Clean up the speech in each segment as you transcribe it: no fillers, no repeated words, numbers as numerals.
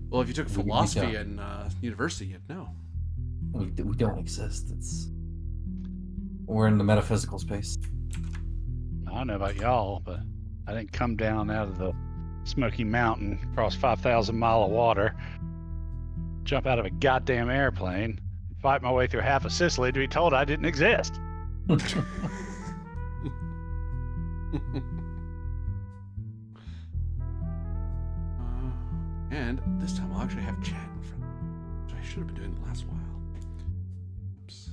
Well, if you took We philosophy don't. in university, you'd know. We don't exist. We're in the metaphysical space. I don't know about y'all, but I didn't come down out of the Smoky Mountain, cross 5,000 mile of water, jump out of a goddamn airplane, fight my way through half of Sicily to be told I didn't exist. And this time I'll actually have chat in front of me, which I should have been doing the last while. Oops.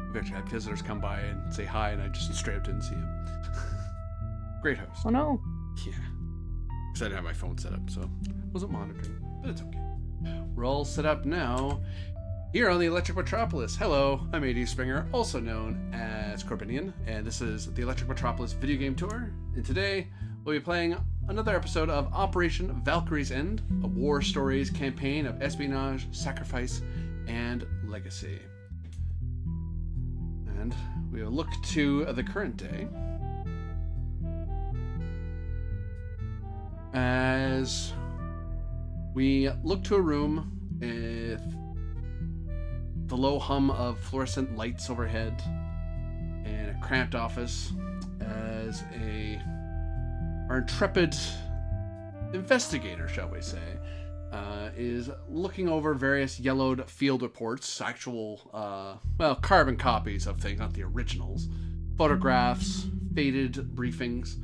We've actually had visitors come by and say hi, and I just straight up didn't see him. Great host. Oh no. Yeah. Because I didn't have my phone set up, so I wasn't monitoring. But it's okay. We're all set up now. Here on the Electric Metropolis. Hello, I'm AD Springer, also known as Corbinian, and this is the Electric Metropolis video game tour. And today, we'll be playing another episode of Operation Valkyrie's End, a war stories campaign of espionage, sacrifice, and legacy. And we'll look to the current day as we look to a room with the low hum of fluorescent lights overhead and a cramped office as our intrepid investigator, shall we say, is looking over various yellowed field reports, actual, carbon copies of things, not the originals, photographs, faded briefings.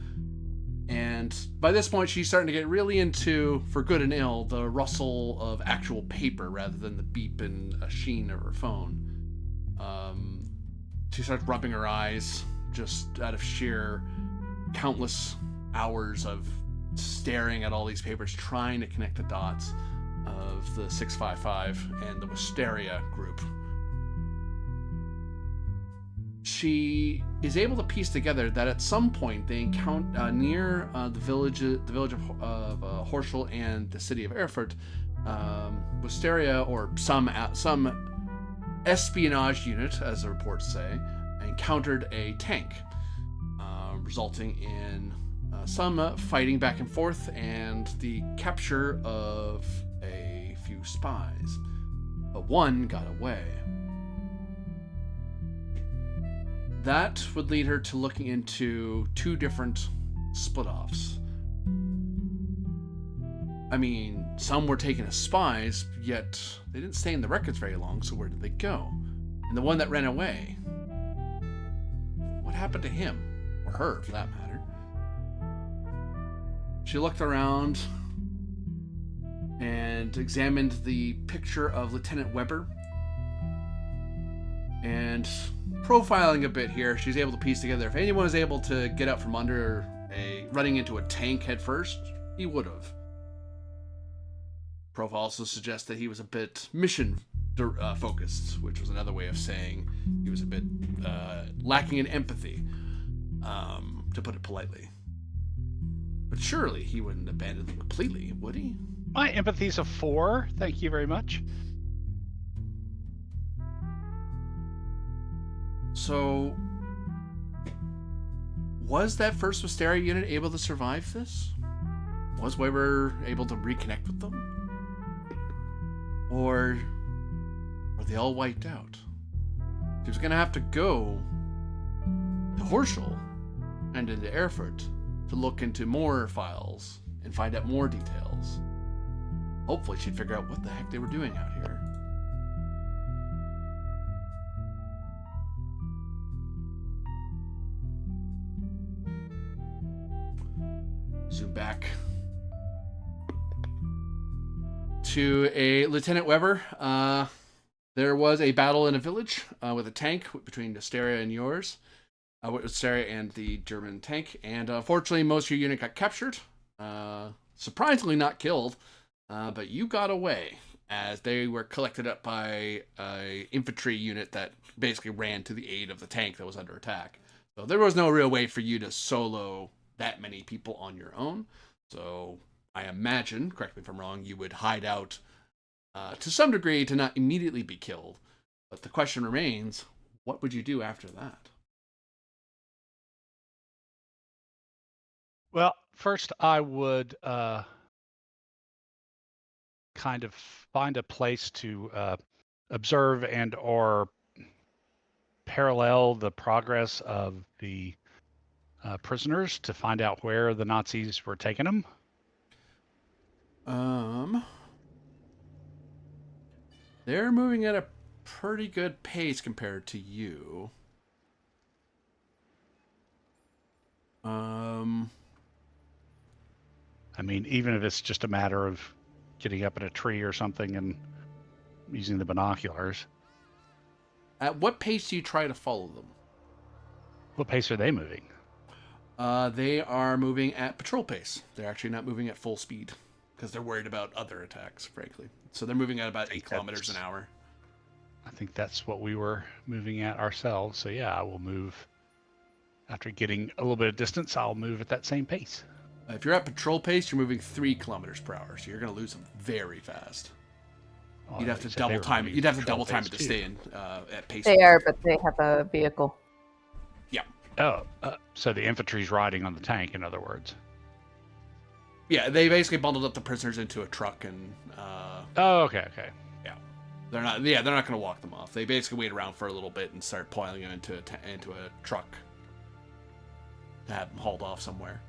And by this point, she's starting to get really into, for good and ill, the rustle of actual paper rather than the beep and a sheen of her phone. She starts rubbing her eyes just out of sheer countless hours of staring at all these papers, trying to connect the dots of the 655 and the Wisteria group. She is able to piece together that at some point they encounter near the village of Horschel and the city of Erfurt, Wisteria, or some espionage unit, as the reports say, encountered a tank, resulting in some fighting back and forth and the capture of a few spies. But one got away. That would lead her to looking into two different split-offs. I mean, some were taken as spies, yet they didn't stay in the records very long, so where did they go? And the one that ran away, what happened to him? Or her, for that matter? She looked around and examined the picture of Lieutenant Weber. And profiling a bit here, she's able to piece together if anyone was able to get out from under running into a tank head first, he would have. Profile also suggests that he was a bit mission focused, which was another way of saying he was a bit lacking in empathy, to put it politely. But surely he wouldn't abandon them completely, would he? My empathy's a 4. Thank you very much. So, was that first Wisteria unit able to survive this? Was Weber able to reconnect with them? Or were they all wiped out? He was going to have to go to Horschel and into Erfurt to look into more files and find out more details. Hopefully she'd figure out what the heck they were doing out here. Zoom back to a Lieutenant Weber. There was a battle in a village with a tank between Wisteria and yours. Wisteria and the German tank. And unfortunately, most of your unit got captured. Surprisingly not killed. But you got away as they were collected up by an infantry unit that basically ran to the aid of the tank that was under attack. So there was no real way for you to solo that many people on your own. So I imagine, correct me if I'm wrong, you would hide out to some degree to not immediately be killed. But the question remains, what would you do after that? Well, first I would kind of find a place to observe and or parallel the progress of the prisoners to find out where the Nazis were taking them. They're moving at a pretty good pace compared to you. I mean, even if it's just a matter of getting up in a tree or something and using the binoculars. At what pace do you try to follow them? What pace are they moving? They are moving at patrol pace. They're actually not moving at full speed because they're worried about other attacks, frankly. So they're moving at about 8 kilometers an hour. I think that's what we were moving at ourselves. So yeah, I will move. After getting a little bit of distance, I'll move at that same pace. If you're at patrol pace, you're moving 3 kilometers per hour, so you're going to lose them very fast. Oh, You'd I have to said they double were time it. moving You'd have to patrol double time pace it to too. stay in at pace. They are, but they have a vehicle. Yeah. Oh, so the infantry's riding on the tank, in other words. Yeah, they basically bundled up the prisoners into a truck and. Oh, okay. Yeah, they're not. Yeah, they're not going to walk them off. They basically wait around for a little bit and start piling them into a truck to have them hauled off somewhere.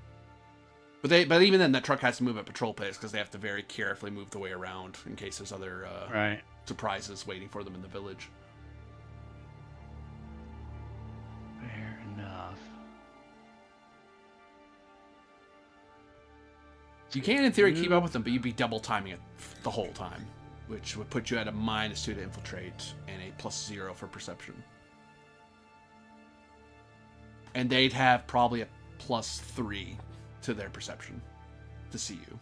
But even then, that truck has to move at patrol pace because they have to very carefully move the way around in case there's other Right. surprises waiting for them in the village. Fair enough. You can, in theory, keep up with them, but you'd be double timing it the whole time, which would put you at a -2 to infiltrate and a +0 for perception. And they'd have probably a +3 to their perception to see you.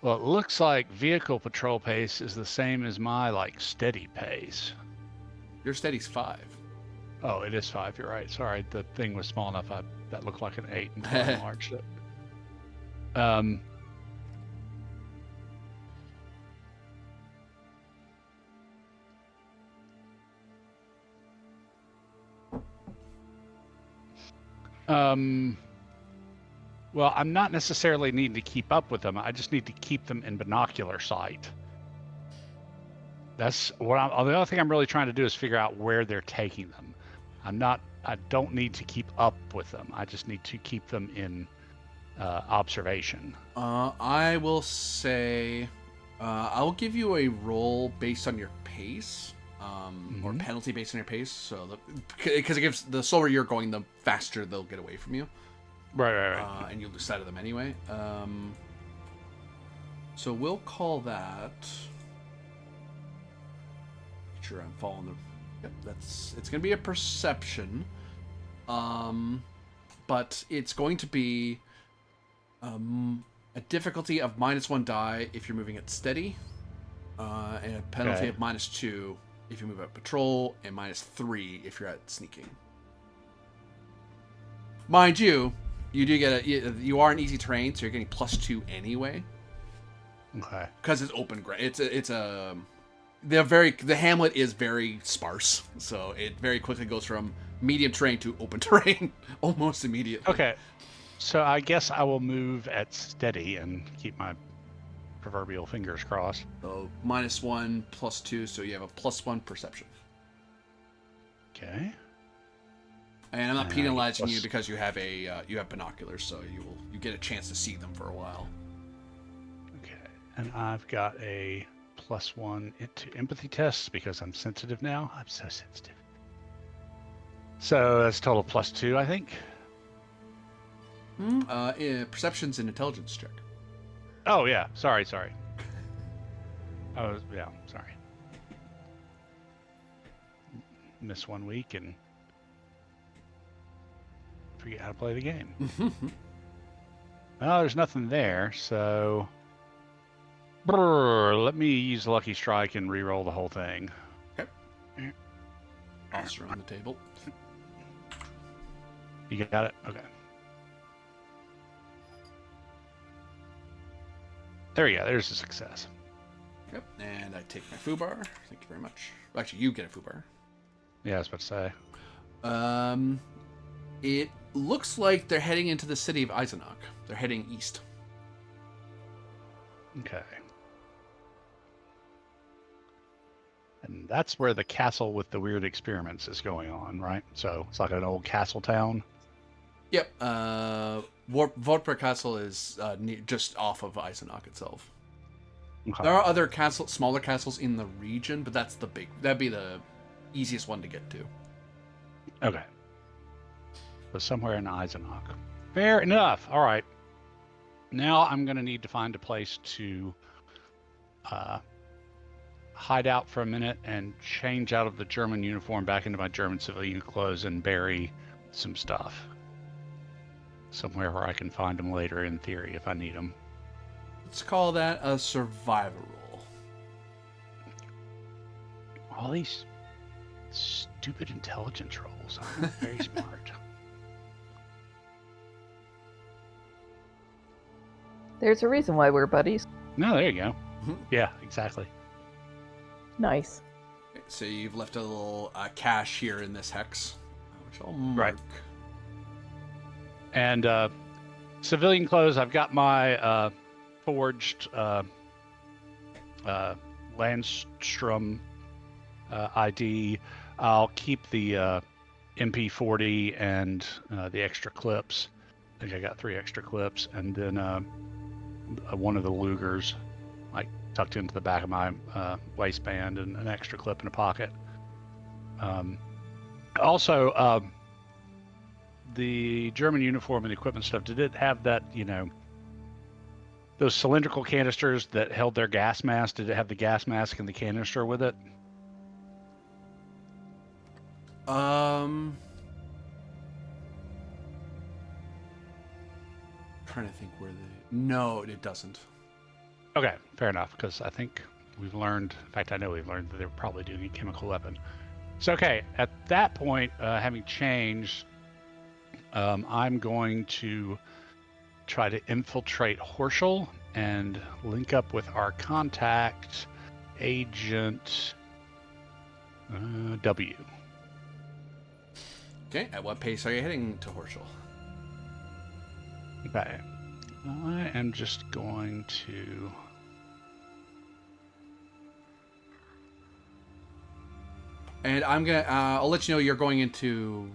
Well, it looks like vehicle patrol pace is the same as my steady pace. Your steady's 5. Oh, it is 5. You're right. Sorry, the thing was small enough. That looked like an 8 until I enlarged it. Well, I'm not necessarily needing to keep up with them. I just need to keep them in binocular sight. That's what the other thing I'm really trying to do is figure out where they're taking them. I don't need to keep up with them. I just need to keep them in observation. I will say, I'll give you a roll based on your pace, or penalty based on your pace. So, because it gives the slower you're going, the faster they'll get away from you. Right. And you'll lose sight of them anyway. So we'll call that. Make sure I'm following the. Yep, it's gonna be a perception. But it's going to be a difficulty of -1 die if you're moving at steady, and a penalty of -2 if you move at patrol, and -3 if you're at sneaking. Mind you, you do get you are in easy terrain, so you're getting +2 anyway. Okay. Because it's open ground. The hamlet is very sparse, so it very quickly goes from medium terrain to open terrain almost immediately. Okay. So I guess I will move at steady and keep my proverbial fingers crossed. So -1 +2, so you have a +1 perception. Okay. And I'm not And penalizing plus- you because you have binoculars, so you get a chance to see them for a while. Okay. And I've got a +1 to empathy tests because I'm sensitive now. I'm so sensitive. So that's total +2, I think. Perception's an intelligence check. Oh yeah. Sorry. Oh yeah. Sorry. Miss 1 week and forget how to play the game. Well, there's nothing there, so let me use Lucky Strike and re-roll the whole thing. Okay. Officer on the table. You got it? Okay. There you go. There's a success. Yep. And I take my foobar. Thank you very much. Actually, you get a foobar. Yeah, I was about to say. It looks like they're heading into the city of Eisenach. They're heading east. Okay. And that's where the castle with the weird experiments is going on, right? So it's like an old castle town. Yep. Vortberg Castle is just off of Eisenach itself. Okay. There are other smaller castles in the region, but that'd be the easiest one to get to. Okay. So somewhere in Eisenach. Fair enough. All right. Now I'm going to need to find a place to hide out for a minute and change out of the German uniform back into my German civilian clothes and bury some stuff somewhere where I can find them later in theory if I need them. Let's call that a survival roll. All these stupid intelligence rolls. I'm not very smart. There's a reason why we're buddies. No, there you go. Mhm. Yeah, exactly. Nice. So you've left a little cache here in this hex, which I'll mark. Right. And civilian clothes, I've got my forged Landstrom ID. I'll keep the MP40 and the extra clips. I think I got 3 extra clips, and then one of the Lugers, like tucked into the back of my waistband, and an extra clip in a pocket. Also, the German uniform and equipment stuff, did it have that, those cylindrical canisters that held their gas mask? Did it have the gas mask and the canister with it? Trying to think where No, it doesn't. Okay, fair enough, because I think we've learned, in fact, I know we've learned that they were probably doing a chemical weapon. So, okay, at that point, having changed, I'm going to try to infiltrate Horschel and link up with our contact, Agent W. Okay, at what pace are you heading to Horschel? Okay, I am just going to... And I'm gonna, I'll let you know you're going into,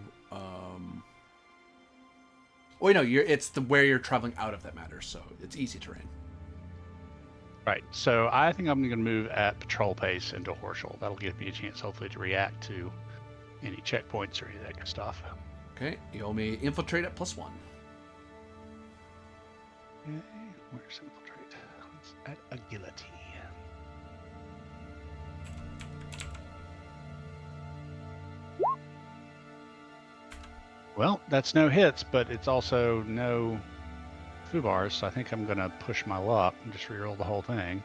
wait, no, it's where you're traveling out of that matters, so it's easy terrain. Right, so I think I'm going to move at patrol pace into Horschel. That'll give me a chance, hopefully, to react to any checkpoints or any of that good stuff. Okay, you owe me infiltrate at +1. Okay, where's infiltrate? It's at agility. Well, that's no hits, but it's also no foobars, so I think I'm going to push my luck and just reroll the whole thing.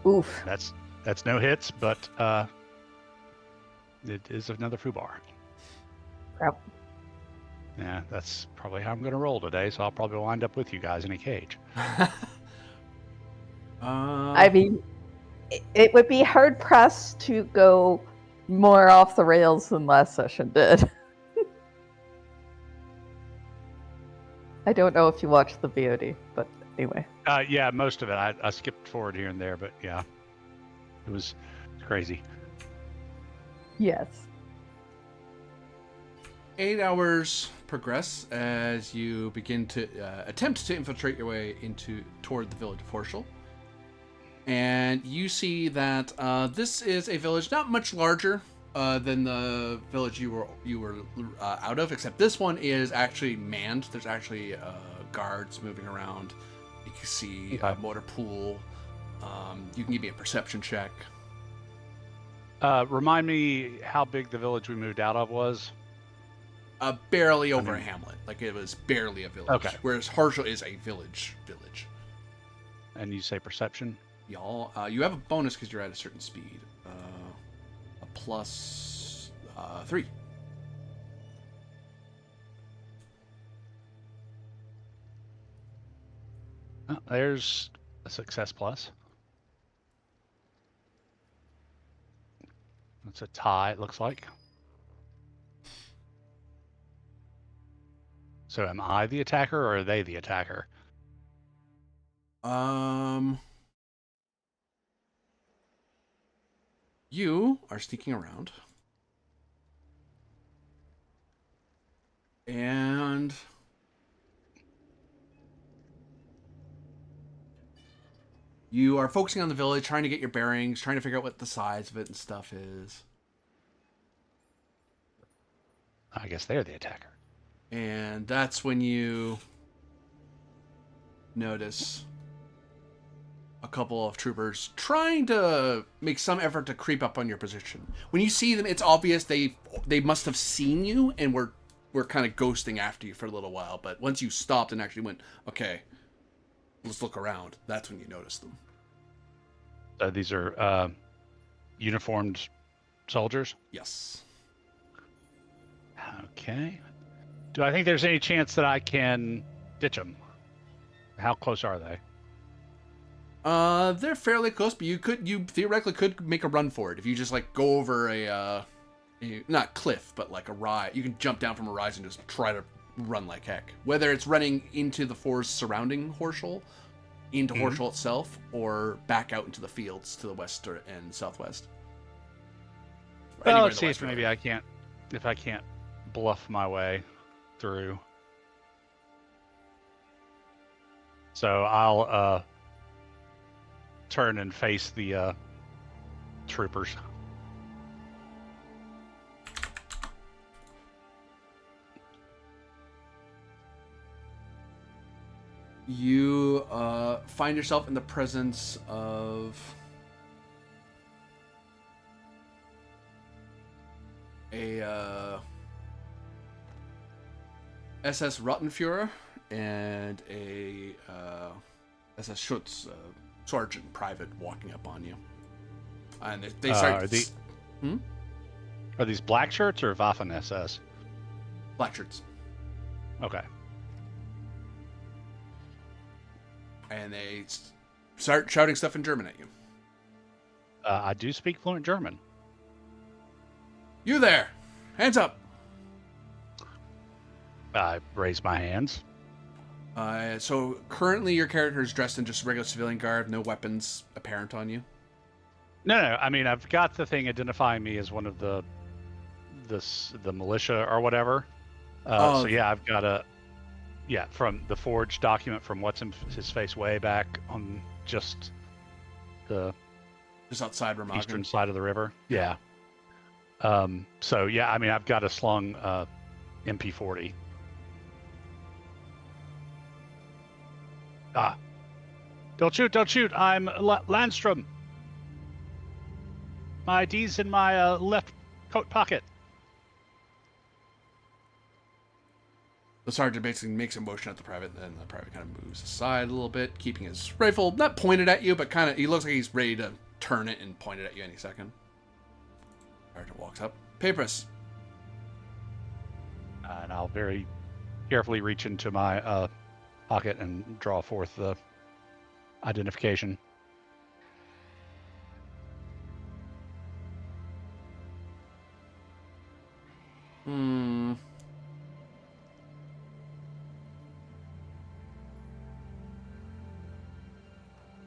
Oof. That's no hits, but it is another foobar. Crap. Yeah, that's probably how I'm going to roll today, so I'll probably wind up with you guys in a cage. I mean, it would be hard pressed to go more off the rails than last session did. I don't know if you watched the VOD, but anyway. Yeah, most of it. I skipped forward here and there, but yeah, it was crazy. Yes. 8 hours progress as you begin to attempt to infiltrate your way toward the village of Horschel. And you see that this is a village not much larger than the village you were out of, except this one is actually manned. There's actually guards moving around. You can see a motor pool. You can give me a perception check. Remind me how big the village we moved out of was. Barely over a hamlet. Like, it was barely a village. Okay. Whereas Horschel is a village. And you say perception? Y'all, you have a bonus because you're at a certain speed. A plus 3. Oh, there's a success plus. It's a tie, it looks like. So am I the attacker or are they the attacker? You are sneaking around. And you are focusing on the village, trying to get your bearings, trying to figure out what the size of it and stuff is. I guess they're the attacker. And that's when you notice a couple of troopers trying to make some effort to creep up on your position. When you see them, it's obvious they must have seen you and were kind of ghosting after you for a little while. But once you stopped and actually went, okay, let's look around, that's when you notice them. So these are uniformed soldiers? Yes. Okay. Do I think there's any chance that I can ditch them? How close are they? They're fairly close, but you theoretically could make a run for it if you just like go over a not cliff, but like a rise. You can jump down from a rise and just try to run like heck. Whether it's running into the forest surrounding Horschel, into Horschel itself, or back out into the fields to the west and southwest. Well, let's see if maybe I can't bluff my way through. So I'll turn and face the troopers. You find yourself in the presence of a SS Rottenführer and a SS Schutz sergeant private walking up on you, and they start. Are these black shirts or Waffen SS? Black shirts. Okay. And they start shouting stuff in German at you. I do speak fluent German. You there! Hands up! I raise my hands. So currently your character is dressed in just regular civilian garb, no weapons apparent on you. No. I mean, I've got the thing identifying me as one of the militia or whatever. So yeah, I've got from the forged document from what's in his face way back on just outside Remagen. Eastern side of the river. Yeah. So yeah, I mean, I've got a slung MP40. Don't shoot! I'm Landstrom. My ID's in my left coat pocket. The sergeant basically makes a motion at the private, and then the private kind of moves aside a little bit, keeping his rifle not pointed at you, but kind of, he looks like he's ready to turn it and point it at you any second. Sergeant walks up. Papers. And I'll very carefully reach into my pocket and draw forth the identification.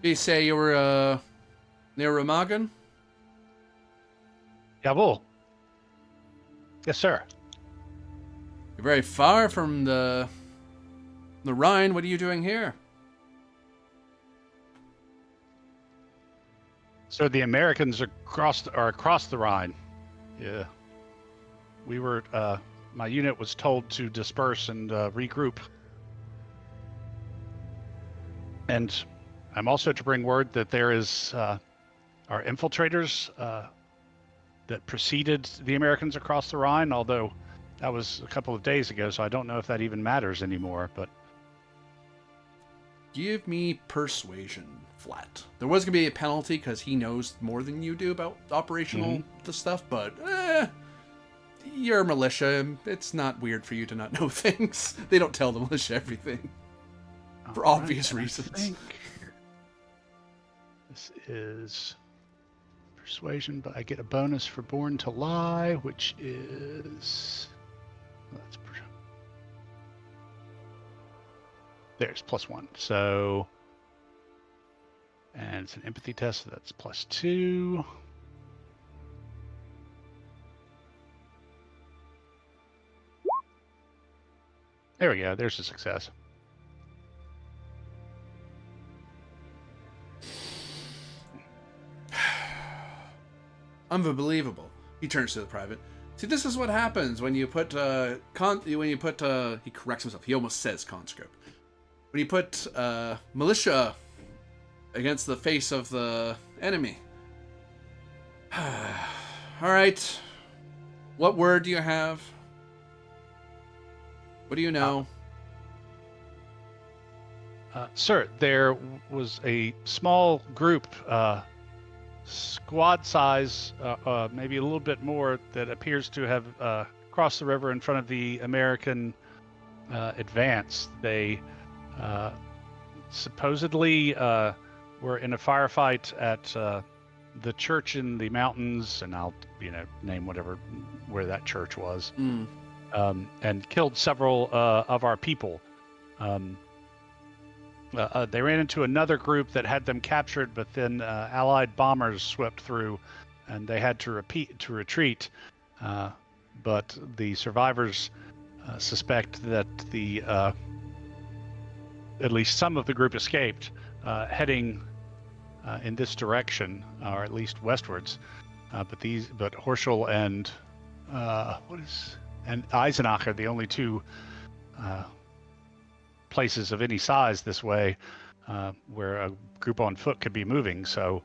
You say you were near Remagen? Jawohl. Yes, sir. You're very far from the Rhine. What are you doing here? So the Americans are across the Rhine. Yeah. We were my unit was told to disperse and regroup. And I'm also to bring word that there is our infiltrators that preceded the Americans across the Rhine, although that was a couple of days ago, so I don't know if that even matters anymore, but... Give me persuasion flat. There was going to be a penalty because he knows more than you do about operational stuff, but you're a militia. It's not weird for you to not know things. They don't tell the militia everything. For obvious reasons. This is persuasion, but I get a bonus for Born to Lie, which is there's +1. So, and it's an empathy test, so that's +2. There we go. There's a success. Unbelievable. He turns to the private. See, this is what happens when you put he corrects himself. He almost says conscript. When you put militia against the face of the enemy. All right. What word do you have? What do you know? Sir, there was a small group, squad size, maybe a little bit more, that appears to have crossed the river in front of the American advance. They supposedly were in a firefight at the church in the mountains, and I'll name where that church was, and killed several of our people. They ran into another group that had them captured, but then Allied bombers swept through, and they had to retreat. But the survivors suspect that at least some of the group escaped, heading in this direction, or at least westwards. But Horschel and Eisenach are the only two places of any size this way where a group on foot could be moving. So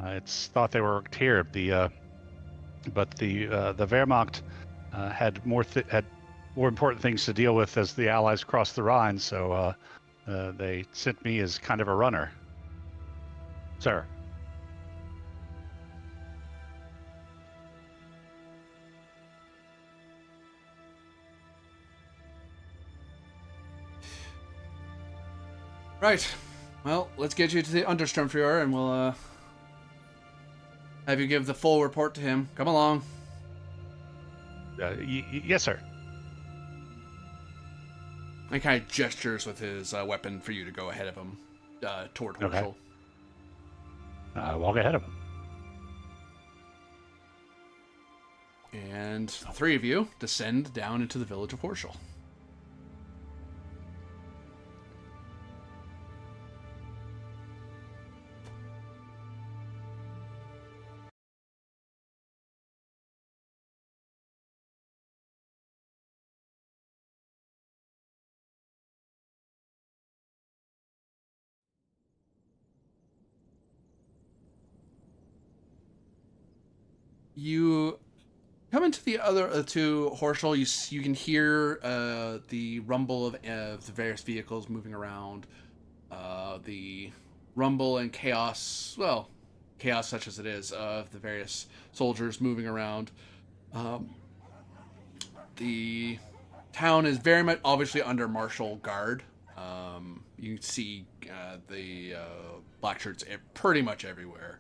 it's thought they were here. But the Wehrmacht had more important things to deal with as the Allies crossed the Rhine. So they sent me as kind of a runner, sir. Right. Well, let's get you to the Untersturmführer, and we'll have you give the full report to him. Come along. Yes, sir. He kind of gestures with his weapon for you to go ahead of him toward Horschel. Okay. Walk ahead of him. And the three of you descend down into the village of Horschel. You come into the other to Horschel. You can hear the rumble of the various vehicles moving around. The rumble and chaos. Well, chaos such as it is of the various soldiers moving around. The town is very much obviously under martial guard. You can see the black shirts pretty much everywhere.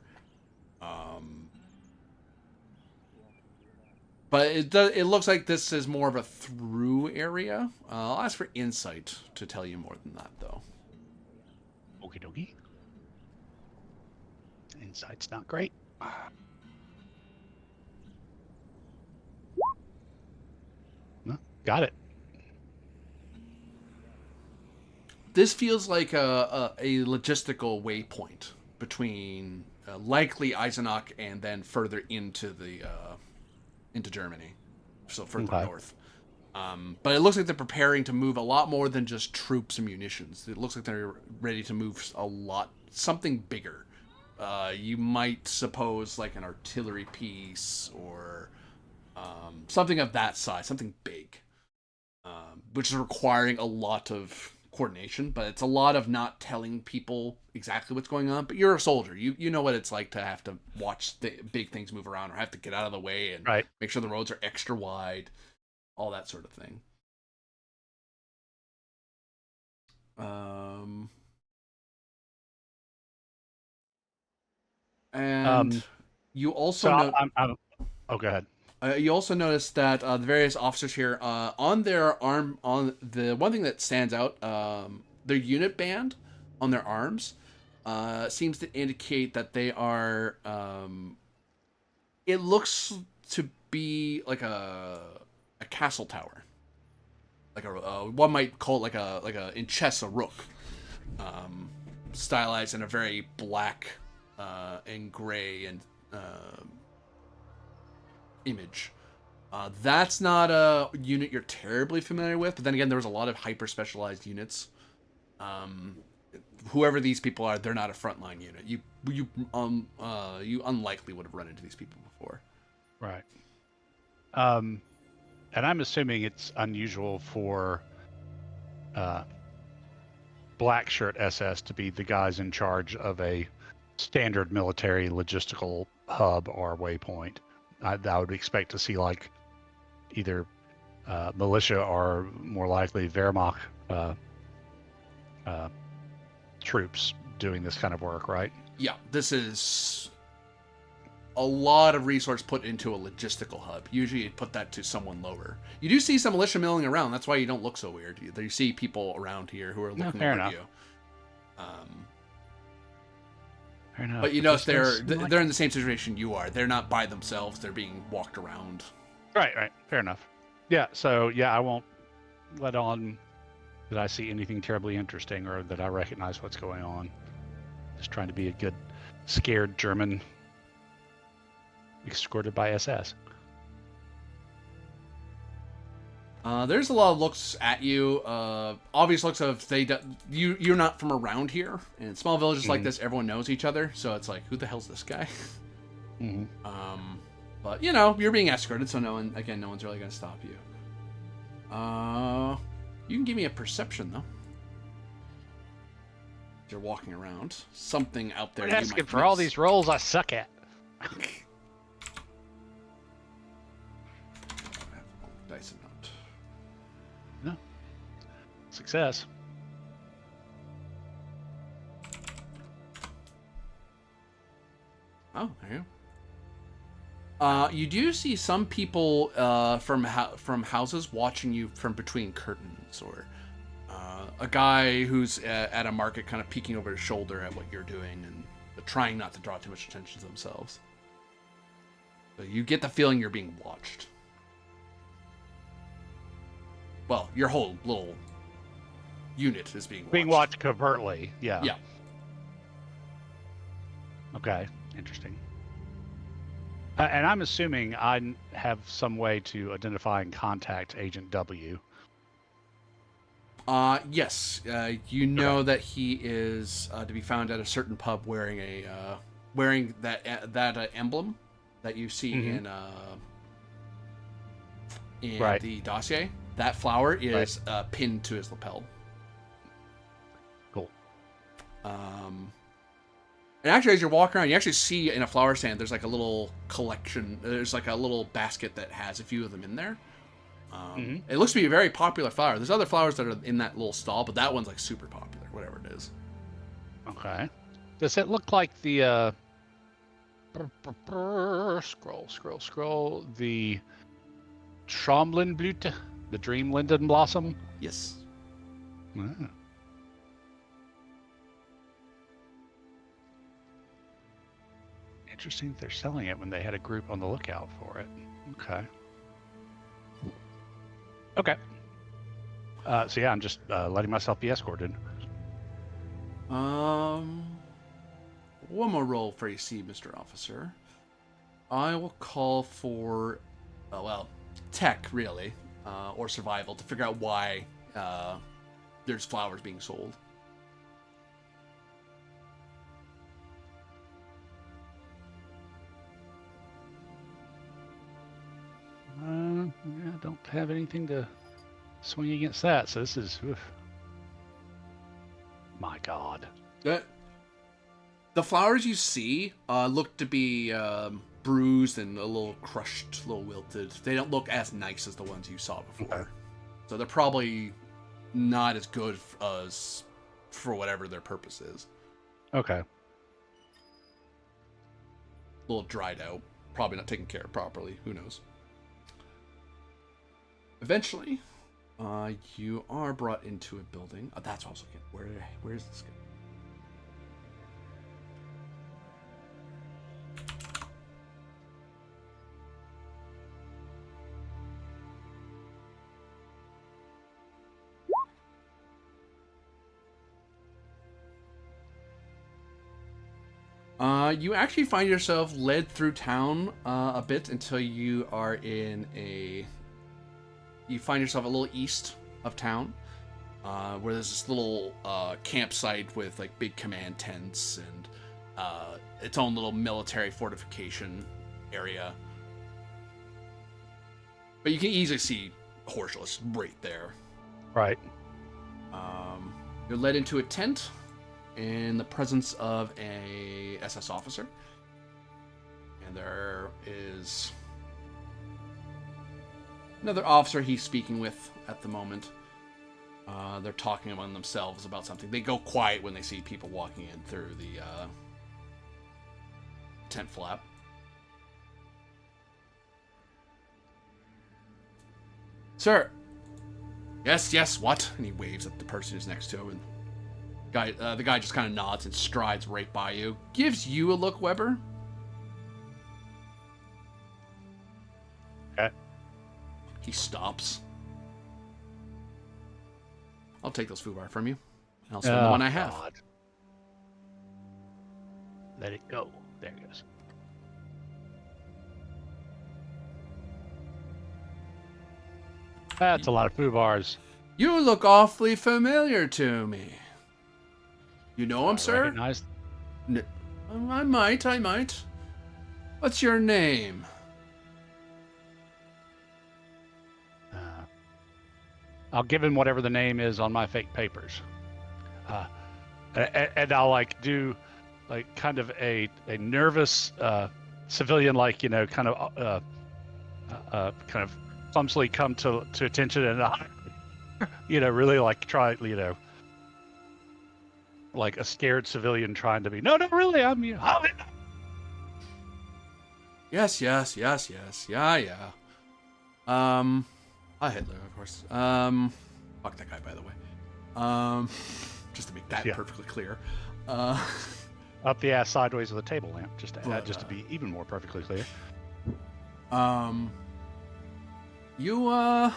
But it looks like this is more of a through area. I'll ask for insight to tell you more than that, though. Okie dokie. Insight's not great. Got it. This feels like a logistical waypoint between likely Eisenach and then further into Germany, so further north. But it looks like they're preparing to move a lot more than just troops and munitions. It looks like they're ready to move something bigger. You might suppose like an artillery piece or something of that size, something big, which is requiring a lot of coordination, but it's a lot of not telling people exactly what's going on. But you're a soldier. You know what it's like to have to watch the big things move around or have to get out of the way and make sure the roads are extra wide, all that sort of thing. And You also So note. oh, go ahead. You also notice that the various officers here, on their arm, on the one thing that stands out, their unit band on their arms, seems to indicate that they are. It looks to be like a castle tower, like one might call it like a in chess a rook, stylized in a very black and gray and image. That's not a unit you're terribly familiar with, but then again, there was a lot of hyper specialized units. Whoever these people are, they're not a frontline unit. You unlikely would have run into these people before. Right. And I'm assuming it's unusual for black shirt SS to be the guys in charge of a standard military logistical hub or waypoint. I would expect to see like either militia or more likely Wehrmacht troops doing this kind of work, right? Yeah, this is a lot of resource put into a logistical hub. Usually you'd put that to someone lower. You do see some militia milling around. That's why you don't look so weird. You see people around here who are looking fair over enough. you. Fair enough. But you know, This does seem like- they're in the same situation you are. They're not by themselves. They're being walked around. Right. Fair enough. Yeah. So yeah, I won't let on that I see anything terribly interesting or that I recognize what's going on. Just trying to be a good, scared German escorted by SS. There's a lot of looks at you. Obvious looks of you're not from around here. And small villages like this, everyone knows each other. So it's like, who the hell's this guy? Mm-hmm. But you know, you're being escorted, so no one's really gonna stop you. You can give me a perception though. You're walking around. Something out there. We're you asking might for all miss. these roles I suck at. Dice amount. Success. Oh, there you go. You do see some people from houses watching you from between curtains, or a guy who's at a market kind of peeking over his shoulder at what you're doing and trying not to draw too much attention to themselves. So you get the feeling you're being watched. Well, your whole little unit is being watched covertly. Yeah. Yeah. Okay. Interesting. And I'm assuming I have some way to identify and contact Agent W. Yes. You know that he is to be found at a certain pub wearing that emblem that you see in Right. the dossier. That flower is pinned to his lapel. Cool. And actually, as you're walking around, you actually see in a flower stand, there's like a little collection. There's like a little basket that has a few of them in there. It looks to be a very popular flower. There's other flowers that are in that little stall, but that one's like super popular, whatever it is. Okay. Does it look like the scroll the Traumlinblüte, the dream linden blossom? Yes. Ah. Interesting they're selling it when they had a group on the lookout for it. Okay. Okay. So yeah, I'm just letting myself be escorted. One more roll for AC, Mr. Officer. I will call for, tech, really, or survival to figure out why there's flowers being sold. Yeah, I don't have anything to swing against that, so this is... Oof. My God. The flowers you see look to be bruised and a little crushed, a little wilted. They don't look as nice as the ones you saw before. Okay. So they're probably not as good as for whatever their purpose is. Okay. little dried out, probably not taken care of properly. Who knows? Eventually, you are brought into a building. Oh, that's what I was looking at. Where is this guy? You actually find yourself led through town a bit until you are in a... You find yourself a little east of town, where there's this little campsite with like big command tents and its own little military fortification area. But you can easily see Horseless right there. Right. You're led into a tent in the presence of a SS officer. And there is another officer he's speaking with at the moment. They're talking among themselves about something. They go quiet when they see people walking in through the tent flap. Sir. Yes, what? And he waves at the person who's next to him, and the guy just kind of nods and strides right by you. Gives you a look, Weber. Okay. He stops. I'll take those foobar from you. And I'll spend the one I have. God. Let it go. There it goes. That's a lot of foobars. You look awfully familiar to me. You know him, sir? Recognized? I might. What's your name? I'll give him whatever the name is on my fake papers. And I'll like do like kind of a nervous civilian, like, you know, kind of clumsily come to attention and you know, really like try, you know, like a scared civilian trying to be, no, really, I'm you. Yes. Yeah. Hitler, of course. Fuck that guy, by the way. Just to make that perfectly clear. Up the ass sideways of the table lamp, just to be even more perfectly clear. You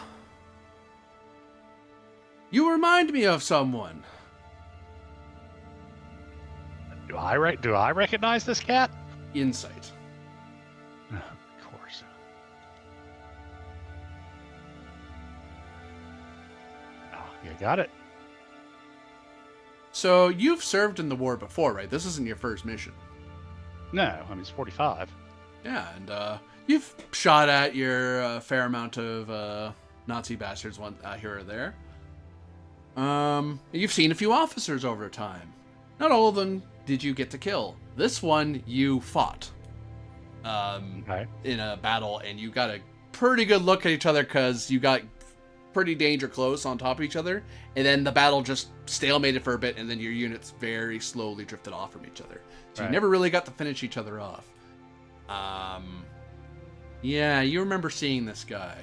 remind me of someone. Do I recognize this cat? Insight. Of course. Oh, you got it. So you've served in the war before, right? This isn't your first mission. No, I mean, it's 45. Yeah, and you've shot at your fair amount of Nazi bastards here or there. You've seen a few officers over time. Not all of them did you get to kill. This one you fought in a battle, and you got a pretty good look at each other because you got pretty danger close on top of each other, and then the battle just stalemated for a bit, and then your units very slowly drifted off from each other. So you never really got to finish each other off. Yeah, you remember seeing this guy.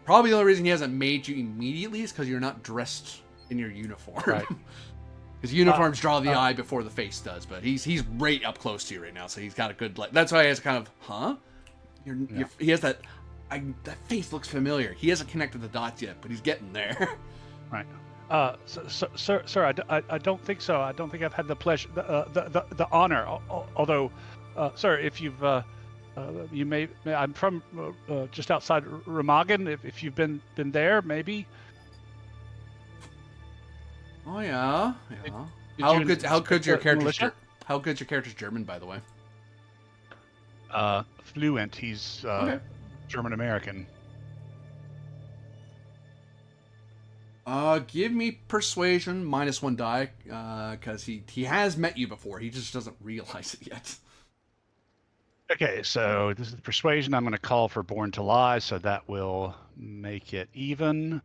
Probably the only reason he hasn't made you immediately is because you're not dressed in your uniform. Right. Because uniforms draw the eye before the face does, but he's right up close to you right now, so he's got a good... That's why he has kind of, he has that... that face looks familiar. He hasn't connected the dots yet, but he's getting there. Right. Sir, I don't think so. I don't think I've had the pleasure, the honor. Although, sir, if you've, you may, I'm from just outside Remagen. If you've been there, maybe. Oh yeah. How good's your character's German, by the way? Fluent. He's German American. Give me persuasion -1 die, because he has met you before. He just doesn't realize it yet. Okay, so this is persuasion. I'm going to call for Born to Lie, so that will make it even.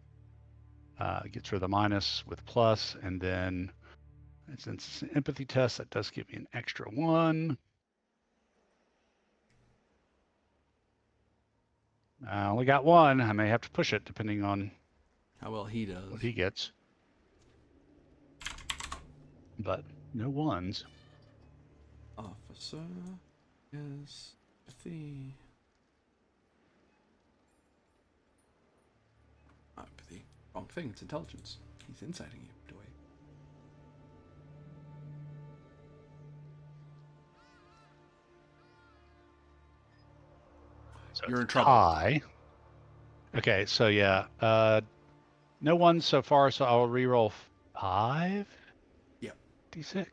Gets rid of the minus with plus, and then since it's an empathy test, that does give me an extra 1. I only got one. I may have to push it depending on How well he does. what he gets. But no ones. Officer is empathy. Empathy. Wrong thing. It's intelligence. He's inciting you to wait. So You're in it's a trouble. tie. Okay, so yeah. No one so far, so I'll reroll 5. Yep. D6.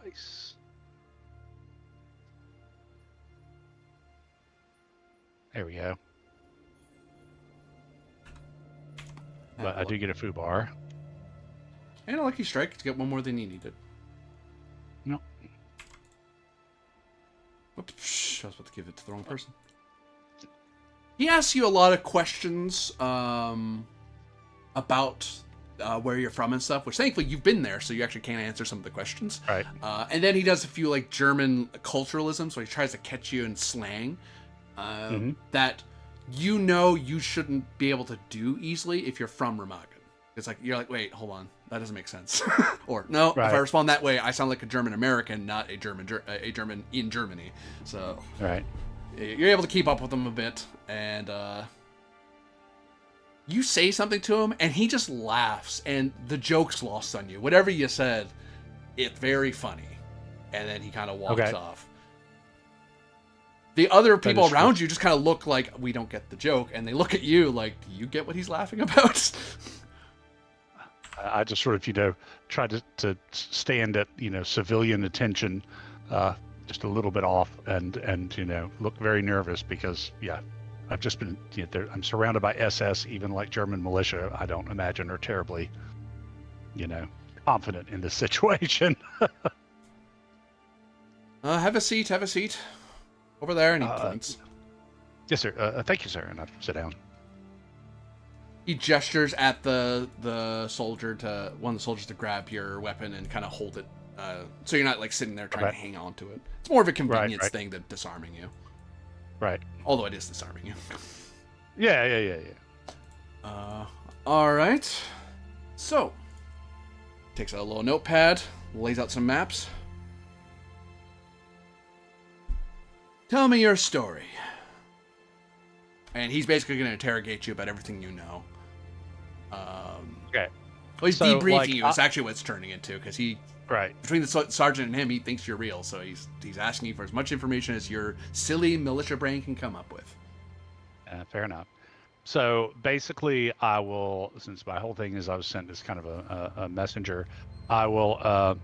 Nice. There we go. But I do get a foo bar. And a lucky strike to get one more than you needed. No. Oops, I was about to give it to the wrong person. He asks you a lot of questions about where you're from and stuff, which thankfully you've been there, so you actually can answer some of the questions. Right. And then he does a few like German culturalisms, where he tries to catch you in slang that you shouldn't be able to do easily if you're from Remagen. It's like you're like, wait, hold on, that doesn't make sense. Or no, Right. if I respond that way, I sound like a German American, not a German in Germany. So Right. you're able to keep up with him a bit, and you say something to him, and he just laughs, and the joke's lost on you. Whatever you said, it's very funny, and then he kind of walks Okay. off. The other people is around you just kind of look like, we don't get the joke, and they look at you like, do you get what he's laughing about? I just sort of, try to stand at, civilian attention, just a little bit off and look very nervous because, yeah, I've just been, I'm surrounded by SS, even like German militia, I don't imagine are terribly, confident in this situation. Have a seat. Over there, and he points. Yes, sir. Thank you, sir. And I sit down. He gestures at the soldier one of the soldiers to grab your weapon and kind of hold it, so you're not like sitting there trying to hang on to it. It's more of a convenience thing than disarming you. Right. Although it is disarming you. Yeah. All right. So, takes out a little notepad, lays out some maps. Tell me your story. And he's basically going to interrogate you about everything you know. Okay. Well, he's So, debriefing like, you. It's actually what it's turning into, because Right. between the sergeant and him, he thinks you're real. So he's asking you for as much information as your silly militia brain can come up with. Fair enough. So basically, I will, since my whole thing is I was sent as kind of a messenger, I will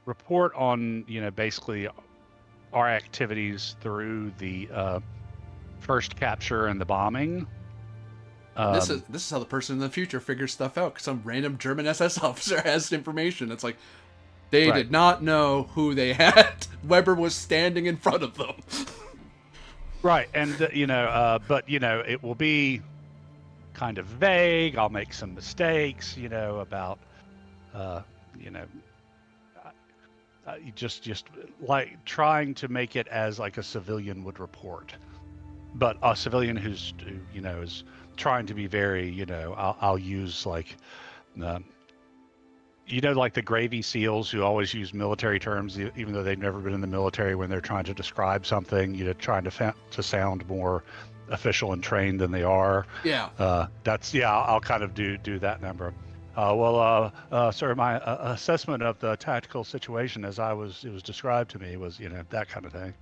report on, basically our activities through the first capture and the bombing. This is how the person in the future figures stuff out, because some random German SS officer has information. It's like, they Right. did not know who they had. Weber was standing in front of them. Right, and but it will be kind of vague. I'll make some mistakes, about, just like trying to make it as like a civilian would report, but a civilian who's is trying to be very, I'll use like, like the Gravy SEALs who always use military terms, even though they've never been in the military, when they're trying to describe something, trying to sound more official and trained than they are. Yeah. I'll kind of do that number. Sir, my assessment of the tactical situation as it was described to me was, that kind of thing.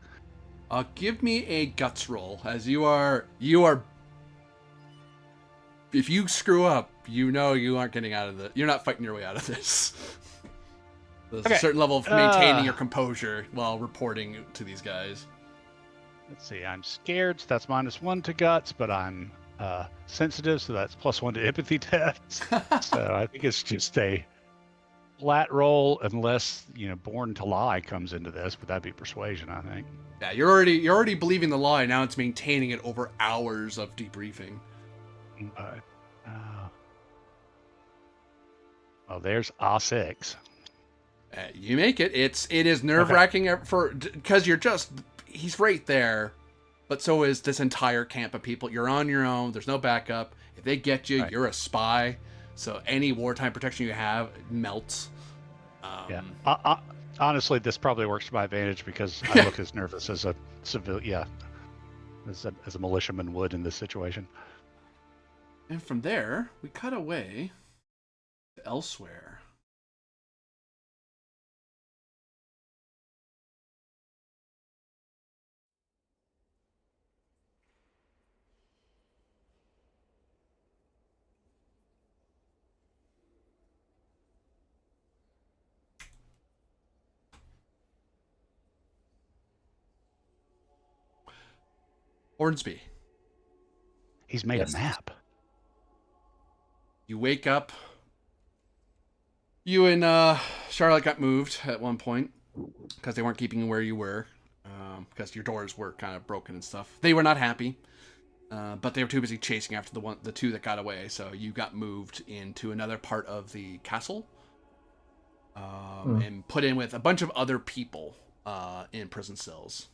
Give me a guts roll, as you are. If you screw up, you aren't getting out of you're not fighting your way out of this. There's a certain level of maintaining your composure while reporting to these guys. Let's see, I'm scared, so that's -1 to guts, but I'm sensitive, so that's +1 to empathy tests. So I think it's just a flat roll, unless Born to Lie comes into this, but that'd be persuasion, I think. Yeah, you're already believing the lie. Now it's maintaining it over hours of debriefing. Okay. Well, there's A6. You make it. It is nerve-wracking because you're just he's right there, but so is this entire camp of people. You're on your own. There's no backup. If they get you, Right. you're a spy. So any wartime protection you have melts. Yeah. Honestly, this probably works to my advantage because I look as nervous as a civil. Yeah, as a militiaman would in this situation. And from there, we cut away to elsewhere. Hornsby. He's made Yes. a map. You wake up. You and Charlotte got moved at one point because they weren't keeping you where you were, because your doors were kind of broken and stuff. They were not happy, but they were too busy chasing after the two that got away. So you got moved into another part of the castle, and put in with a bunch of other people in prison cells.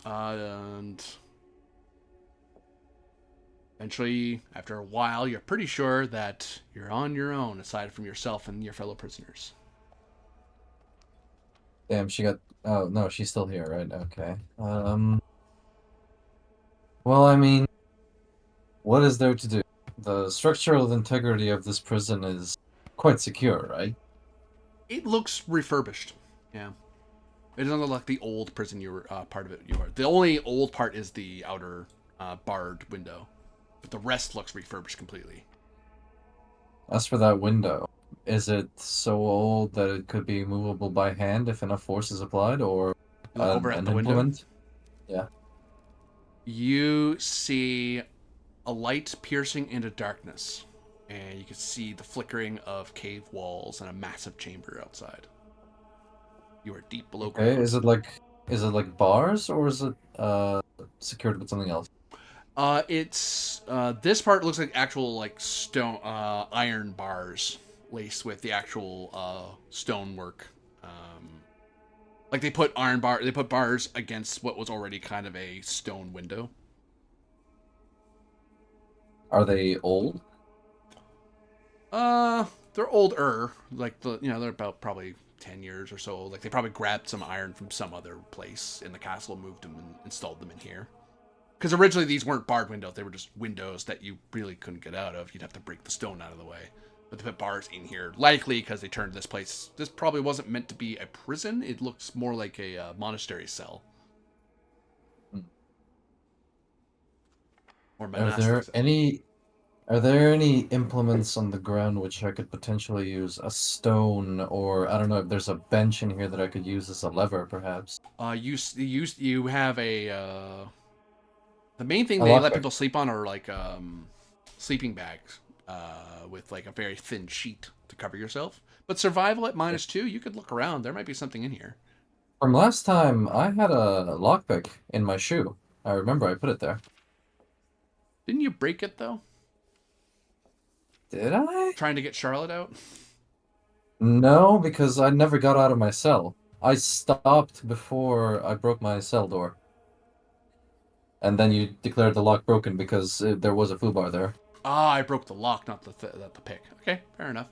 And eventually, after a while, you're pretty sure that you're on your own, aside from yourself and your fellow prisoners. Damn, she got. Oh no, she's still here, right? Okay. Well, I mean, what is there to do? The structural integrity of this prison is quite secure, right? It looks refurbished. Yeah. It doesn't look like the old prison you were part of it. You are. The only old part is the outer barred window, but the rest looks refurbished completely. As for that window, is it so old that it could be movable by hand if enough force is applied, or You look over at an the window. implement? Yeah. You see a light piercing into darkness, and you can see the flickering of cave walls and a massive chamber outside. You are deep below Okay. ground. Is it like bars, or is it secured with something else? It's this part looks like actual like stone iron bars laced with the actual stonework. Like they put bars against what was already kind of a stone window. Are they old? They're older. Like they're about probably 10 years or so. Like they probably grabbed some iron from some other place in the castle, moved them, and installed them in here. Because originally these weren't barred windows; they were just windows that you really couldn't get out of. You'd have to break the stone out of the way. But they put bars in here, likely because they turned this place. This probably wasn't meant to be a prison. It looks more like a monastery cell. Or Are monastic there cell. Are there any implements on the ground which I could potentially use? A stone, or I don't know if there's a bench in here that I could use as a lever, perhaps. You have a the main thing A they let lockpick. people sleep on are like sleeping bags with like a very thin sheet to cover yourself. But survival at -2, you could look around. There might be something in here. From last time, I had a lockpick in my shoe. I remember I put it there. Didn't you break it though? Did I? Trying to get Charlotte out? No, because I never got out of my cell. I stopped before I broke my cell door. And then you declared the lock broken because there was a foobar there. Ah, I broke the lock, not the pick. Okay, fair enough.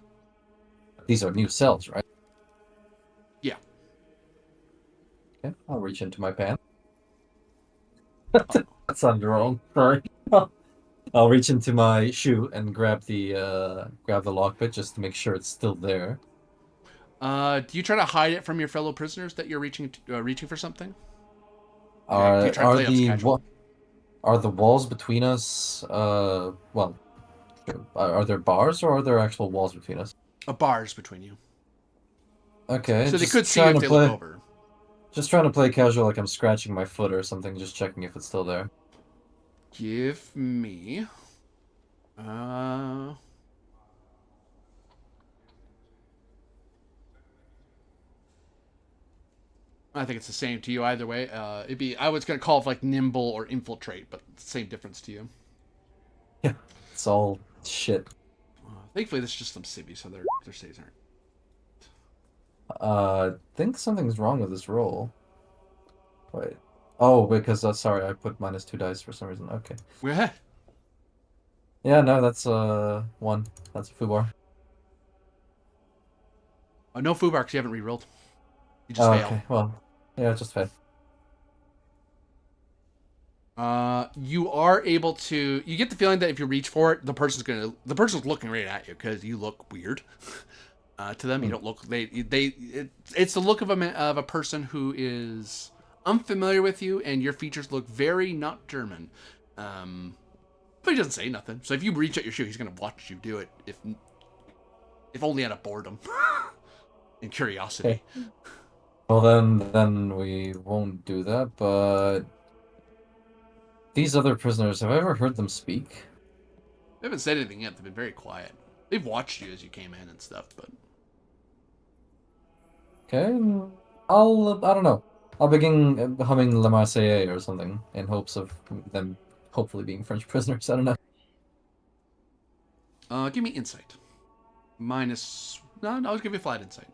These are new cells, right? Yeah. Okay, I'll reach into my pants. That sounded wrong. Sorry. I'll reach into my shoe and grab the lockpick just to make sure it's still there. Do you try to hide it from your fellow prisoners that you're reaching for something? Do Are you try to are play it up the casual? are the walls between us? Well, are there bars or are there actual walls between us? Bars between you, Okay, so they just could see you trying if to they look play. over. Just trying to play casual, like I'm scratching my foot or something, just checking if it's still there. Give me. I think it's the same to you either way. It'd be I was gonna call it like nimble or infiltrate, but same difference to you. Yeah, it's all shit. Thankfully, this is just some civvies, so their saves Think something's wrong with this roll. Wait. Oh, because sorry, I put -2 dice for some reason. Okay. Where? Yeah, no, that's 1. That's a foobar. Oh, no foobar because you haven't rerolled. You just Oh, fail. okay. Well, yeah, just fail. You are able to. You get the feeling that if you reach for it, the person's looking right at you because you look weird. To them, you don't look. It's the look of a person who is unfamiliar with you, and your features look very not German. But he doesn't say nothing. So if you reach at your shoe, he's gonna watch you do it. If only out of boredom and curiosity. Okay. Well, then we won't do that. But these other prisoners, have I ever heard them speak? They haven't said anything yet. They've been very quiet. They've watched you as you came in and stuff, but. Okay, I don't know. I'll begin humming La Marseillaise or something in hopes of them hopefully being French prisoners. I don't know. Give me insight. Minus. No, I'll give you a flat insight.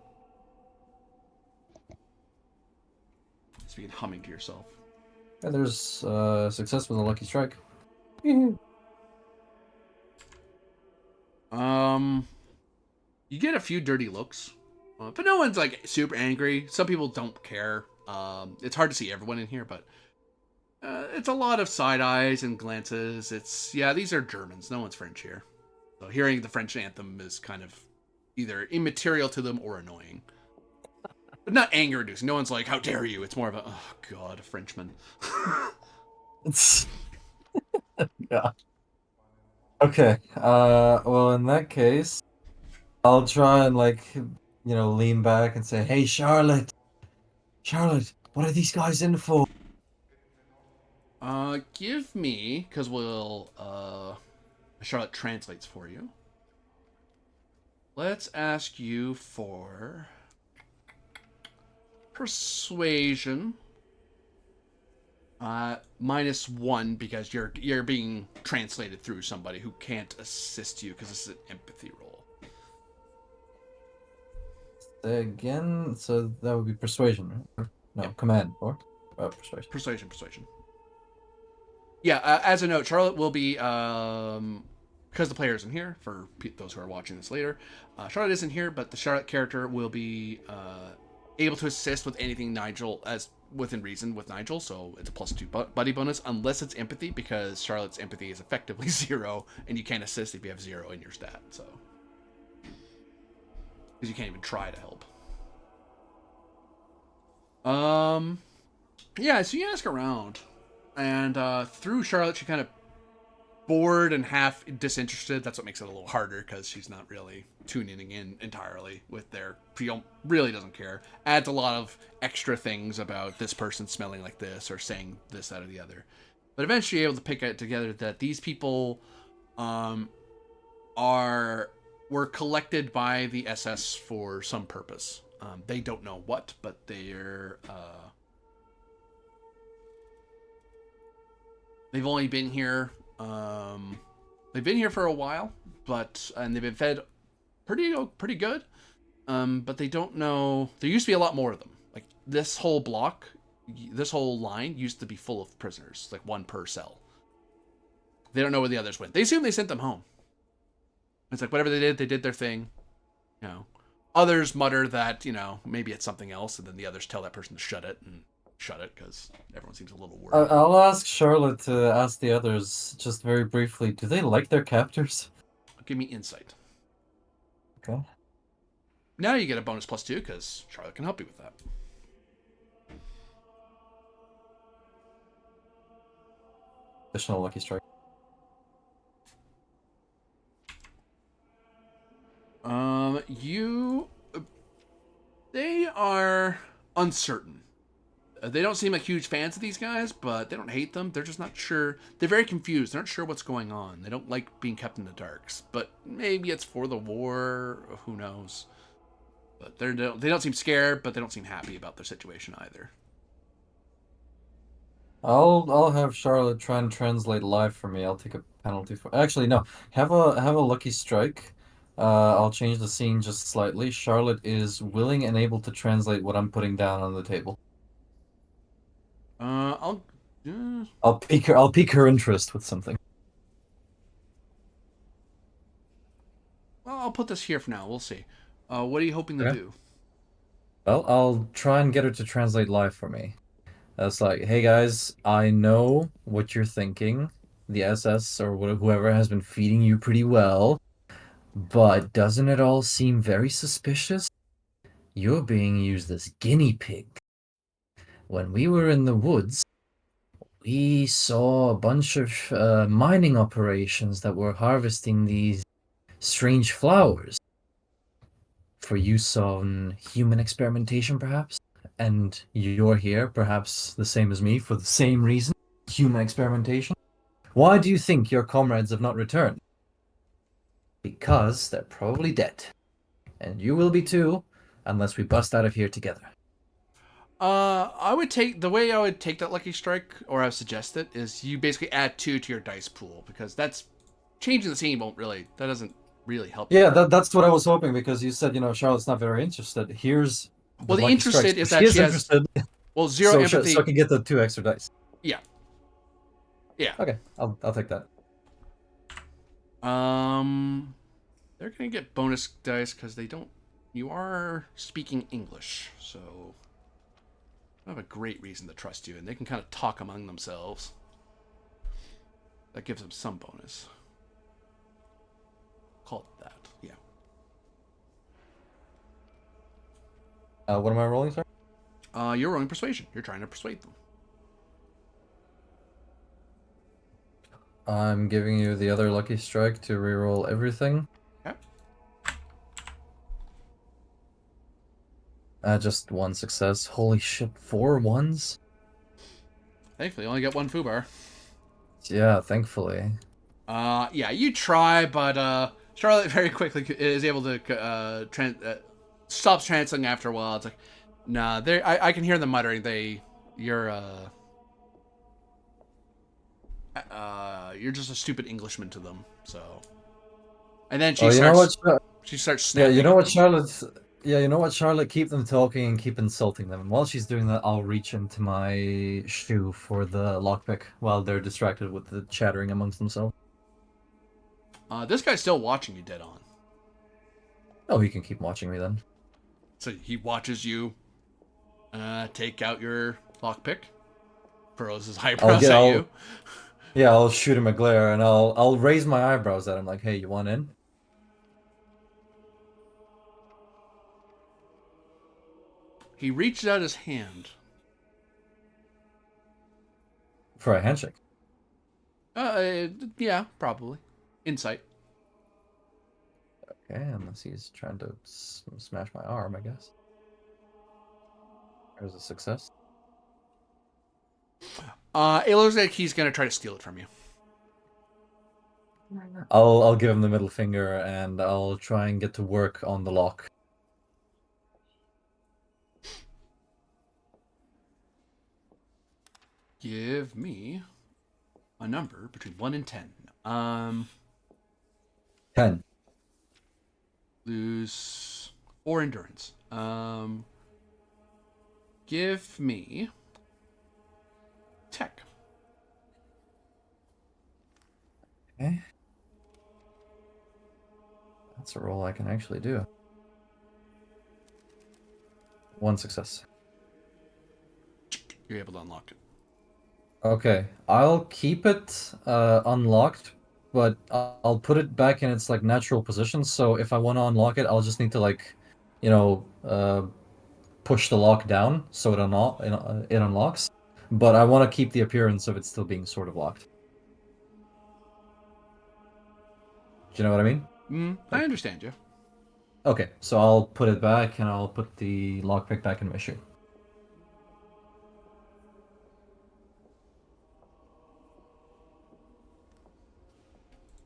So you can humming to yourself. Yeah, there's success with a lucky strike. You get a few dirty looks, but no one's like super angry. Some people don't care. It's hard to see everyone in here, but it's a lot of side eyes and glances. These are Germans. No one's French here. So hearing the French anthem is kind of either immaterial to them or annoying. But not anger inducing. No one's like, how dare you? It's more of a, oh god, a Frenchman. Yeah. Okay. Well, in that case, I'll try and lean back and say, "Hey, Charlotte, what are these guys in for?" Give me, because Charlotte translates for you. Let's ask you for persuasion. -1 because you're being translated through somebody who can't assist you because this is an empathy roll. Say again, so that would be persuasion, right? No, Yep. command or persuasion. Persuasion. Yeah, as a note, Charlotte will be because the player isn't here. For those who are watching this later, Charlotte isn't here, but the Charlotte character will be able to assist with anything Nigel as within reason with Nigel. So it's a +2 buddy bonus unless it's empathy, because Charlotte's empathy is effectively 0, and you can't assist if you have 0 in your stat. So because you can't even try to help. Yeah. So you ask around. And through Charlotte, she kind of bored and half disinterested. That's what makes it a little harder because she's not really tuning in entirely with she really doesn't care. Adds a lot of extra things about this person smelling like this or saying this, that, or the other. But eventually able to pick it together that these people were collected by the SS for some purpose. They don't know what, but they're... They've only been here. They've been here for a while, and they've been fed pretty good. But they don't know. There used to be a lot more of them. Like this whole block, this whole line used to be full of prisoners, like 1 per cell. They don't know where the others went. They assume they sent them home. It's like whatever they did their thing. You know, others mutter that maybe it's something else, and then the others tell that person to shut it because everyone seems a little worried. I'll ask Charlotte to ask the others just very briefly. Do they like their captors? Give me insight. Okay. Now you get a bonus +2 because Charlotte can help you with that. Additional lucky strike. They are uncertain. They don't seem like huge fans of these guys, but they don't hate them. They're just not sure. They're very confused. They're not sure what's going on. They don't like being kept in the darks. But maybe it's for the war. Who knows? But they don't seem scared, but they don't seem happy about their situation either. I'll have Charlotte try and translate live for me. I'll take a penalty for. Actually, no. Have a lucky strike I'll change the scene just slightly. Charlotte is willing and able to translate what I'm putting down on the table. I'll. I'll pique her interest with something. Well, I'll put this here for now. We'll see. What are you hoping to Okay. do? Well, I'll try and get her to translate live for me. That's like, hey guys, I know what you're thinking. The SS or whoever has been feeding you pretty well, but doesn't it all seem very suspicious? You're being used as guinea pig. When we were in the woods, we saw a bunch of mining operations that were harvesting these strange flowers for use on human experimentation, perhaps? And you're here, perhaps the same as me, for the same reason, human experimentation? Why do you think your comrades have not returned? Because they're probably dead. And you will be too, unless we bust out of here together. I would take the way I would take that lucky strike, or I would suggest it, is you basically add 2 to your dice pool because that's changing the scene won't really. That doesn't really help. Yeah, that's what I was hoping because you said, Charlotte's not very interested. Here's Well, the lucky strikes. interested is She that is she has interested, zero so empathy. so I can get the 2 extra dice. Yeah. Okay, I'll take that. They're gonna get bonus dice because they don't. You are speaking English, so I have a great reason to trust you, and they can kind of talk among themselves. That gives them some bonus. Call it that, yeah. What am I rolling, sir? You're rolling persuasion. You're trying to persuade them. I'm giving you the other lucky strike to reroll everything. Okay. Just 1 success. Holy shit, 4 ones? Thankfully, you only get 1 foobar. Yeah, thankfully. Yeah, you try, but Charlotte very quickly is able to stops translating after a while. It's like, nah, I can hear them muttering. You're just a stupid Englishman to them. So, and then she starts snapping. You know at what, them. Charlotte? Yeah, you know what, Charlotte? Keep them talking and keep insulting them. And while she's doing that, I'll reach into my shoe for the lockpick while they're distracted with the chattering amongst themselves. This guy's still watching you dead on. Oh, he can keep watching me then. So he watches you take out your lockpick, furrows his eyebrows at you. Yeah, I'll shoot him a glare and I'll raise my eyebrows at him like, hey, you want in? He reaches out his hand. For a handshake. Yeah, probably. Insight. Okay, unless he's trying to smash my arm, I guess. There's a success. It looks like he's gonna try to steal it from you. I'll give him the middle finger and I'll try and get to work on the lock. Give me a number between 1 and 10. 10. Lose 4 endurance. Give me tech. Okay. That's a roll I can actually do. 1 success. You're able to unlock it. Okay, I'll keep it unlocked, but I'll put it back in its like natural position. So if I want to unlock it, I'll just need to push the lock down so it unlocks. But I want to keep the appearance of it still being sort of locked. Do you know what I mean? I understand you. Okay, so I'll put it back and I'll put the lockpick back in my shoe.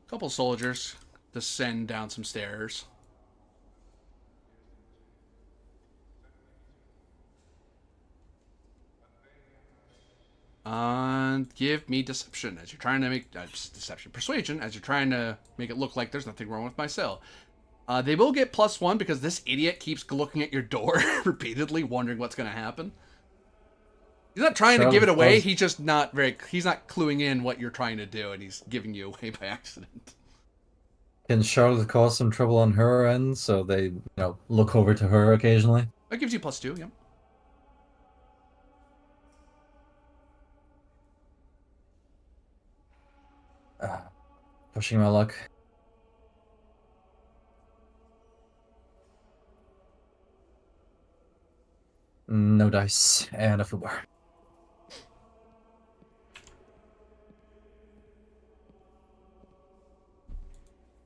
Couple soldiers descend down some stairs. Give me deception as you're trying to make persuasion as you're trying to make it look like there's nothing wrong with my cell. They will get +1 because this idiot keeps looking at your door repeatedly, wondering what's going to happen. He's not trying to give it away. He's just he's not cluing in what you're trying to do, and he's giving you away by accident. Can Charlotte cause some trouble on her end, so they, look over to her occasionally? That gives you +2, yep. Pushing my luck. No dice, and a foobar.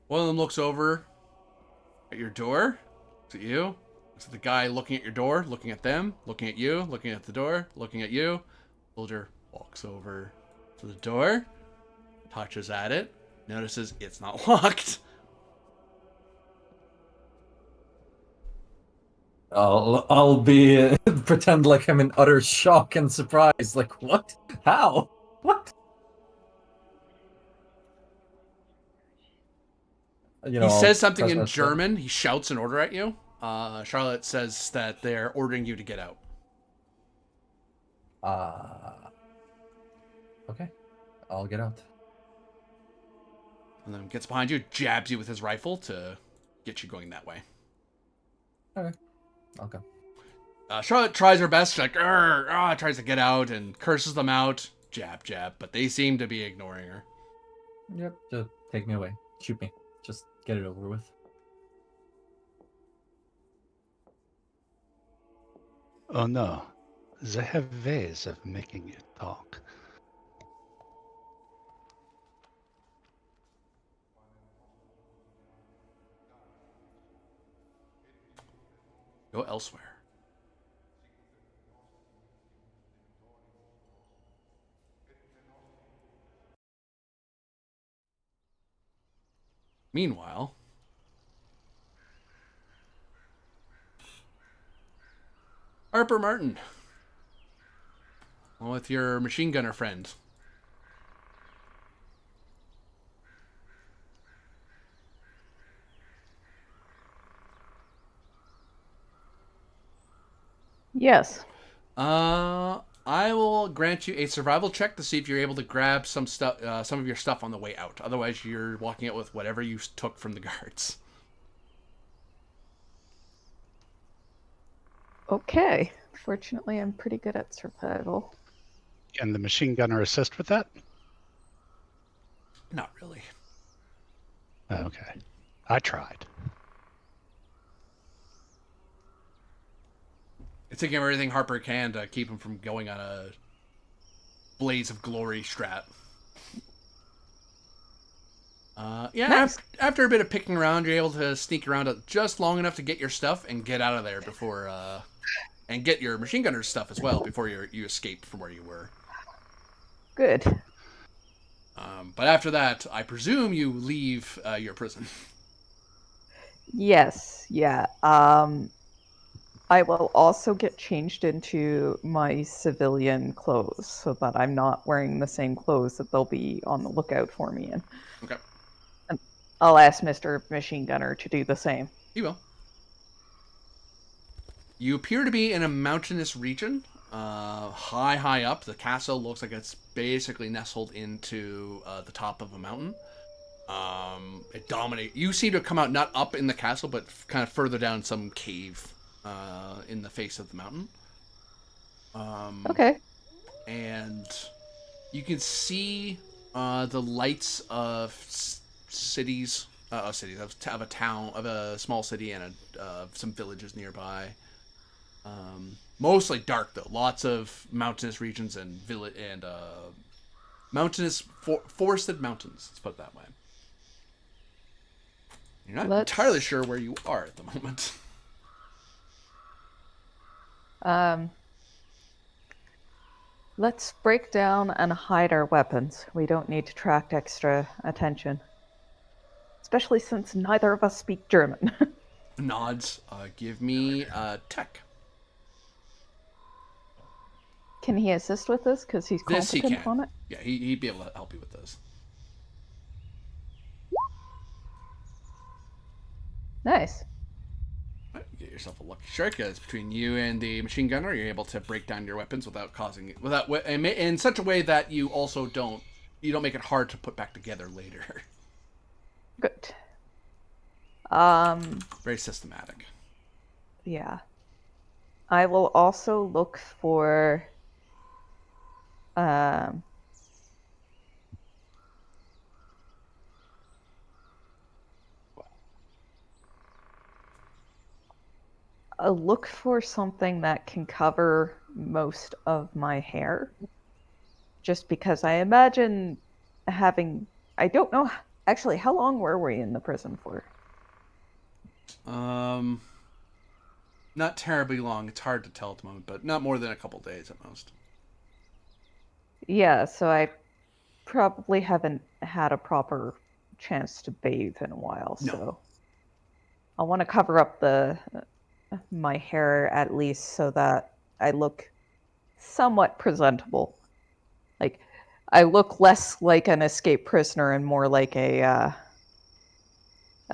One of them looks over at your door, looks at you, looks at the guy looking at your door, looking at them, looking at you, looking at the door, looking at you. Soldier walks over to the door, touches at it, notices it's not locked. I'll be pretend like I'm in utter shock and surprise. Like, what? How? What? He says something in German. He shouts an order at you. Charlotte says that they're ordering you to get out. Okay. I'll get out. And then gets behind you, jabs you with his rifle to get you going that way. Okay. I'll go. Charlotte tries her best. She's like, tries to get out and curses them out. Jab, jab. But they seem to be ignoring her. Yep. Just take me away. Shoot me. Just get it over with. Oh no. They have ways of making you talk. Go elsewhere. Meanwhile, Harper Martin, with your machine gunner friend. Yes. I will grant you a survival check to see if you're able to grab some of your stuff on the way out. Otherwise, you're walking out with whatever you took from the guards. Okay. Fortunately, I'm pretty good at survival. Can the machine gunner assist with that? Not really. Okay. I tried. It's taking everything Harper can to keep him from going on a blaze of glory strat. Nice. After a bit of picking around, you're able to sneak around just long enough to get your stuff and get out of there before, and get your machine gunner's stuff as well before you escape from where you were. Good. But after that, I presume you leave your prison. Yes. Yeah. I will also get changed into my civilian clothes so that I'm not wearing the same clothes that they'll be on the lookout for me in. Okay. And I'll ask Mr. Machine Gunner to do the same. He will. You appear to be in a mountainous region, high up. The castle looks like it's basically nestled into the top of a mountain. It dominates. You seem to come out not up in the castle, but kind of further down some cave in the face of the mountain. Okay. And you can see the lights of cities, of a town, of a small city, and some villages nearby. Mostly dark though. Lots of mountainous regions and mountainous forested mountains. Let's put it that way. You're not entirely sure where you are at the moment. Let's break down and hide our weapons. We don't need to attract extra attention. Especially since neither of us speak German. Nods. Give me tech. Can he assist with this? Because he's This he competent can. on it? Yeah, he'd be able to help you with this. Nice. You get yourself a lucky strike. As between you and the machine gunner, you're able to break down your weapons without causing it, in such a way that you also don't make it hard to put back together later. Good. Very systematic. Yeah. I will also look for I'll look for something that can cover most of my hair. Just because I imagine having I don't know actually how long were we in the prison for? Not terribly long. It's hard to tell at the moment, but not more than a couple days at most. Yeah, so I probably haven't had a proper chance to bathe in a while, No. so I want to cover up my hair at least so that I look somewhat presentable. Like I look less like an escaped prisoner and more like a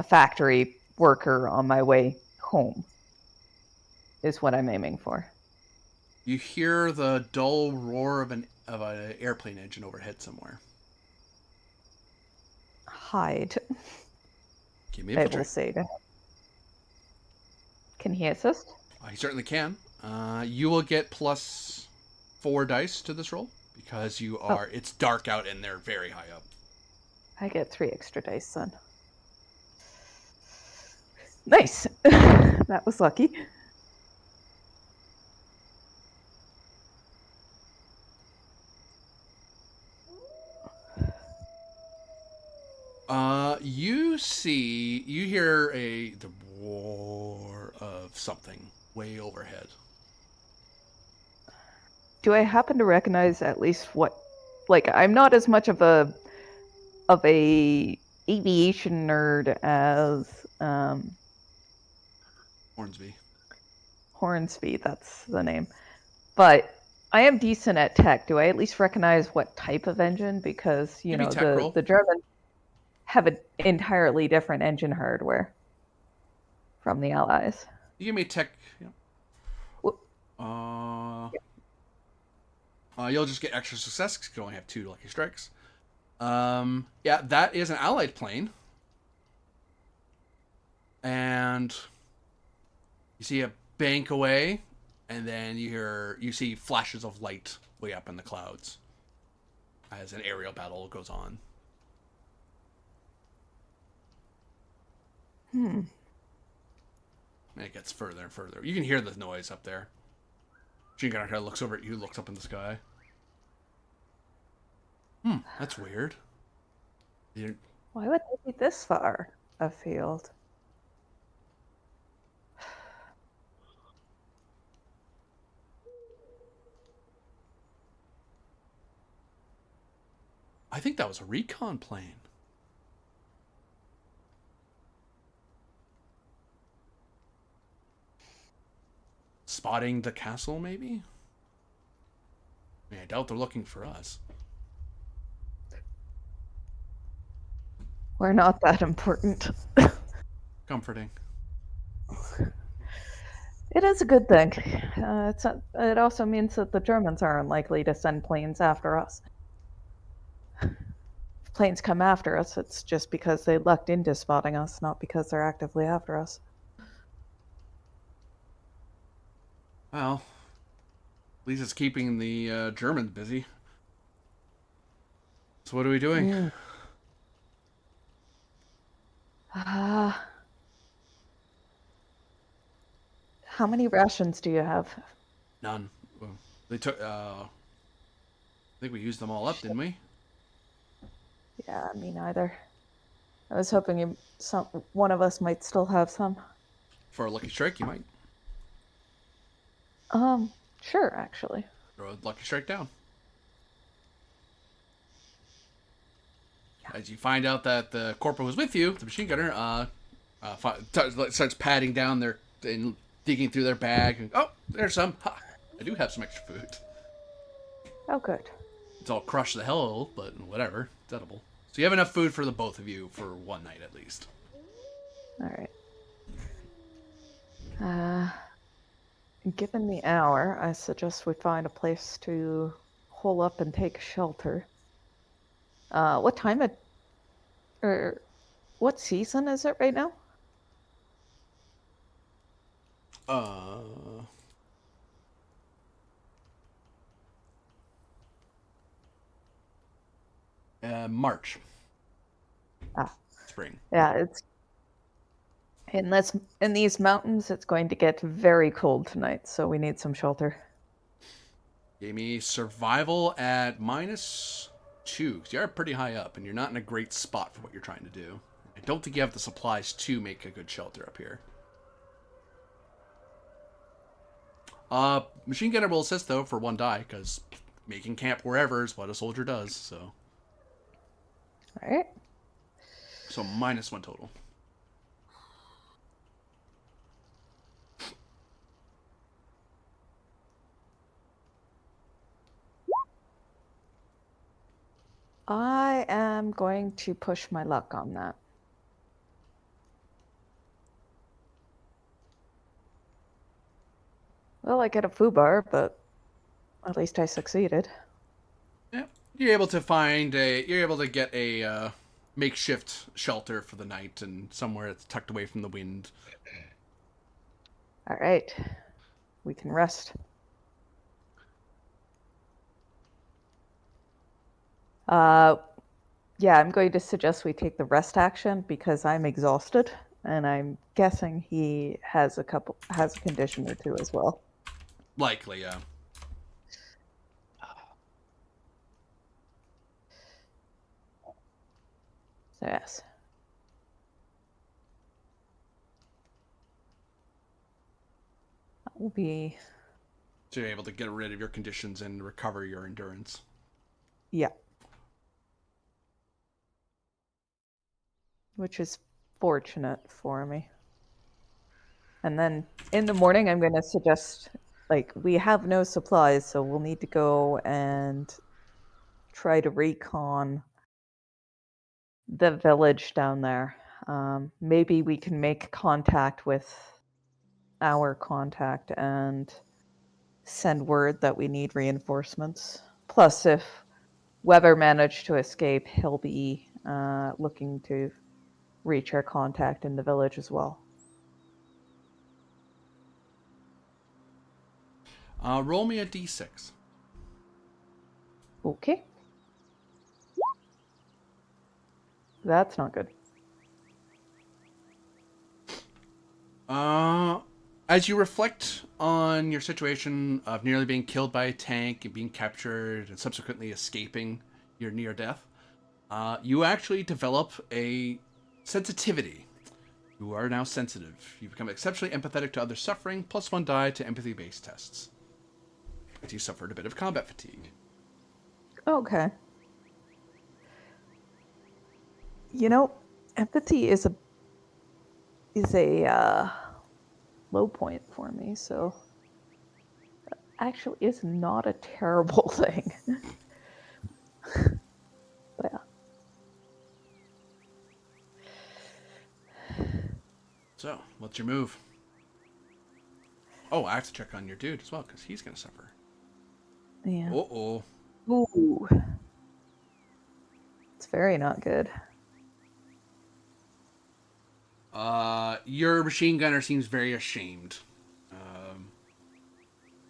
factory worker on my way home. Is what I'm aiming for. You hear the dull roar of an airplane engine overhead somewhere. Hide. Give me a I filter. will say to him. Can he assist? He certainly can. You will get +4 dice to this roll because you are. It's dark out and they're very high up. I get 3 extra dice then. Nice. That was lucky. You hear the roar of something way overhead. Do I happen to recognize at least what? Like, I'm not as much of a aviation nerd as Hornsby. Hornsby. That's the name. But I am decent at tech. Do I at least recognize what type of engine? Because Give me tech roll. the Germans have an entirely different engine hardware from the Allies. You give me tech. Yeah. Whoop. You'll just get extra success because you only have 2 lucky strikes. Yeah, that is an Allied plane. And you see a bank away, and then you see flashes of light way up in the clouds as an aerial battle goes on. And it gets further and further. You can hear the noise up there. Shingar kind of looks over at you, looks up in the sky. That's weird. Why would they be this far afield? I think that was a recon plane. Spotting the castle, maybe? I mean, I doubt they're looking for us. We're not that important. Comforting. It is a good thing. It also means that the Germans are unlikely to send planes after us. If planes come after us, it's just because they lucked into spotting us, not because they're actively after us. Well, at least it's keeping the Germans busy. So what are we doing? How many rations do you have? None. Well, they took. I think we used them all up, didn't we? Yeah, me neither. I was hoping one of us might still have some. For a lucky strike, you might Sure, actually. throw a lucky strike down. As you find out that the corporal was with you, the machine gunner starts patting down their and digging through their bag. And, oh, there's some. Ha! I do have some extra food. Oh, good. It's all crushed to the hell, but whatever. It's edible. So you have enough food for the both of you for one night at least. All right. Given the hour, I suggest we find a place to hole up and take shelter. What time or what season is it right now? Uh, March, Ah, spring. yeah, it's in these mountains. It's going to get very cold tonight, so we need some shelter. Gave me survival at -2. So you're pretty high up, and you're not in a great spot for what you're trying to do. I don't think you have the supplies to make a good shelter up here. Machine gunner will assist though for 1 die, because making camp wherever is what a soldier does. So All right. -1 total. I am going to push my luck on that. Well, I get a foobar, but at least I succeeded. Yeah, you're able to find a. You're able to get a makeshift shelter for the night, and somewhere it's tucked away from the wind. All right. We can rest. Yeah, I'm going to suggest we take the rest action because I'm exhausted, and I'm guessing he has a condition or two as well. Likely, yeah. So yes. That will be So you're able to get rid of your conditions and recover your endurance. yeah. Which is fortunate for me. And then in the morning, I'm going to suggest, like, we have no supplies, so we'll need to go and try to recon the village down there. Maybe we can make contact with our contact and send word that we need reinforcements. Plus, if Weber managed to escape, he'll be looking to reach our contact in the village as well. Roll me a d6. Okay. That's not good. As you reflect on your situation of nearly being killed by a tank and being captured and subsequently escaping your near death, you actually develop a sensitivity. You are now sensitive. You become exceptionally empathetic to others' suffering, +1 die to empathy-based tests. As you suffered a bit of combat fatigue. Okay. You know, empathy is a low point for me, so that actually is not a terrible thing. But yeah. So, what's your move? Oh, I have to check on your dude as well, because he's going to suffer. Yeah. Uh-oh. Ooh. It's very not good. Your machine gunner seems very ashamed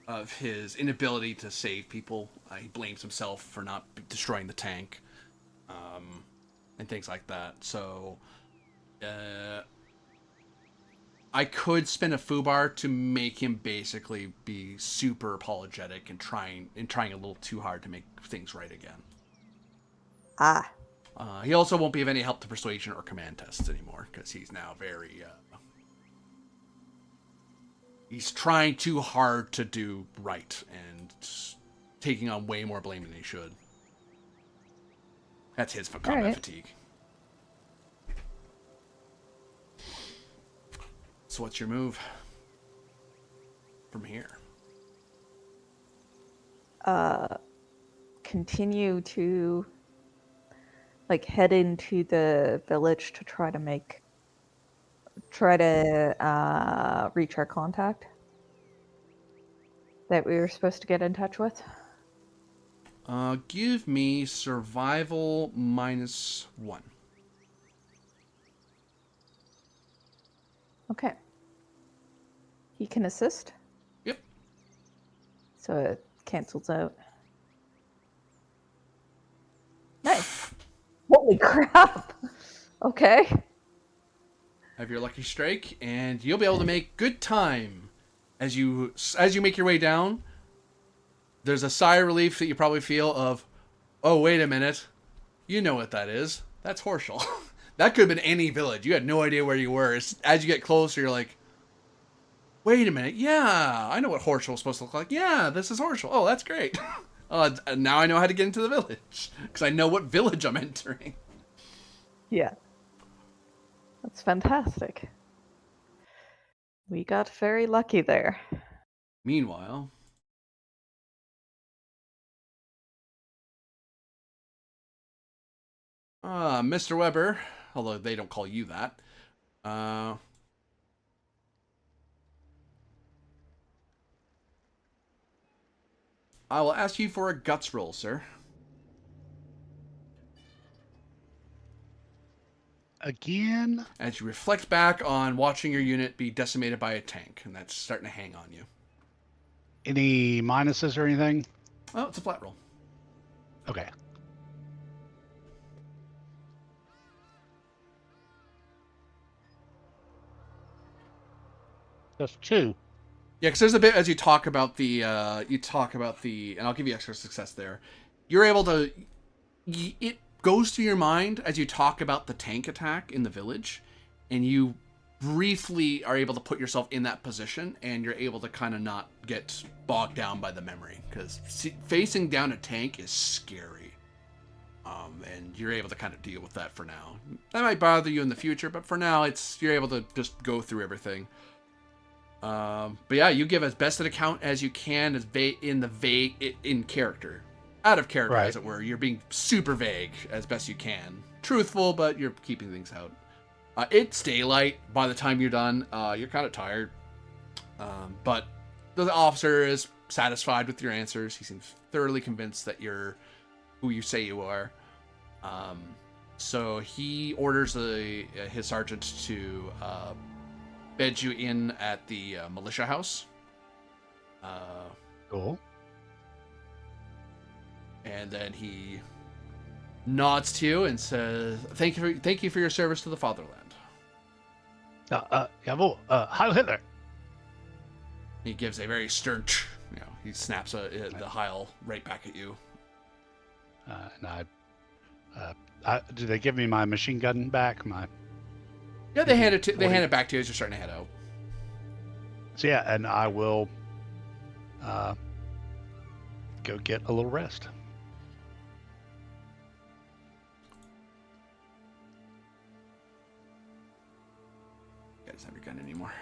of his inability to save people. He blames himself for not destroying the tank, and things like that. So, I could spin a foobar to make him basically be super apologetic and trying a little too hard to make things right again. Ah. He also won't be of any help to persuasion or command tests anymore because he's now very. He's trying too hard to do right and taking on way more blame than he should. That's his combat fatigue. So what's your move from here? Continue to head into the village to try try to reach our contact that we were supposed to get in touch with. Give me survival -1. Okay. He can assist. Yep. So it cancels out. Nice. Holy crap. Okay. Have your lucky strike, and you'll be able to make good time as you make your way down. There's a sigh of relief that you probably feel of, oh, wait a minute. You know what that is. That's Horschel. That could have been any village. You had no idea where you were. As you get closer, you're like, wait a minute. Yeah, I know what Horschel was supposed to look like. Yeah, this is Horschel. Oh, that's great. Now I know how to get into the village. Because I know what village I'm entering. Yeah. That's fantastic. We got very lucky there. Meanwhile... Mr. Weber, although they don't call you that. I will ask you for a guts roll, sir. Again? As you reflect back on watching your unit be decimated by a tank, and that's starting to hang on you. Any minuses or anything? Oh, it's a flat roll. Okay. That's 2. Yeah, because there's a bit as you talk about the, and I'll give you extra success there. You're able to, it goes through your mind as you talk about the tank attack in the village, and you briefly are able to put yourself in that position, and you're able to kind of not get bogged down by the memory, because facing down a tank is scary. And you're able to kind of deal with that for now. That might bother you in the future, but for now, you're able to just go through everything. But yeah, you give as best an account as you can, as in character, out of character, right, as it were. You're being super vague as best you can, truthful, but you're keeping things out. It's daylight by the time you're done. You're kind of tired, but the officer is satisfied with your answers. He seems thoroughly convinced that you're who you say you are. So he orders his sergeant to bed you in at the militia house. Cool. And then he nods to you and says, "Thank you for your service to the fatherland." Jawohl. Heil Hitler. He gives a very stern, he snaps the Heil right back at you. And do they give me my machine gun back? Yeah, they hand it back to you as you're starting to head out. So yeah, and I will go get a little rest. You guys have your gun anymore.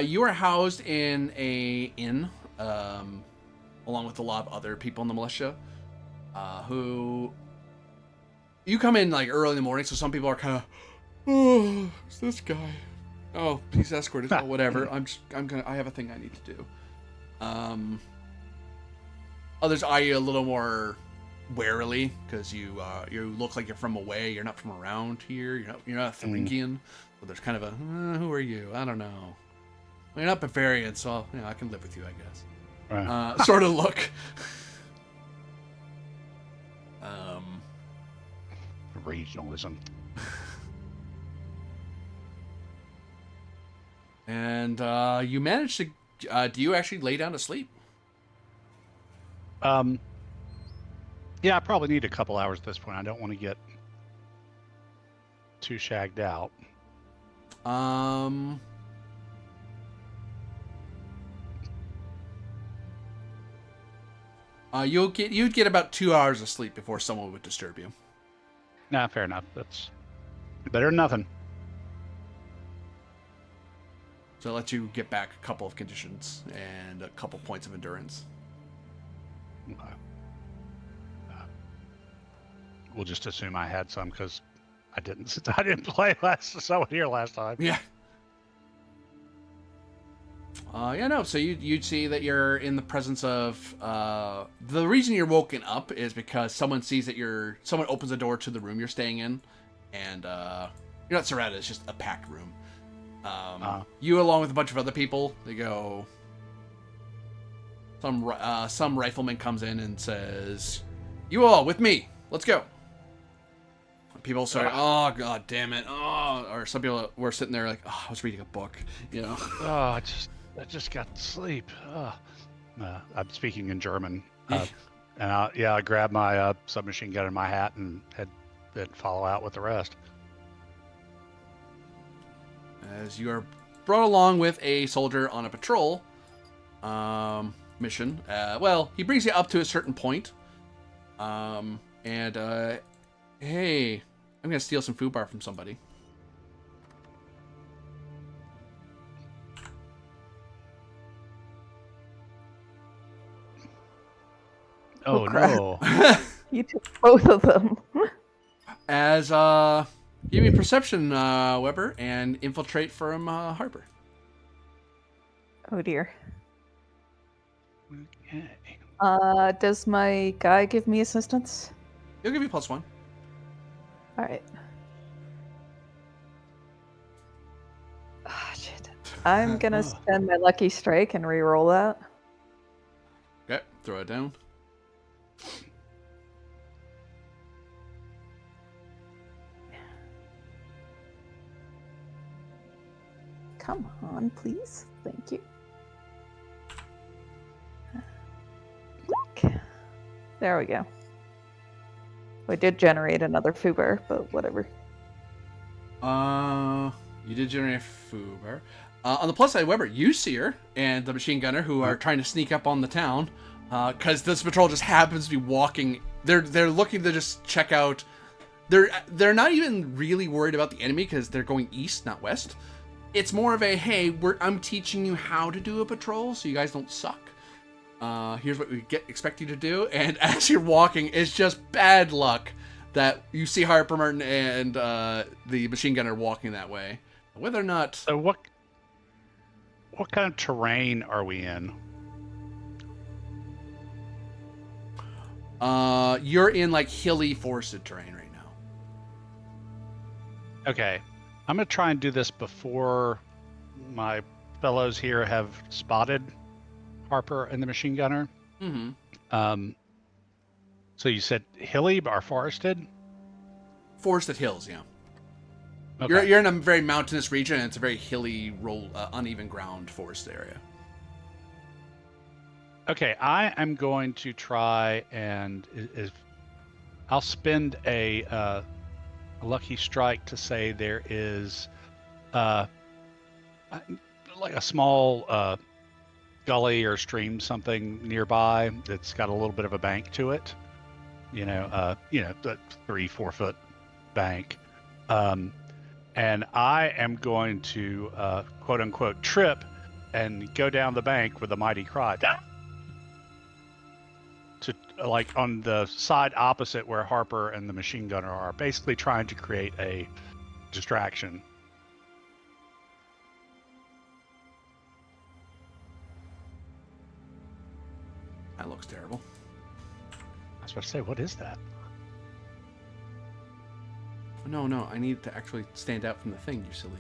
You are housed in a inn, along with a lot of other people in the militia, who you come in like early in the morning, so some people are kind of, oh, it's this guy. Oh, he's escorted. Oh, whatever. I have a thing I need to do. Others eye you a little more warily because you look like you're from away. You're not from around here. You're not Thuringian. So there's kind of a, who are you? I don't know. Well, you're not Bavarian, so I can live with you, I guess. Right. Sort of look. Regionalism. And you managed to. Do you actually lay down to sleep? Yeah, I probably need a couple hours at this point. I don't want to get too shagged out. You'd get about 2 hours of sleep before someone would disturb you. Nah, fair enough. That's better than nothing. So it lets you get back a couple of conditions and a couple points of endurance. Okay. We'll just assume I had some because I didn't play last. So I wasn't here last time. Yeah. Yeah, no. So you'd see that you're in the presence of. The reason you're woken up is because someone sees that someone opens the door to the room you're staying in, and you're not surrounded. It's just a packed room. You, along with a bunch of other people, they go. Some rifleman comes in and says, "You all with me? Let's go." People start, "Oh god damn it!" Oh, or some people were sitting there like, "Oh, I was reading a book," you know. Oh, I just got to sleep. I'm speaking in German, and I grabbed my submachine gun in my hat and then follow out with the rest. As you are brought along with a soldier on a patrol mission. Well, he brings you up to a certain point. Hey, I'm gonna steal some food bar from somebody. Oh crap. no! You took both of them. As give me perception, Weber, and infiltrate from Harper. Oh dear. Okay. Does my guy give me assistance? He'll give you +1. All right. Ah, shit. I'm gonna spend my lucky strike and re-roll that. Okay, throw it down. Come on, please. Thank you. There we go. I did generate another Fuber, but whatever. You did generate a Fuber. On the plus side, Weber, you see her and the machine gunner who are trying to sneak up on the town, because this patrol just happens to be walking. They're looking to just check out. They're not even really worried about the enemy because they're going east, not west. It's more of a, hey, I'm teaching you how to do a patrol so you guys don't suck. Here's what we expect you to do. And as you're walking, it's just bad luck that you see Harper Martin and the machine gunner walking that way. Whether or not... So what kind of terrain are we in? You're in like hilly, forested terrain right now. Okay. I'm going to try and do this before my fellows here have spotted Harper and the machine gunner. Mm-hmm. So you said hilly or forested? Forested hills, yeah. Okay. You're in a very mountainous region, and it's a very hilly, uneven ground forest area. Okay, I am going to try and I'll spend a lucky strike to say there is like a small gully or stream, something nearby that's got a little bit of a bank to it. The 3-4 foot bank. And I am going to quote unquote trip and go down the bank with a mighty cry. To like on the side opposite where Harper and the machine gunner are, basically trying to create a distraction. That looks terrible. I was about to say, what is that? No, I need to actually stand out from the thing, you silly.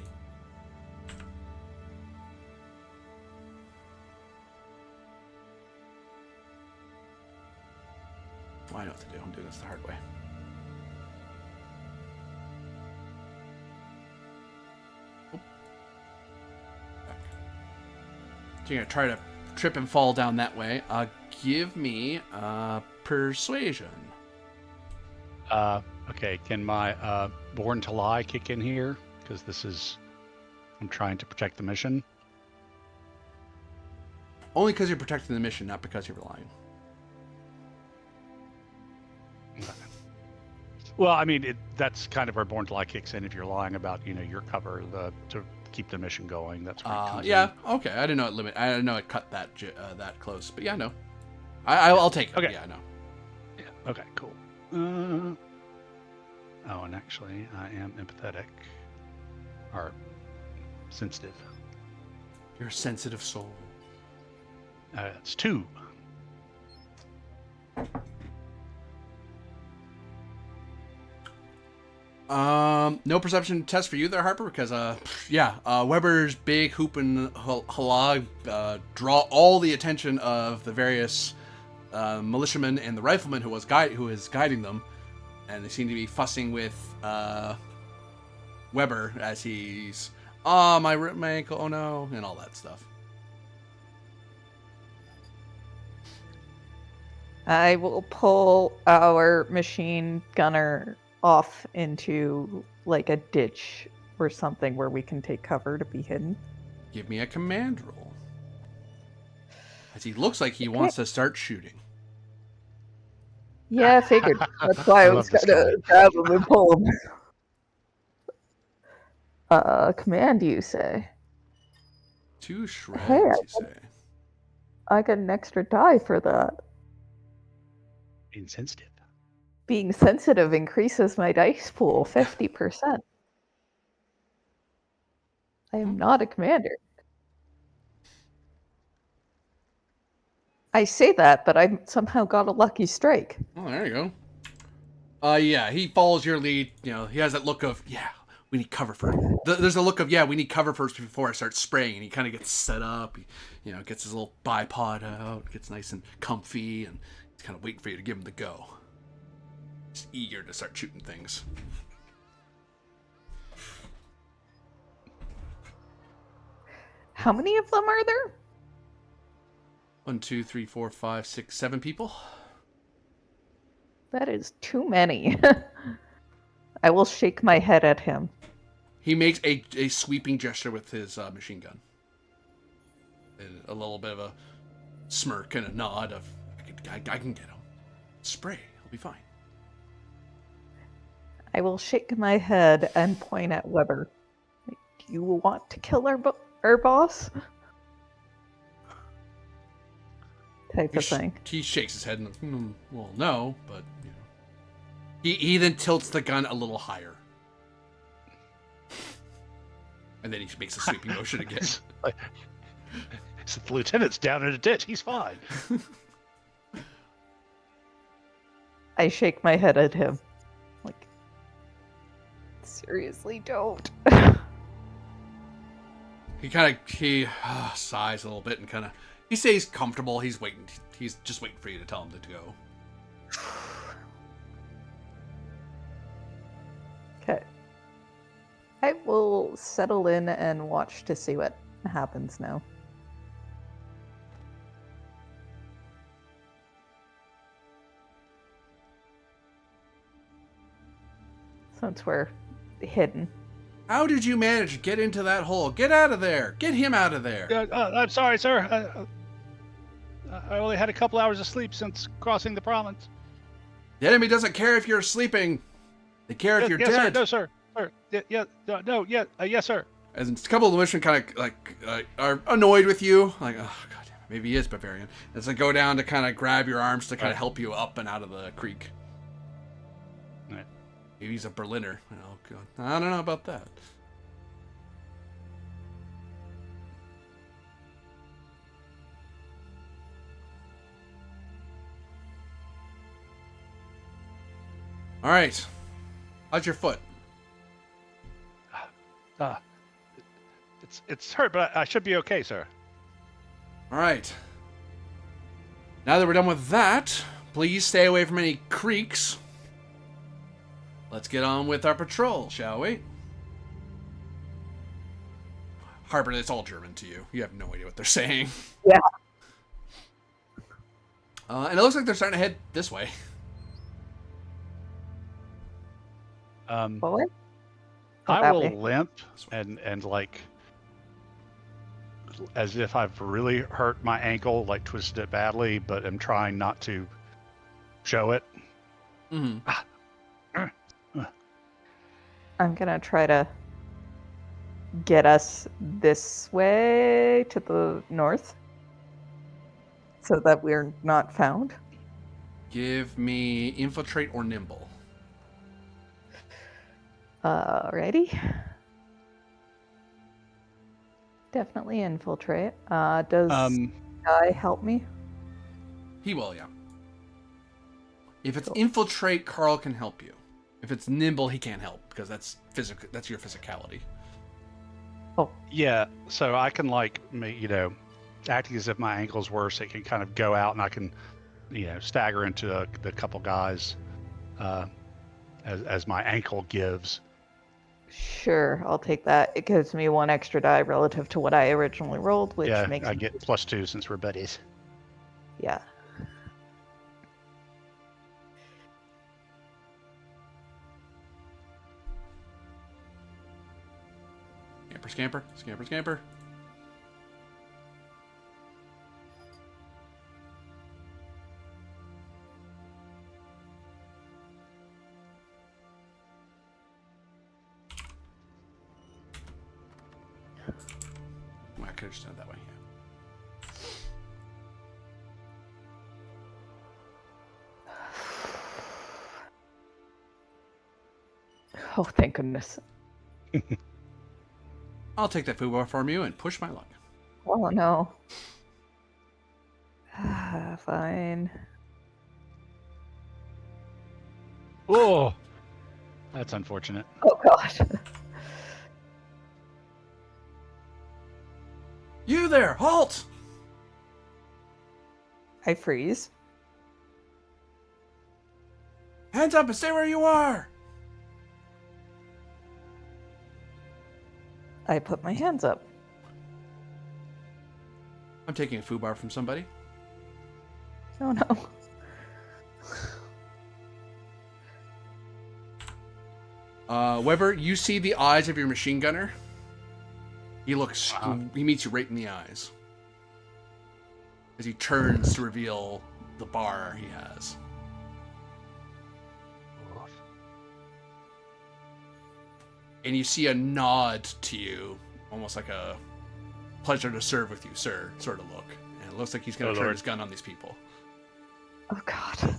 Well, I know what to do. I'm doing this the hard way. Oop. Back. So you're gonna try to trip and fall down that way. Give me persuasion. Okay, can my Born to Lie kick in here? Because I'm trying to protect the mission. Only because you're protecting the mission, not because you're lying. Well, I mean, that's kind of where Born to Lie kicks in if you're lying about, your cover to keep the mission going. That's where it comes yeah, in. okay. I didn't know it limit. I didn't know it cut that close. But yeah, no. I'll take it. Okay. Yeah, no. Yeah. Okay. Cool. Oh, and actually, I am empathetic. Or sensitive. You're a sensitive soul. It's 2. No perception test for you there, Harper, because Weber's big hoop and halag draw all the attention of the various militiamen and the rifleman who is guiding them, and they seem to be fussing with Weber as he's my ankle, oh no, and all that stuff. I will pull our machine gunner off into like a ditch or something where we can take cover to be hidden. Give me a command roll. As he looks like he wants to start shooting. Yeah, I figured. That's why I I was love this gonna grab him and pull him. Command, you say? 2 shreds, Hey, you say. I got an extra die for that. Insensitive. Being sensitive increases my dice pool 50%. I am not a commander. I say that, but I somehow got a lucky strike. Oh, there you go. Yeah, he follows your lead. You know, he has that look of, we need cover first. There's a look of, we need cover first before I start spraying. And he kind of gets set up. He, gets his little bipod out, gets nice and comfy, and he's kind of waiting for you to give him the go. He's eager to start shooting things. How many of them are there? 1, 2, 3, 4, 5, 6, 7 people. That is too many. I will shake my head at him. He makes a sweeping gesture with his machine gun. And a little bit of a smirk and a nod of, I can get him. Spray, he'll be fine. I will shake my head and point at Weber. Do you want to kill our boss? Type of thing. He shakes his head and, well, no, but, He then tilts the gun a little higher. And then he makes a sweeping motion again. So the lieutenant's down in a ditch. He's fine. I shake my head at him. Like, seriously, don't. He sighs a little bit and he stays comfortable. He's waiting. He's just waiting for you to tell him to go. Okay. I will settle in and watch to see what happens now. Since we're hidden. How did you manage to get into that hole? Get out of there! Get him out of there! I'm sorry, sir. I only had a couple hours of sleep since crossing the province. The enemy doesn't care if you're sleeping. They care if you're dead. Sir. No, sir. Yes, sir. As a couple of the missionaries are annoyed with you, like, oh god, maybe he is Bavarian. As they go down to kind of grab your arms to kind of help you up and out of the creek. Right. Maybe he's a Berliner. Oh god, I don't know about that. All right, how's your foot? It's hurt, but I should be okay, sir. All right. Now that we're done with that, please stay away from any creeks. Let's get on with our patrol, shall we? Harper, it's all German to you. You have no idea what they're saying. Yeah. And it looks like they're starting to head this way. Forward? I will limp and like as if I've really hurt my ankle, like twisted it badly, but I'm trying not to show it. Mm-hmm. I'm gonna try to get us this way to the north so that we're not found. Give me infiltrate or nimble. Ready? Definitely infiltrate. Does Guy help me? He will, yeah. If it's Cool. infiltrate, Carl can help you. If it's nimble, he can't help because that's physical. That's your physicality. Oh, Yeah, so I can acting as if my ankle's worse. It can kind of go out, and I can, stagger into the couple guys as my ankle gives. sure. I'll take that. It gives me 1 extra die relative to what I originally rolled, which Yeah, makes I get +2 since we're buddies. yeah. Scamper, scamper, scamper, scamper. Well, I could have just done it that way. Yeah. Oh, thank goodness. I'll take that food bar from you and push my luck. Oh no. Fine. Oh, that's unfortunate. Oh god. You there! Halt! I freeze. Hands up and stay where you are! I put my hands up. I'm taking a food bar from somebody. Oh no. Weber, you see the eyes of your machine gunner. He looks. He meets you right in the eyes as he turns to reveal the bar he has. And you see a nod to you, almost like a pleasure to serve with you, sir, sort of look. And it looks like he's going to turn his gun on these people. Oh god.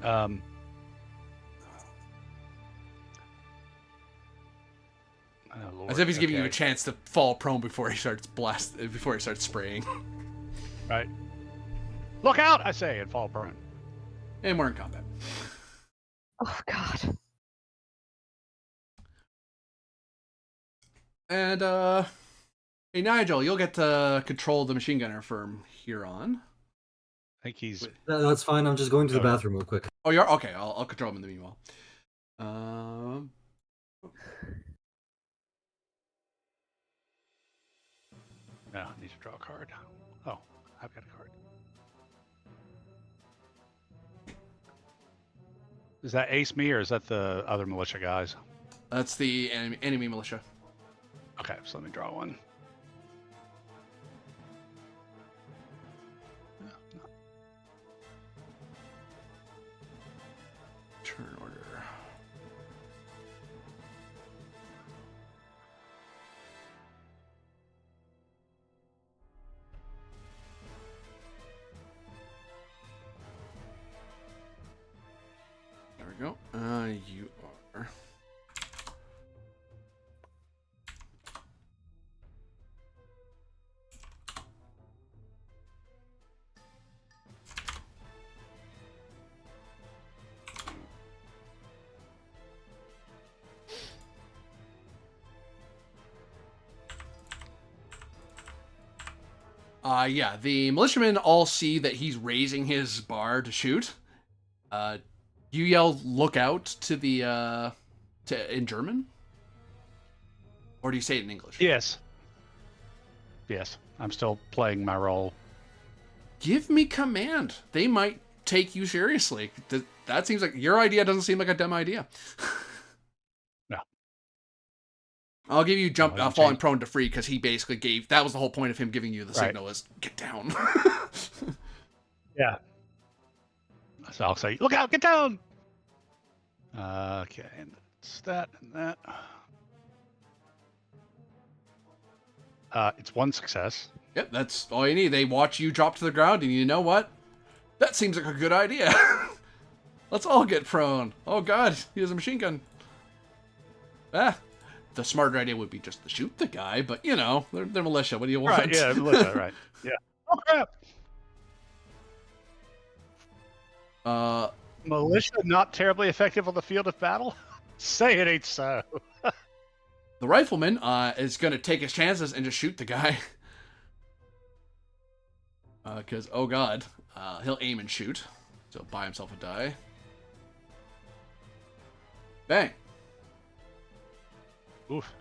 Oh, Lord. As if he's giving you a chance to fall prone before he starts spraying. Right. Look out, I say, and fall prone. And we're in combat. Oh god. And hey Nigel, you'll get to control the machine gunner from here on. I think he's. That's fine. I'm just going to the bathroom real quick. Oh, you're okay. I'll control him in the meanwhile. No, I need to draw a card. Oh, I've got a card. Is that Ace me or is that the other militia guys? That's the enemy militia. Okay, so let me draw one. Turn order. There we go. You are. Yeah, the militiamen all see that he's raising his bar to shoot. You yell, "Look out!" to the in German, or do you say it in English? Yes. Yes, I'm still playing my role. Give me command. They might take you seriously. That seems like your idea. Doesn't seem like a dumb idea. No. I'll give you falling prone to free because he basically gave. That was the whole point of him giving you the signal: is get down. Yeah. So I'll say, look out, get down! Okay, and that's that and that. It's one success. Yep, that's all you need. They watch you drop to the ground, and you know what? That seems like a good idea. Let's all get prone. Oh god, he has a machine gun. Ah, the smarter idea would be just to shoot the guy, but you know, they're militia. What do you want? Right, yeah, militia, right. Yeah. Oh, crap. Militia not terribly effective on the field of battle? Say it ain't so. The rifleman is going to take his chances and just shoot the guy. Because, oh god, he'll aim and shoot. So buy himself a die. Bang. Oof.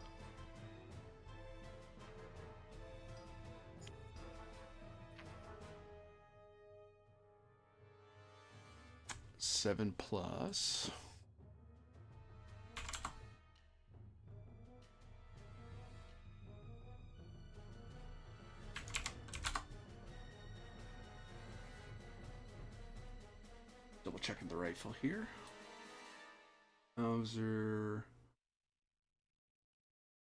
Seven plus. Double checking the rifle here. Mauser.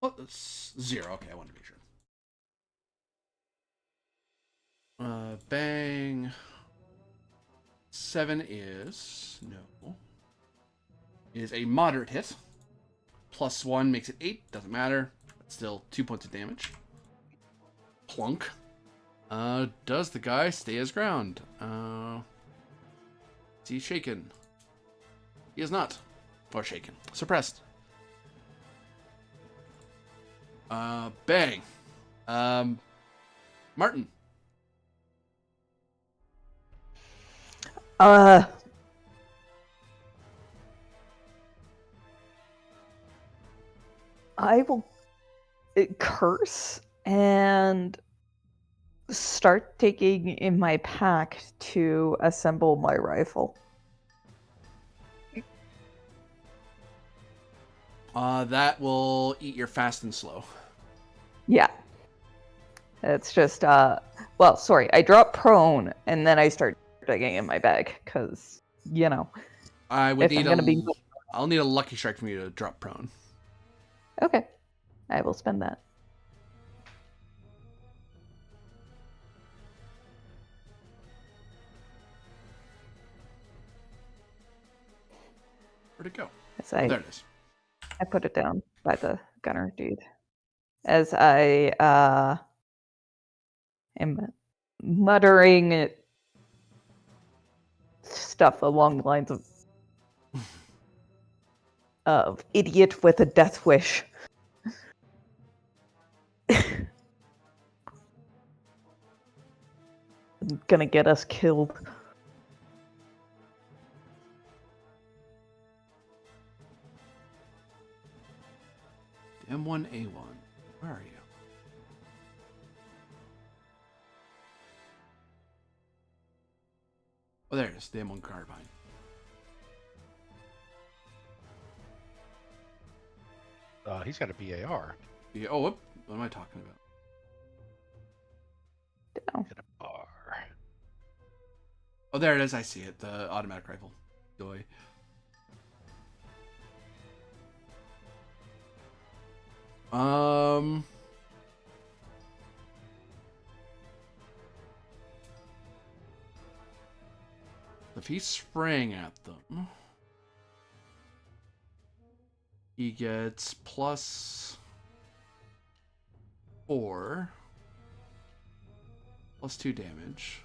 Oh, that's 0. Okay, I wanted to be sure. Bang. 7 is no. Is a moderate hit. +1 makes it 8. Doesn't matter. But still 2 points of damage. Plunk. Does the guy stay his ground? Is he shaken? He is not. Or shaken. Suppressed. Bang. Martin. I will curse and start taking in my pack to assemble my rifle. That will eat your fast and slow. Yeah. It's just, well, sorry, I drop prone and then I start digging in my bag, because, you know. I would If need I'm gonna be- I'll need a lucky strike from you to drop prone. Okay. I will spend that. Where'd it go? As Oh, there it is. I put it down by the gunner dude. As I am muttering stuff along the lines of idiot with a death wish. Gonna get us killed. M1A1. Where are you? Oh, there it is. The M1 carbine. He's got a BAR. Yeah, oh, what am I talking about? Down. Got a bar. Oh, there it is. I see it. The automatic rifle. Doy. If he's spraying at them, he gets +4, +2 damage.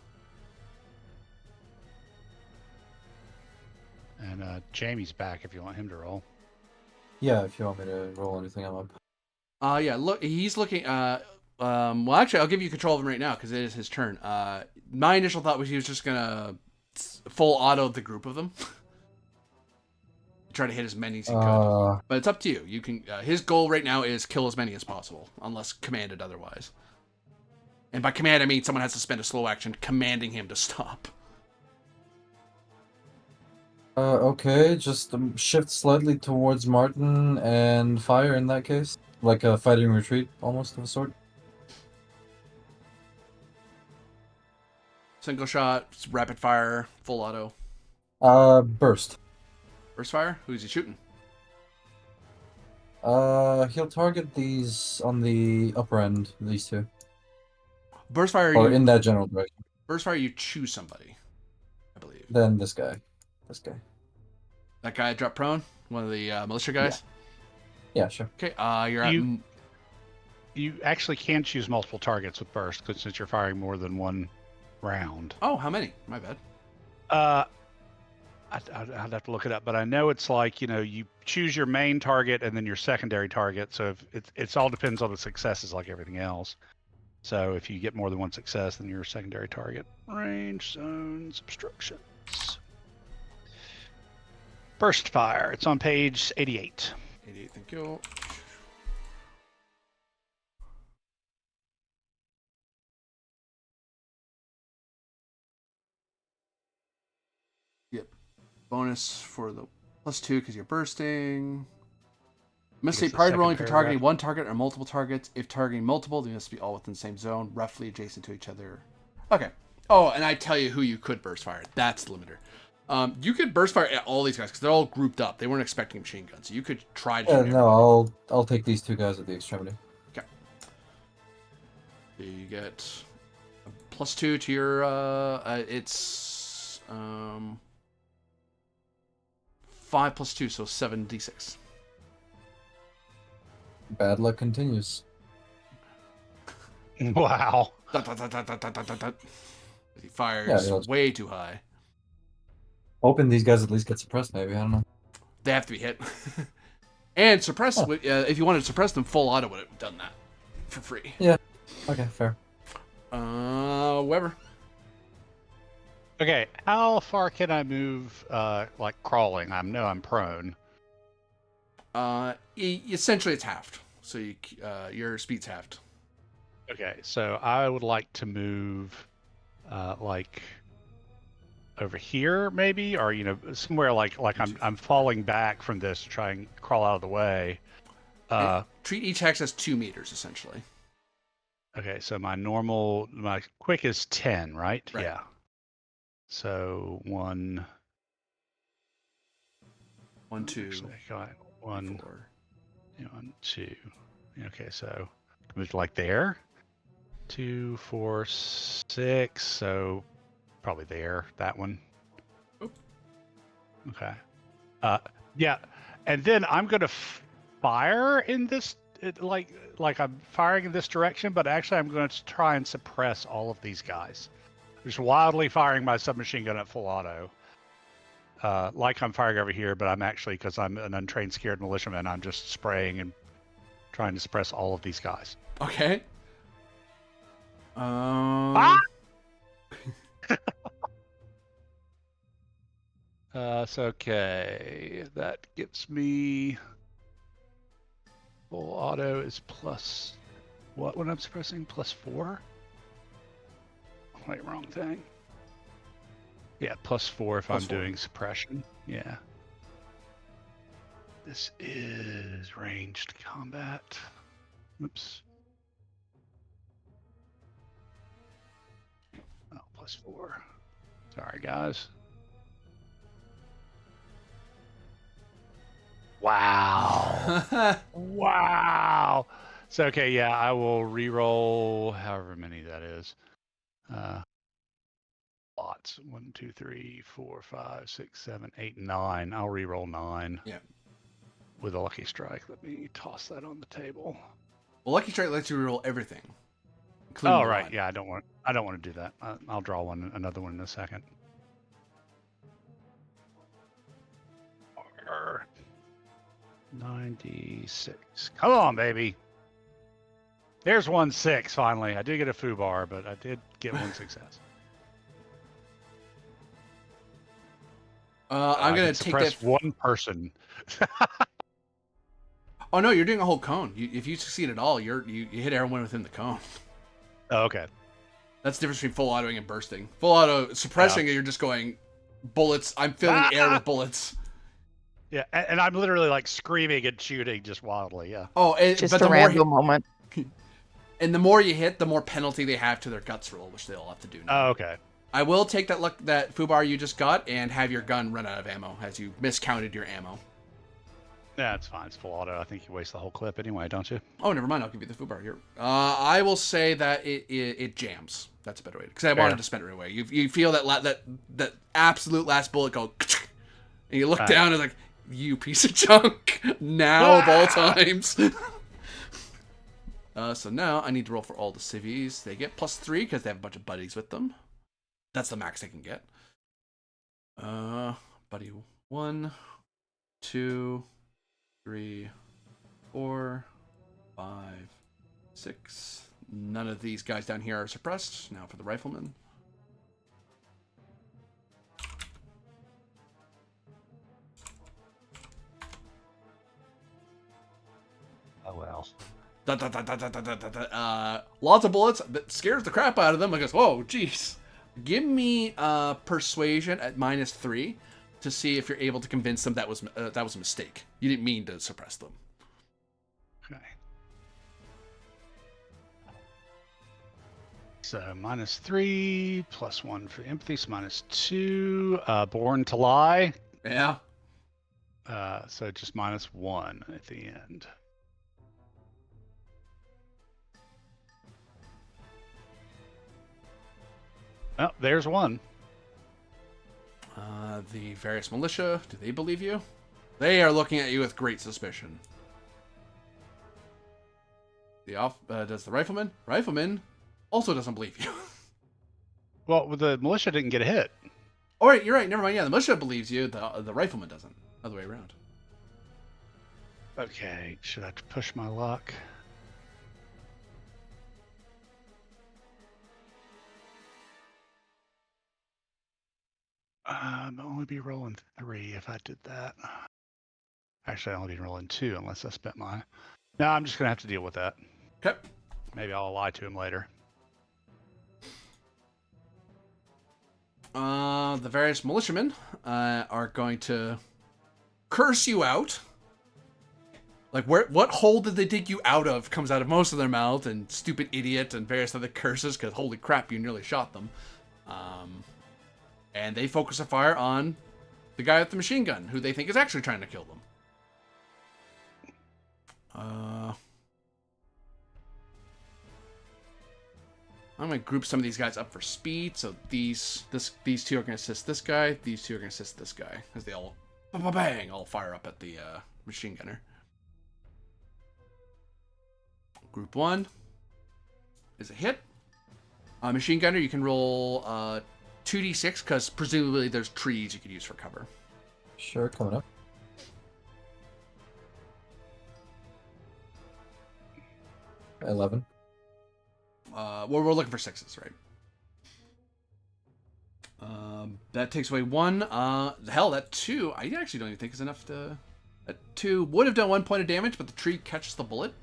And Jamie's back if you want him to roll. Yeah, if you want me to roll anything, I'm up. Yeah, look, he's looking, well, actually, I'll give you control of him right now, because it is his turn. My initial thought was he was just gonna full auto the group of them. Try to hit as many as he could. But it's up to you. You can, his goal right now is kill as many as possible, unless commanded otherwise. And by command, I mean someone has to spend a slow action commanding him to stop. Okay, just shift slightly towards Martin and fire in that case. Like a fighting retreat, almost, of a sort. Single shot, rapid fire, full auto. Burst. Burst fire? Who's he shooting? He'll target these on the upper end, these two. Burst fire, Or you, in that general direction. burst fire, you choose somebody, I believe. Then this guy. This guy. That guy dropped prone? One of the militia guys? Yeah, sure. Okay, you're at... You actually can choose multiple targets with burst, because since you're firing more than one round. Oh, how many? My bad. I'd have to look it up, but I know it's like, you choose your main target and then your secondary target. So if it's all depends on the successes like everything else. So if you get more than one success, then your secondary target. Range, zones, obstructions. Burst fire. It's on page 88. 88, thank you. Yep. Bonus for the +2 because you're bursting. Must say It's the prior to second rolling for targeting paragraph. one target or multiple targets. If targeting multiple, they must be all within the same zone, roughly adjacent to each other. Okay. Oh, and I tell you who you could burst fire. That's the limiter. You could burst fire at all these guys because they're all grouped up. They weren't expecting machine guns, so you could try to shoot everybody. No, I'll take these two guys at the extremity. Okay. So you get a +2 to your. It's 5 + 2, so 7d6. Bad luck continues. Wow. Dut, dut, dut, dut, dut, dut, dut, dut. He fires Yeah, it way too high. Hoping these guys at least get suppressed, maybe. I don't know. They have to be hit. And suppress, if you wanted to suppress them, full auto would have done that for free. Yeah. Okay, fair. Weber. Okay, how far can I move, like crawling? I'm prone. Essentially it's halved. So your speed's halved. Okay, so I would like to move, like over here, maybe, or somewhere like I'm falling back from this to try and crawl out of the way. Treat each hex as 2 meters, essentially. Okay, so my quick is 10, right? Right. Yeah. So 1, 1, 2, actually, got 1, 4. 1, 2. Okay, so move like there. 2, 4, 6. So probably there. That one. Oop. Okay. Yeah, and then I'm gonna fire in this, like I'm firing in this direction, but actually I'm going to try and suppress all of these guys. Just wildly firing my submachine gun at full auto. Like I'm firing over here, but I'm actually, because I'm an untrained, scared militiaman, I'm just spraying and trying to suppress all of these guys. Okay. So okay, that gives me full auto is plus what when I'm suppressing? +4? Wait, wrong thing. Yeah, +4 if I'm +4. doing suppression. Yeah. This is ranged combat. Oops. Oh, +4. Sorry, guys. Wow. Wow. So, okay, yeah, I will re-roll however many that is. Lots. 1, 2, 3, 4, 5, 6, 7, 8, 9. I'll re-roll 9. Yeah. With a lucky strike. Let me toss that on the table. Well, Lucky Strike lets you reroll everything. Including Oh the right, line. yeah. I don't want to do that. I'll draw another one in a second. 96. Come on, baby. There's 1-6 finally. I did get a foo bar, but I did get one success. I'm gonna take that. One person. Oh no, you're doing a whole cone. If you succeed at all, you hit everyone within the cone. Oh, okay. That's the difference between full autoing and bursting. Full auto suppressing, you're just going bullets. I'm filling air with bullets. Yeah, and I'm literally like screaming and shooting just wildly. Yeah. Oh, Just but a the more random moment. and the more you hit, the more penalty they have to their guts roll, which they'll have to do now. Oh, okay. I will take that foobar you just got and have your gun run out of ammo as you miscounted your ammo. Yeah, it's fine. It's full auto. I think you waste the whole clip anyway, don't you? Oh, never mind. I'll give you the foobar here. I will say that it jams. That's a better way because I wanted to spend it right away. You feel that absolute last bullet go, And you look Right. down and like, you piece of junk. Now of all times. So now I need to roll for all the civvies. They get +3 because they have a bunch of buddies with them. That's the max they can get. Buddy 1, 2, 3, 4, 5, 6. None of these guys down here are suppressed. Now for the rifleman. Oh well. Lots of bullets. That scares the crap out of them. I guess, whoa, jeez. Give me persuasion at -3 to see if you're able to convince them that was a mistake. You didn't mean to suppress them. Okay. So -3 +1 for empathy, so -2. Born to lie. Yeah. So just -1 at the end. Oh, there's one. The various militia, do they believe you? They are looking at you with great suspicion. Does the rifleman? Rifleman also doesn't believe you. Well, the militia didn't get a hit. All right, you're right. Never mind. Yeah, the militia believes you. The rifleman doesn't. Other way around. Okay, should I push my luck? I'll only be rolling 3 if I did that. Actually, I'll only be rolling 2 unless I spent my... No, I'm just going to have to deal with that. Okay. Maybe I'll lie to him later. The various militiamen are going to curse you out. Like, what hole did they dig you out of comes out of most of their mouth, and stupid idiot and various other curses, because holy crap, you nearly shot them. And they focus a fire on the guy with the machine gun, who they think is actually trying to kill them. I'm going to group some of these guys up for speed. So these two are going to assist this guy. These two are going to assist this guy. As they all, bang, all fire up at the machine gunner. Group 1 is a hit. Machine gunner, you can roll 2d6, because presumably there's trees you could use for cover. Sure, coming up. 11. Well, we're looking for 6s, right? That takes away 1. Hell, that 2, I actually don't even think is enough to... That 2 would have done 1 point of damage, but the tree catches the bullet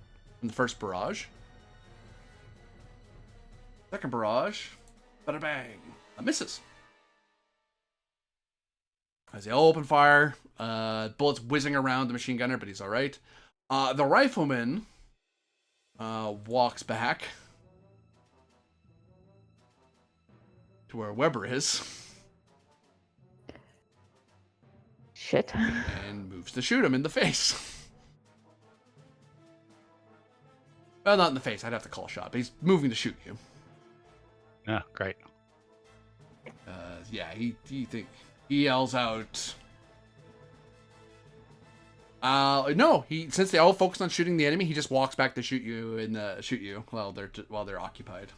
in the first barrage. Second barrage. Bada bang. Misses. As they all open fire, bullets whizzing around the machine gunner, but he's alright. The rifleman walks back to where Weber is. Shit. And moves to shoot him in the face. Well, not in the face. I'd have to call a shot, but he's moving to shoot you. Yeah, great. Yeah, he yells out. No, since they all focus on shooting the enemy, he just walks back to shoot you while they're occupied.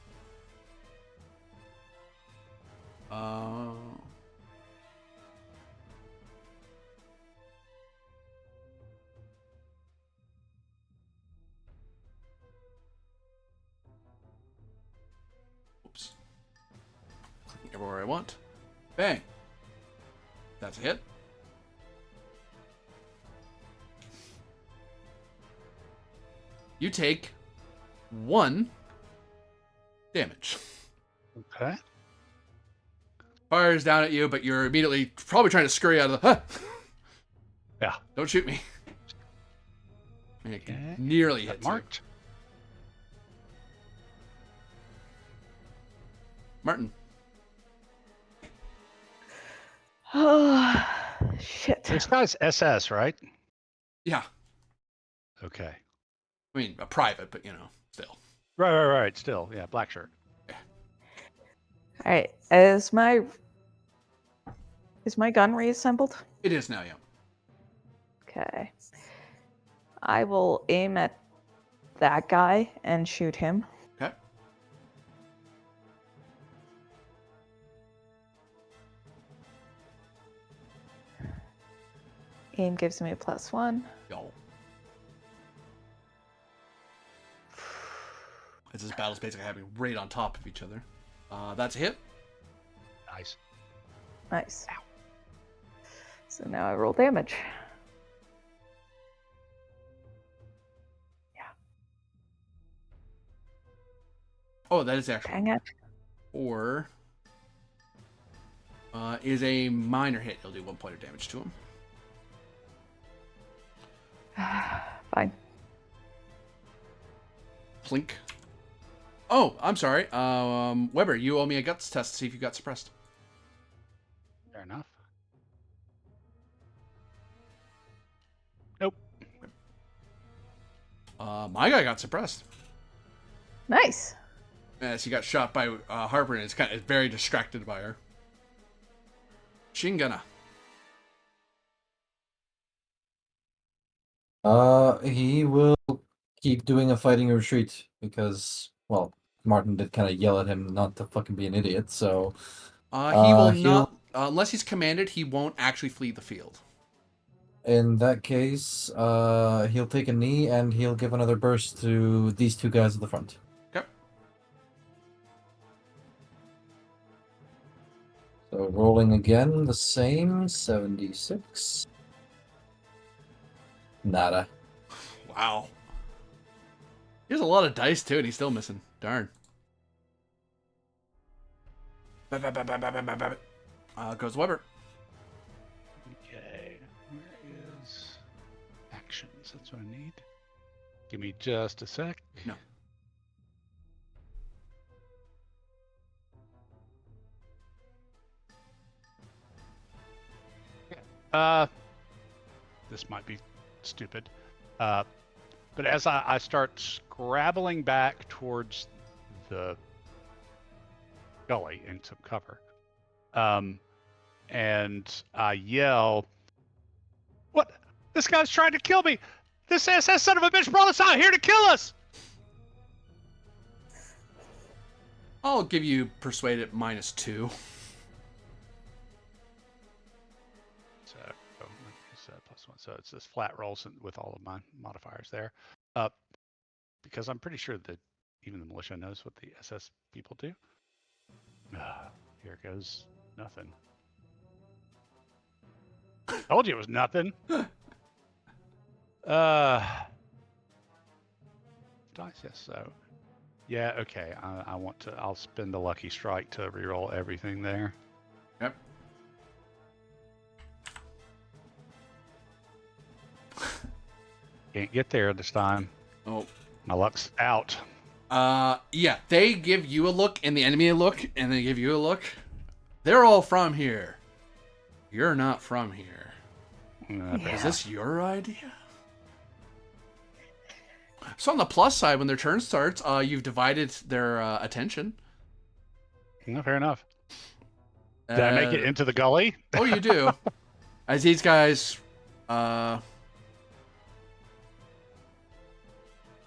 Oops. Clicking everywhere I want. Bang. That's a hit. You take 1 damage. Okay. Fires down at you, but you're immediately probably trying to scurry out of the... Huh! Yeah. Don't shoot me. And it Okay. nearly That hits you. marked. Martin. Oh, shit. This guy's SS, right? Yeah. Okay. I mean, a private, but still. Right. Still, yeah, black shirt. All right. As my Is my gun reassembled? It is now, yeah. Okay. I will aim at that guy and shoot him. Okay. Aim gives me a +1. Yo. As this battle's basically happening right on top of each other. That's a hit. Nice. Nice. So now I roll damage. Oh, that is actually Dang it. 4. Is a minor hit. You'll do 1 point of damage to him. Fine. Plink. Oh, I'm sorry. Weber, you owe me a guts test to see if you got suppressed. Fair enough. Nope. My guy got suppressed. Nice. As he got shot by Harper, and it's kind of very distracted by her. Shingana. He will keep doing a fighting retreat because, well, Martin did kind of yell at him not to fucking be an idiot, so... He will he'll- not, unless he's commanded, he won't actually flee the field. In that case, he'll take a knee and he'll give another burst to these two guys at the front. Okay. So rolling again, the same, 76. Nada. Wow. He has a lot of dice, too, and he's still missing. Darn. Goes Weber. Okay. Where is actions? That's what I need. Give me just a sec. No. This might be stupid. But as I start scrabbling back towards the gully into cover, and I yell, "What? This guy's trying to kill me! This SS son of a bitch brought us out here to kill us!" I'll give you persuade at -2. So it's +1. So it's this flat roll with all of my modifiers there. Because I'm pretty sure that even the militia knows what the SS people do. Here goes nothing. Told you it was nothing. Dice, yes. So, yeah, okay. I want to. I'll spend the lucky strike to reroll everything there. Yep. Can't get there this time. Oh. My luck's out. Yeah, they give you a look and the enemy a look, and they give you a look. They're all from here. You're not from here. Is this your idea? So on the plus side, when their turn starts, you've divided their attention. No, fair enough. Did I make it into the gully? Oh, you do. As these guys,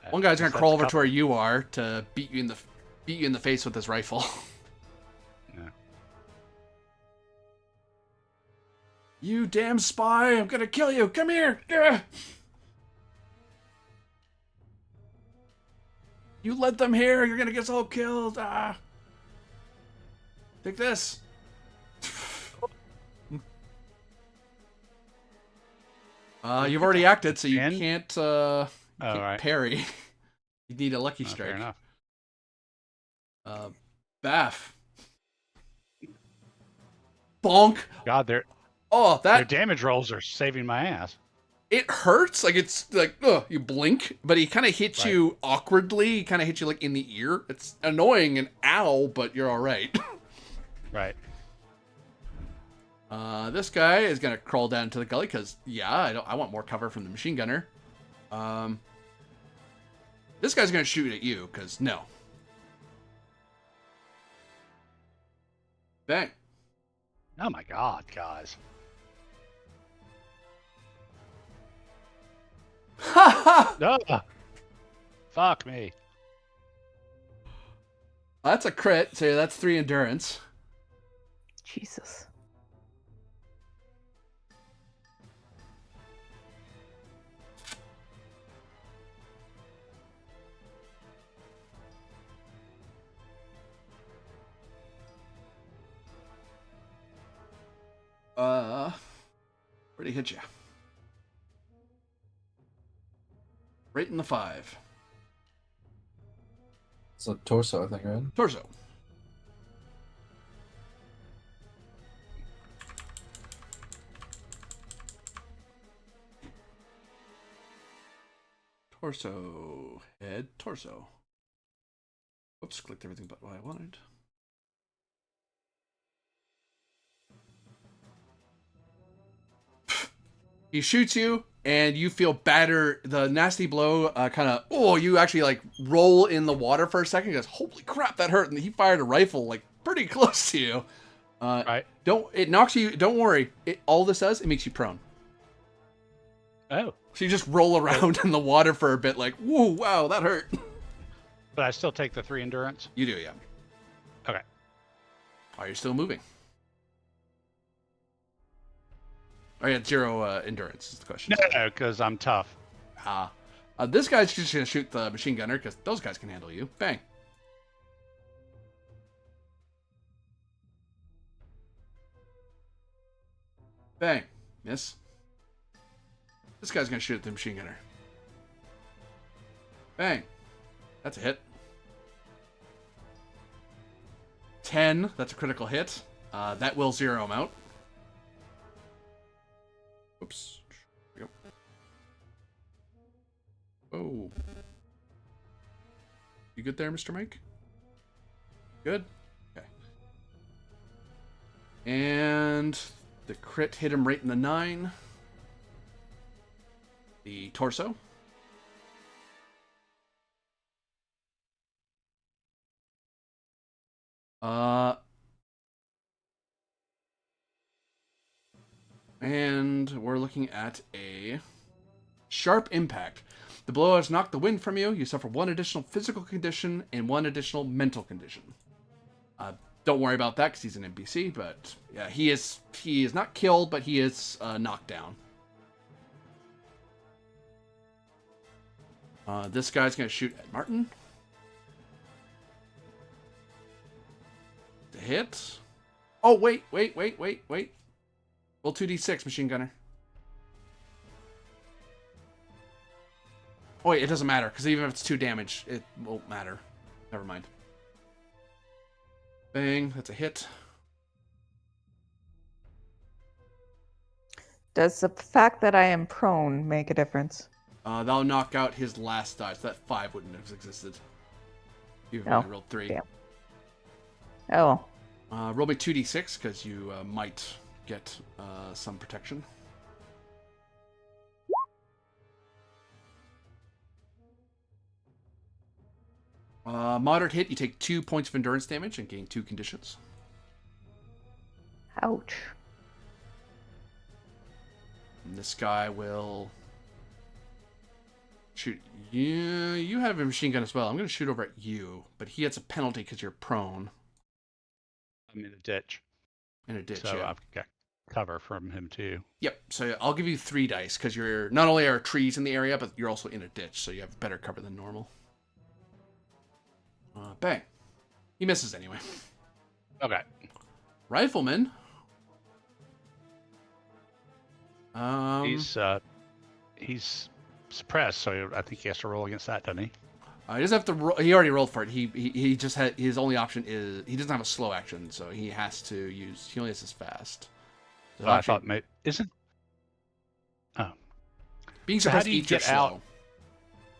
one guy's gonna crawl over to where you are to beat you in the face with his rifle. Yeah. You damn spy! I'm gonna kill you! Come here! Ugh. You led them here! You're gonna get us all killed! Ah! Take this! You've already acted, so you can't, right. parry. You need a lucky Oh, strike. fair enough. Baff. Bonk! God, their That damage rolls are saving my ass. it hurts. Like it's like you blink, but he kind of hits you awkwardly. He kind of hits you like in the ear. It's annoying and ow, but you're all right. Right. This guy is gonna crawl down to the gully because I want more cover from the machine gunner. This guy's gonna shoot at you because no. Bang. Oh my god, guys. Ha ha! Ah, fuck me. That's a crit, so that's 3 endurance. Jesus. Where'd he hit you? Right in the 5. It's a torso, I think, right? Torso. Torso. Head. Torso. Oops, clicked everything but what I wanted. He shoots you, and you feel batter. The nasty blow kind of, you actually like roll in the water for a second. He goes, holy crap, that hurt. And he fired a rifle like pretty close to you. Right. It knocks you, don't worry. All this does, it makes you prone. Oh. So you just roll around in the water for a bit like, whoa, wow, that hurt. But I still take the 3 endurance? You do, yeah. Okay. Are you still moving? Oh, yeah, 0 endurance is the question. No, because I'm tough. This guy's just going to shoot the machine gunner because those guys can handle you. Bang. Bang. Miss. This guy's going to shoot at the machine gunner. Bang. That's a hit. 10. That's a critical hit. That will 0 him out. Oops. There we go. Oh. You good there, Mr. Mike? Good? Okay. And the crit hit him right in the 9. The torso. And we're looking at a sharp impact. The blow has knocked the wind from you. You suffer 1 additional physical condition and 1 additional mental condition. Don't worry about that because he's an NPC, but yeah, he is not killed, but he is knocked down. This guy's going to shoot at Martin. To hit. Oh, wait. Roll 2d6, machine gunner. Oh, wait, it doesn't matter, because even if it's 2 damage, it won't matter. Never mind. Bang, that's a hit. Does the fact that I am prone make a difference? That'll knock out his last die, so that 5 wouldn't have existed. You've Oh, only rolled 3. damn. Oh. Roll me 2d6, because you might get some protection. Moderate hit, you take 2 points of endurance damage and gain 2 conditions. Ouch. And this guy will shoot. Yeah, you have a machine gun as well. I'm going to shoot over at you, but he gets a penalty because you're prone. I'm in a ditch. In a ditch, So yeah. I've got cover from him too. Yep, so I'll give you 3 dice because you're not only are trees in the area, but you're also in a ditch, so you have better cover than normal. Bang. He misses anyway. Okay. Rifleman. He's suppressed, so I think he has to roll against that, doesn't he? He doesn't have to roll. He already rolled for it. He just had his only option is he doesn't have a slow action, so he has to use. He only has his fast. So I thought maybe isn't. Oh, being so how suppressed do you eats your get out? slow.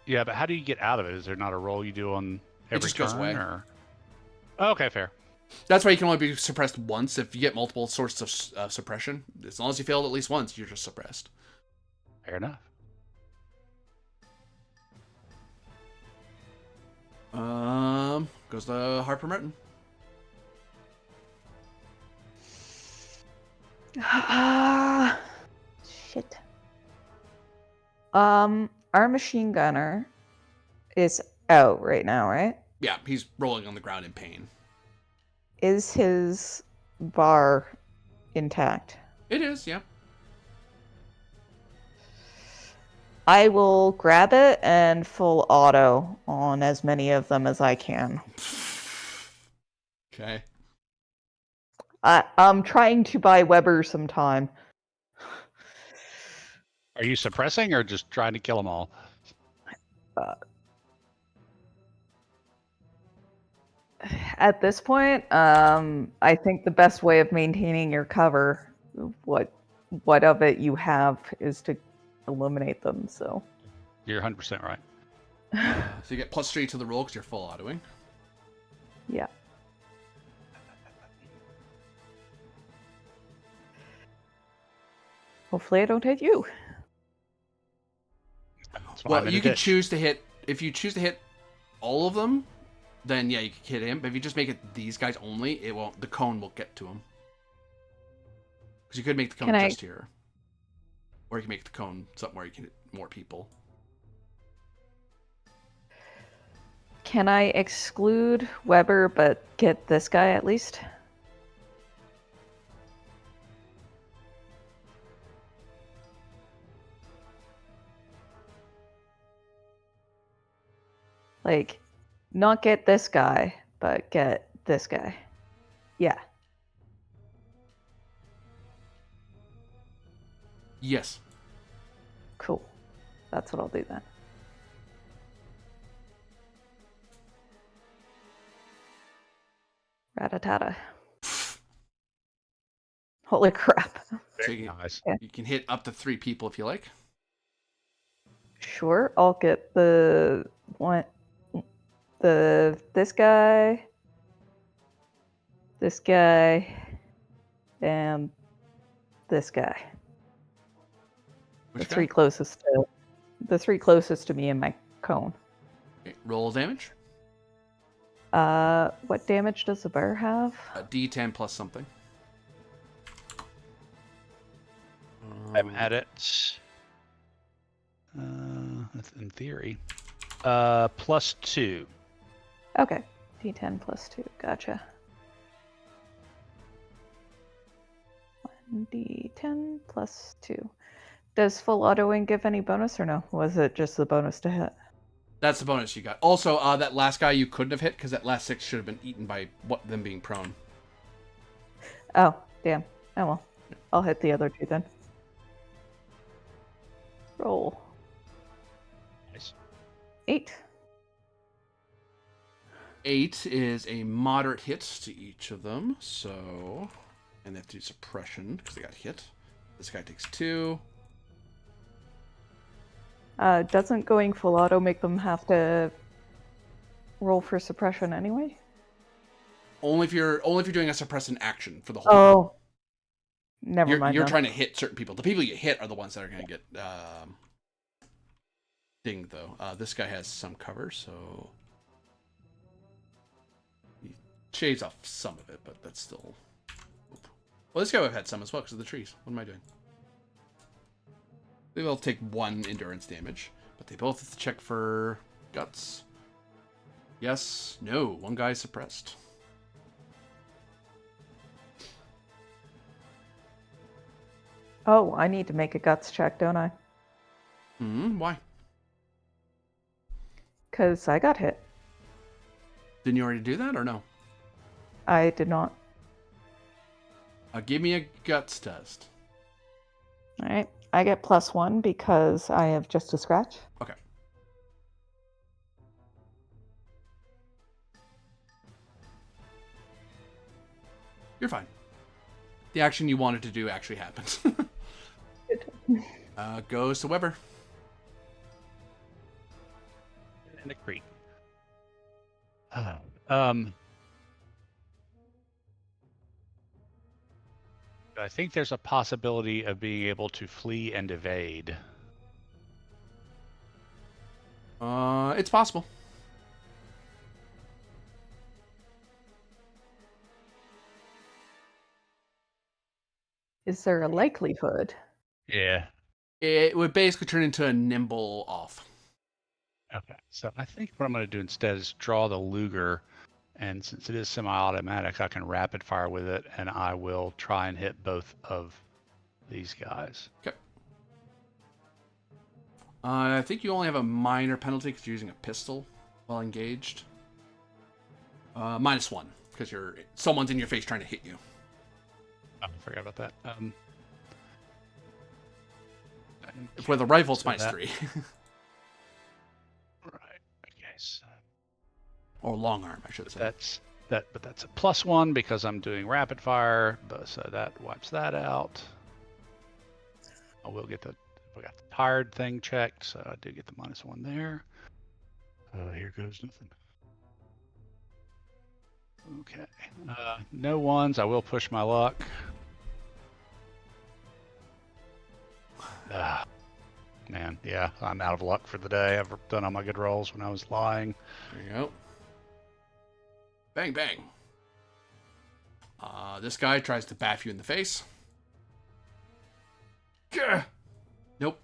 Yeah, but how do you get out of it? Is there not a roll you do on every just turn? goes away. Or... Oh, okay, fair. That's why you can only be suppressed once. If you get multiple sources of suppression, as long as you failed at least once, you're just suppressed. Fair enough. Goes to Harper Merton. Ah, shit. Our machine gunner is out right now, right? Yeah, he's rolling on the ground in pain. Is his bar intact? It is, yeah. I will grab it and full auto on as many of them as I can. Okay. I'm trying to buy Weber some time. Are you suppressing or just trying to kill them all? At this point, I think the best way of maintaining your cover, what of it you have, is to eliminate them. So, You're 100% right. So you get +3 to the roll because you're full autoing. yeah. Hopefully, I don't hit you. That's why Well, I'm in you a can ditch. choose to hit. If you choose to hit all of them, then yeah, you can hit him. But if you just make it these guys only, it won't. The cone will get to him. Because you could make the cone Can I- just here, or you can make the cone something where you can hit more people. Can I exclude Weber but get this guy at least? Like, not get this guy, but get this guy. Yeah. Yes. Cool. That's what I'll do then. Ratatata. Holy crap. So you can, Nice. Yeah. you can hit up to 3 people if you like. Sure, I'll get the one, this guy, and this guy. Which The three closest to me in my cone. Okay, roll damage. What damage does the bear have? A D10 plus something. I'm at it. That's in theory. +2. Okay, D10 plus 2. Gotcha. 1d10 plus 2. Does full autoing give any bonus or no? Was it just the bonus to hit? That's the bonus you got. Also, that last guy you couldn't have hit because that last 6 should have been eaten by them being prone. Oh, damn. Oh well. I'll hit the other 2 then. Roll. Nice. 8. 8 is a moderate hit to each of them, so... And they have to do suppression because they got hit. This guy takes 2. Doesn't going full auto make them have to roll for suppression anyway? Only if you're doing a suppressant action for the whole Oh. Never You're, mind. you're then. trying to hit certain people. The people you hit are the ones that are going to get dinged, though. This guy has some cover, so he shaves off some of it, but that's still... Well, this guy would have had some as well because of the trees. What am I doing? They will take 1 endurance damage, but they both have to check for guts. Yes, no. One guy's suppressed. Oh, I need to make a guts check, don't I? Why? Because I got hit. Didn't you already do that, or no? I did not. Give me a guts test. Alright. I get +1 because I have just a scratch. Okay. You're fine. The action you wanted to do actually happened. Goes to Weber. In the creek. I think there's a possibility of being able to flee and evade. It's possible. Is there a likelihood? Yeah. It would basically turn into a nimble off. Okay. So I think what I'm going to do instead is draw the Luger, and since it is semi-automatic, I can rapid fire with it, and I will try and hit both of these guys. Okay. I think you only have a minor penalty because you're using a pistol while engaged. -1 because someone's in your face trying to hit you. Oh, I forgot about that. With a rifle, it's So -3. Right. Okay. So Or long arm, I should say. but that's a +1 because I'm doing rapid fire. So that wipes that out. I will get we got the tired thing checked, so I do get the -1 there. Here goes nothing. Okay. No ones. I will push my luck. Man, yeah, I'm out of luck for the day. I've done all my good rolls when I was lying. There you go. Bang, bang. This guy tries to baff you in the face. Gah! Nope.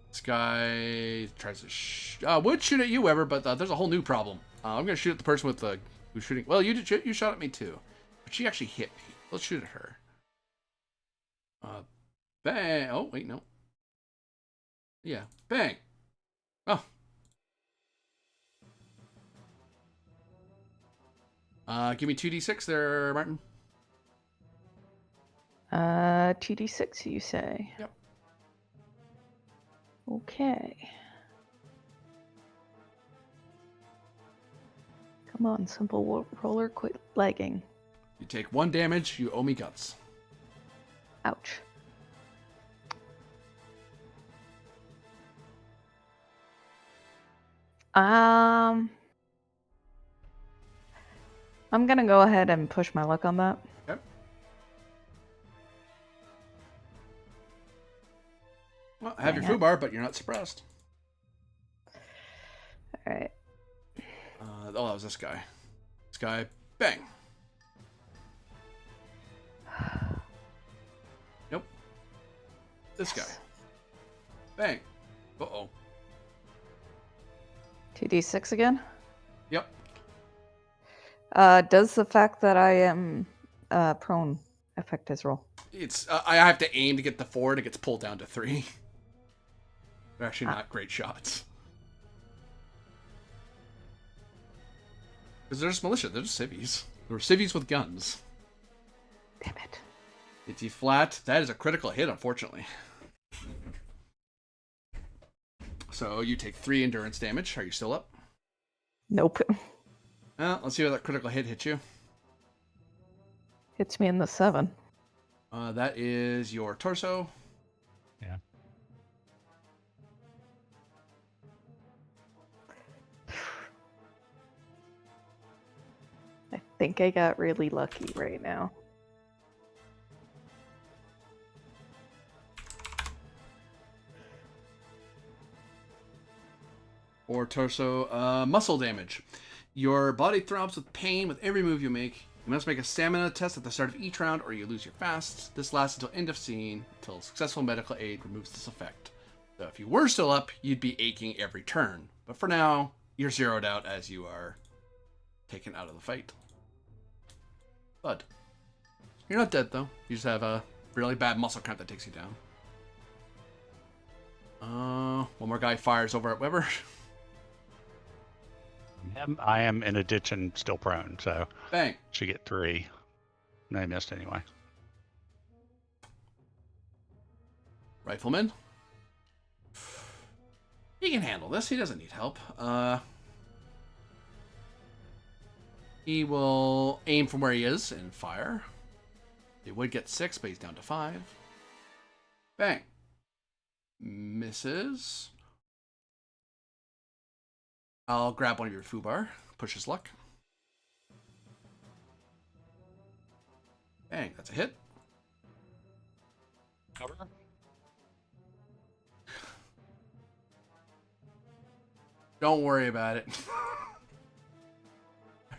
This guy tries to would shoot at you, Weber, but there's a whole new problem. I'm gonna shoot at the person with the who's shooting. Well, you shot at me too, but she actually hit me. Let's shoot at her. Bang! Oh wait, no. Yeah, bang. Oh. Give me 2d6 there, Martin. 2d6, you say? Yep. Okay. Come on, simple roller, quit lagging. You take 1 damage. You owe me guts. Ouch. I'm gonna go ahead and push my luck on that. Okay. Well, have your foobar, but you're not suppressed. All right. Oh, that was this guy. This guy, bang. Nope. This guy. Bang. Uh-oh. 2d6 again? Yep. Does the fact that I am prone affect his roll? It's I have to aim to get the 4 and it gets pulled down to 3. They're actually not great shots. Because they're just militia. They're just civvies. They're civvies with guns. Damn it. It's E flat. That is a critical hit, unfortunately. So you take 3 endurance damage. Are you still up? Nope. Let's see how that critical hit hits you. Hits me in the 7. That is your torso. Yeah. I think I got really lucky right now. Or torso. Muscle damage. Your body throbs with pain with every move you make. You must make a stamina test at the start of each round or you lose your fast. This lasts until end of scene, until successful medical aid removes this effect. So if you were still up, you'd be aching every turn. But for now, you're zeroed out as you are taken out of the fight. But you're not dead, though. You just have a really bad muscle cramp that takes you down. One more guy fires over at Weber. I am in a ditch and still prone, so Bang. should get 3. No, I missed anyway. Rifleman. He can handle this. He doesn't need help. He will aim from where he is and fire. He would get 6, but he's down to 5. Bang. Misses. I'll grab one of your foobar. Push his luck. Bang. That's a hit. Cover. Don't worry about it.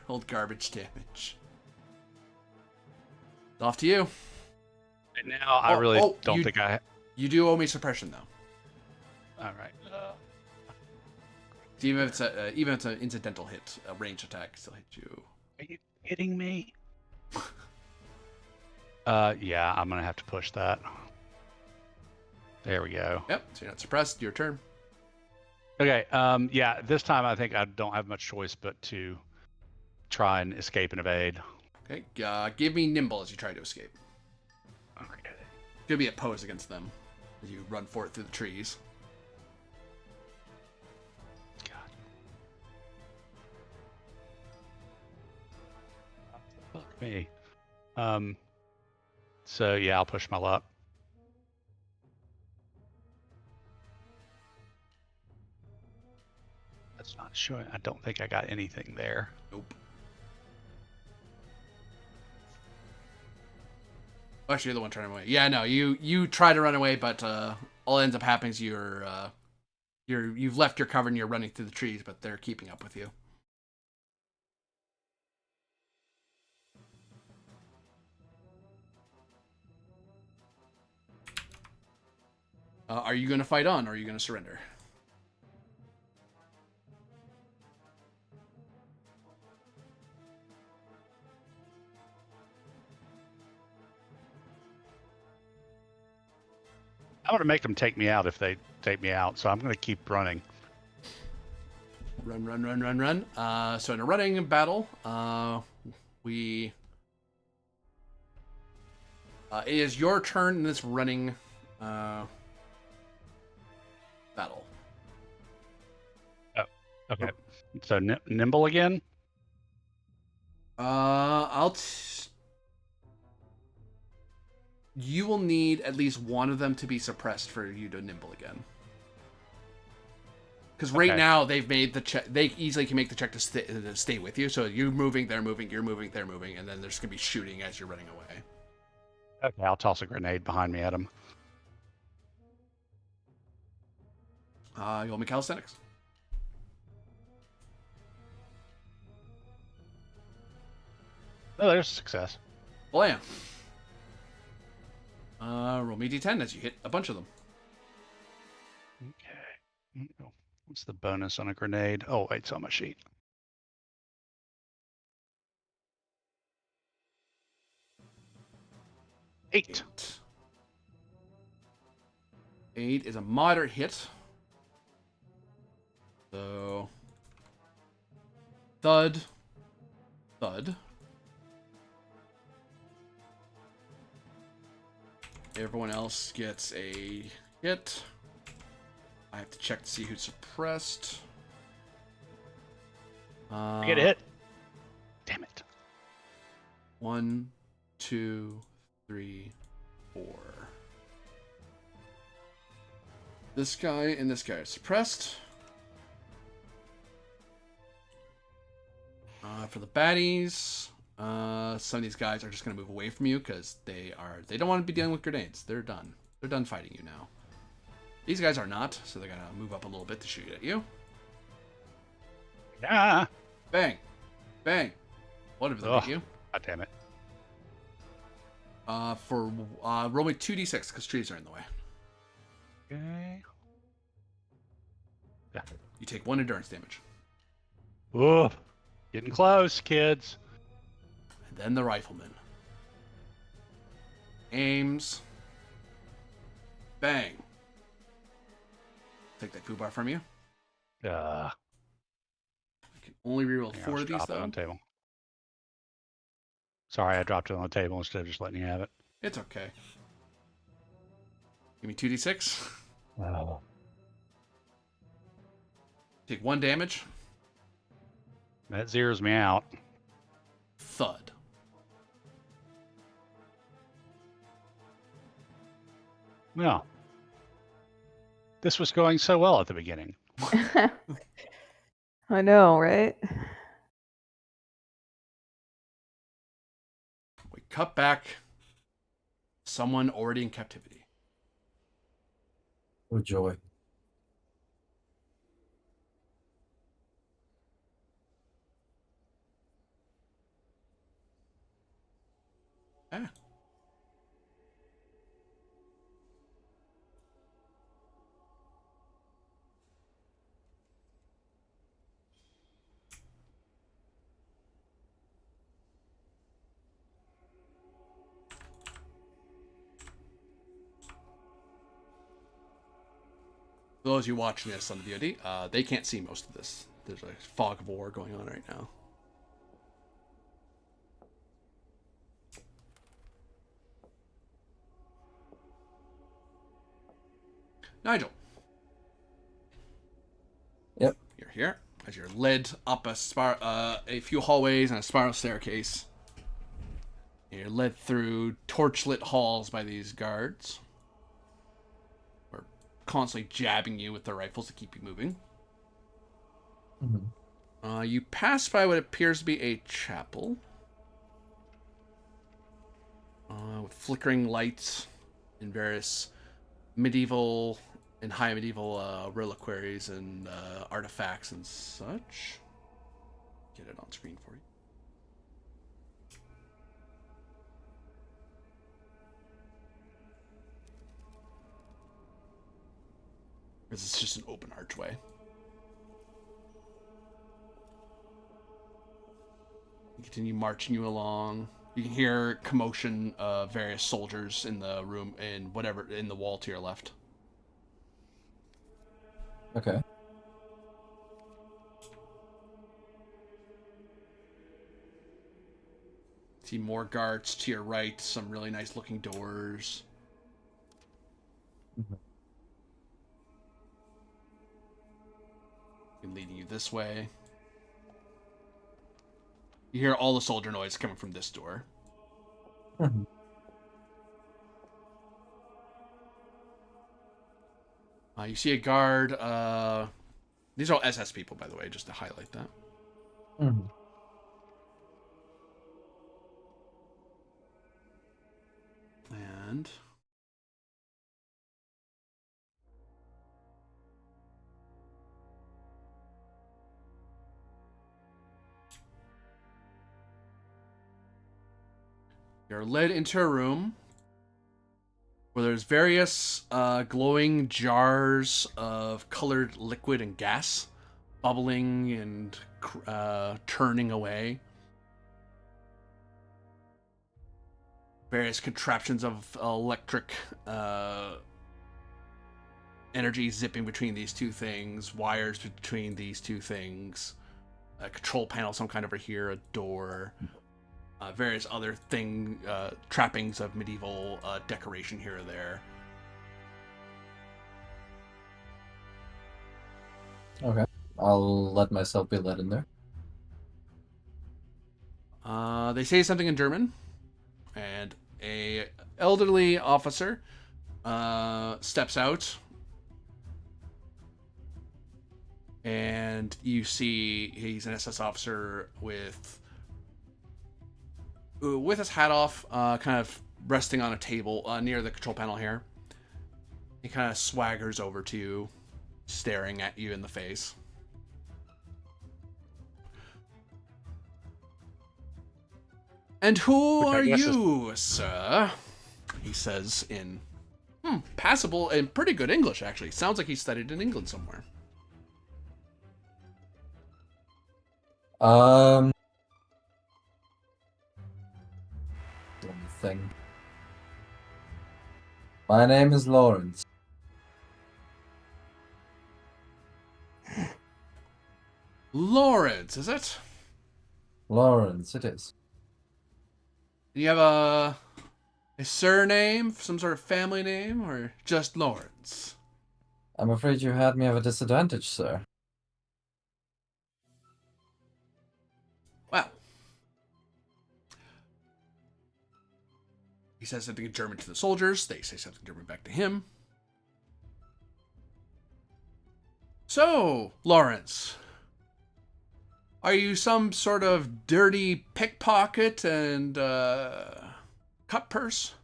Old garbage damage. Off to you. Right now, I Oh, really oh, don't you- think I. You do owe me suppression though. All right. Even if it's an incidental hit, a range attack still hit you. Are you kidding me? Yeah, I'm gonna have to push that. There we go. Yep. So you're not suppressed. Your turn. Okay. Yeah. This time, I think I don't have much choice but to try and escape and evade. Okay. Give me nimble as you try to escape. Okay. Gonna be opposed against them as you run for it through the trees. God. Fuck me. So yeah, I'll push my luck. That's not showing. I don't think I got anything there. Nope. Actually, you're the one trying to run away. Yeah, no, you try to run away, but all that ends up happening is you've left your cover and you're running through the trees, but they're keeping up with you. Are you going to fight on, or are you going to surrender? I'm gonna make them take me out if they take me out. So I'm gonna keep running. Run, run, run, run, run. So in a running battle, it is your turn in this running battle. Okay. So nimble again. You will need at least one of them to be suppressed for you to nimble again. Because right now they've made the check. They easily can make the check to stay with you. So you're moving, they're moving, you're moving, they're moving, and then there's gonna be shooting as you're running away. Okay, I'll toss a grenade behind me at him. You want me calisthenics? Oh, there's a success. Blam. Roll me d10 as you hit a bunch of them. Okay. What's the bonus on a grenade? Oh, wait, it's on my sheet. Eight. 8 is a moderate hit. So, thud, thud. Everyone else gets a hit. I have to check to see who's suppressed. I get a hit. Damn it. 1, 2, 3, 4. This guy and this guy are suppressed. For the baddies, some of these guys are just going to move away from you because they don't want to be dealing with grenades. They're done. They're done fighting you now. These guys are not, so they're going to move up a little bit to shoot at you. Yeah. Bang. Bang. Whatever they hit you. God damn it. Roll me 2d6 because trees are in the way. Okay. Yeah. You take 1 endurance damage. Whoa. Getting close, kids. And then the rifleman. Aims. Bang. Take that foo bar from you. Uh, I can only reroll here, 4 I'll of these, drop it though. on the table. Sorry, I dropped it on the table instead of just letting you have it. It's okay. Give me 2d6. Oh. Take 1 damage. That zeroes me out. Thud. No. This was going so well at the beginning. I know, right? We cut back. Someone already in captivity. Oh joy. For those of you watching this on the VOD, they can't see most of this. There's a fog of war going on right now. Nigel. Yep. You're here as you're led up a few hallways and a spiral staircase. You're led through torchlit halls by these guards. Who are constantly jabbing you with their rifles to keep you moving. Mm-hmm. You pass by what appears to be a chapel. With flickering lights and various medieval and high medieval reliquaries and artifacts and such. Get it on screen for you. This is just an open archway. You continue marching you along. You can hear commotion of various soldiers in the room and whatever in the wall to your left. Okay. See more guards to your right, some really nice looking doors. Mm-hmm. And leading you this way. You hear all the soldier noise coming from this door. Mm-hmm. You see a guard. These are all SS people, by the way, just to highlight that. Mm-hmm. And you're led into a room where there's various glowing jars of colored liquid and gas bubbling and turning away. Various contraptions of electric energy zipping between these two things, wires between these two things, a control panel, some kind over here, a door, various other trappings of medieval decoration here or there. Okay. I'll let myself be led in there. They say something in German, and a elderly officer steps out, and you see he's an SS officer with his hat off, kind of resting on a table near the control panel here. He kind of swaggers over to you, staring at you in the face. And who Which I are guess is- you, sir? He says in passable and pretty good English, actually. Sounds like he studied in England somewhere. Let me think. My name is Lawrence. Lawrence, is it? Lawrence, it is. Do you have a surname, some sort of family name, or just Lawrence? I'm afraid you had me at a disadvantage, sir. Well, he says something in German to the soldiers. They say something in German back to him. So, Lawrence, are you some sort of dirty pickpocket and cut purse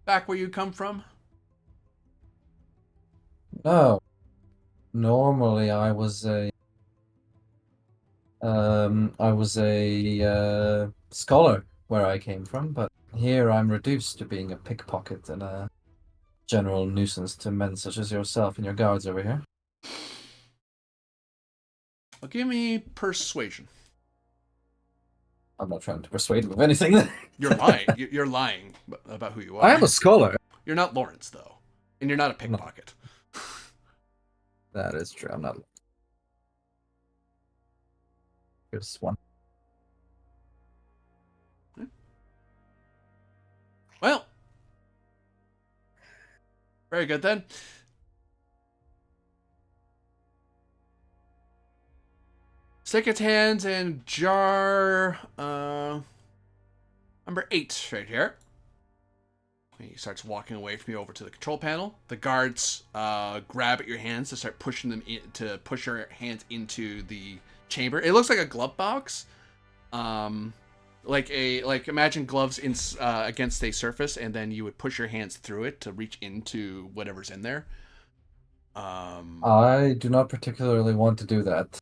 back where you come from? No. Normally, I was a scholar where I came from, but here I'm reduced to being a pickpocket and a general nuisance to men such as yourself and your guards over here. Well, give me persuasion. I'm not trying to persuade him of anything. You're lying. You're lying about who you are. I am a scholar. You're not Lawrence, though, and you're not a pickpocket. That is true. I'm not. Here's one. Well, very good then. Stick its hands in jar number 8 right here. He starts walking away from you over to the control panel. The guards grab at your hands to start pushing them in, to push your hands into the chamber. It looks like a glove box. Like imagine gloves in against a surface, and then you would push your hands through it to reach into whatever's in there. I do not particularly want to do that. So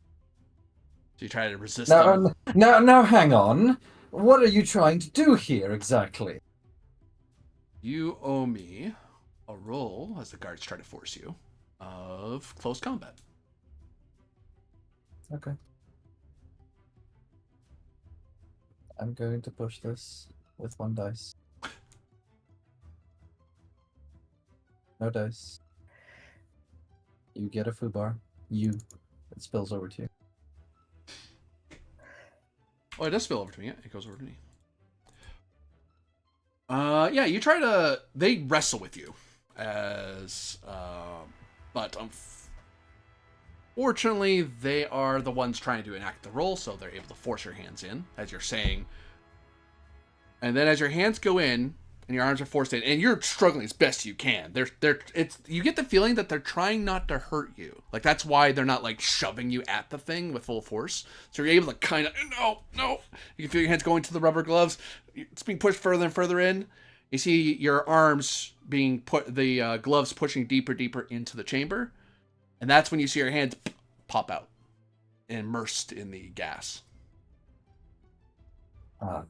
you try to resist them. Now, hang on. What are you trying to do here exactly? You owe me a roll, as the guards try to force you, of close combat. Okay. I'm going to push this with 1 dice. No dice. You get a foo bar. It spills over to you. Oh, it does spill over to me. Yeah, it goes over to me. Yeah, you try to... They wrestle with you. But unfortunately, they are the ones trying to enact the role, so they're able to force your hands in, as you're saying. And then as your hands go in, and your arms are forced in, and you're struggling as best you can. You get the feeling that they're trying not to hurt you. Like, that's why they're not, like, shoving you at the thing with full force. So you're able to kind of, no. You can feel your hands going to the rubber gloves. It's being pushed further and further in. You see your arms being the gloves pushing deeper into the chamber. And that's when you see your hands pop out, immersed in the gas.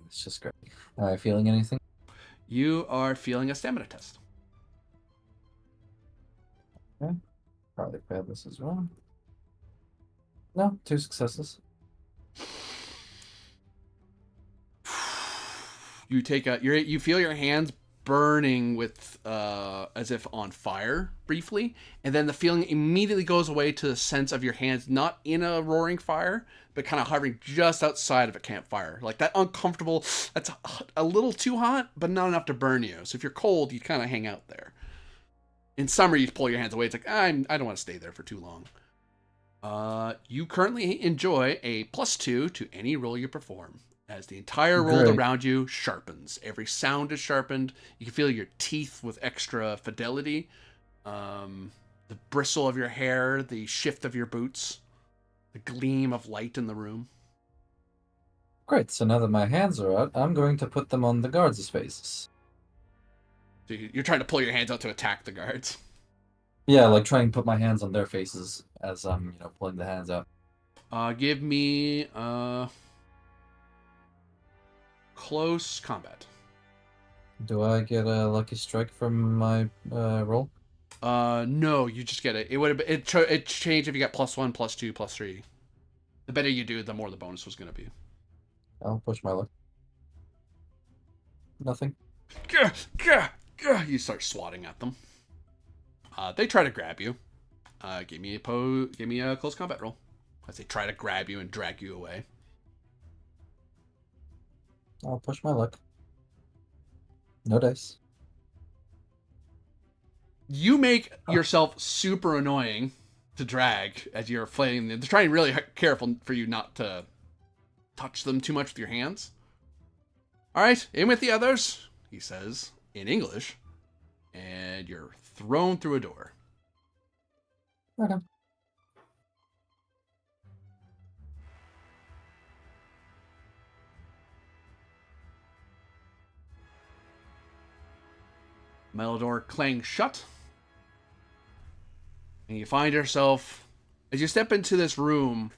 It's just great. Am I feeling anything? You are feeling a stamina test. Okay. Probably fail this as well. No, 2 successes. You take you feel your hands burning with as if on fire briefly, and then the feeling immediately goes away to the sense of your hands not in a roaring fire, but kind of hovering just outside of a campfire. Like that uncomfortable, that's a little too hot, but not enough to burn you. So if you're cold, you kind of hang out there. In summer, you pull your hands away. It's like, I don't want to stay there for too long. You currently enjoy a +2 to any roll you perform, as the entire world around you sharpens. Every sound is sharpened. You can feel your teeth with extra fidelity. The bristle of your hair, the shift of your boots, the gleam of light in the room. Great, so now that my hands are out, I'm going to put them on the guards' faces. So you're trying to pull your hands out to attack the guards. Yeah, like try and put my hands on their faces as I'm, pulling the hands out. Give me close combat. Do I get a lucky strike from my roll? No, you just get it. It would have it changed if you got +1, +2, +3. The better you do, the more the bonus was going to be. I'll push my luck. Nothing. You start swatting at them. They try to grab you. Give me a close combat roll as they try to grab you and drag you away. I'll push my luck. No dice. You make yourself super annoying to drag as you're flailing. They're trying really careful for you not to touch them too much with your hands. All right, in with the others, he says in English, and you're thrown through a door. Okay. Metal door clangs shut. And you find yourself, as you step into this room,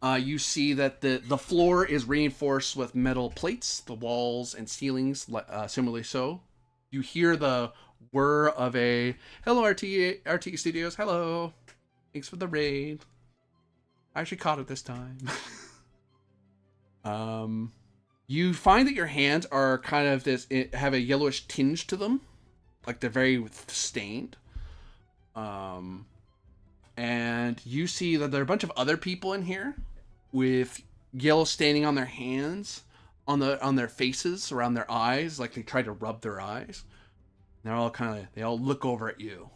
you see that the floor is reinforced with metal plates, the walls and ceilings similarly so. You hear the whir of a, hello RTE Studios, hello. Thanks for the raid. I actually caught it this time. You find that your hands are kind of have a yellowish tinge to them. Like they're very stained. and you see that there are a bunch of other people in here with yellow staining on their hands, on their faces, around their eyes, like they tried to rub their eyes. They all look over at you.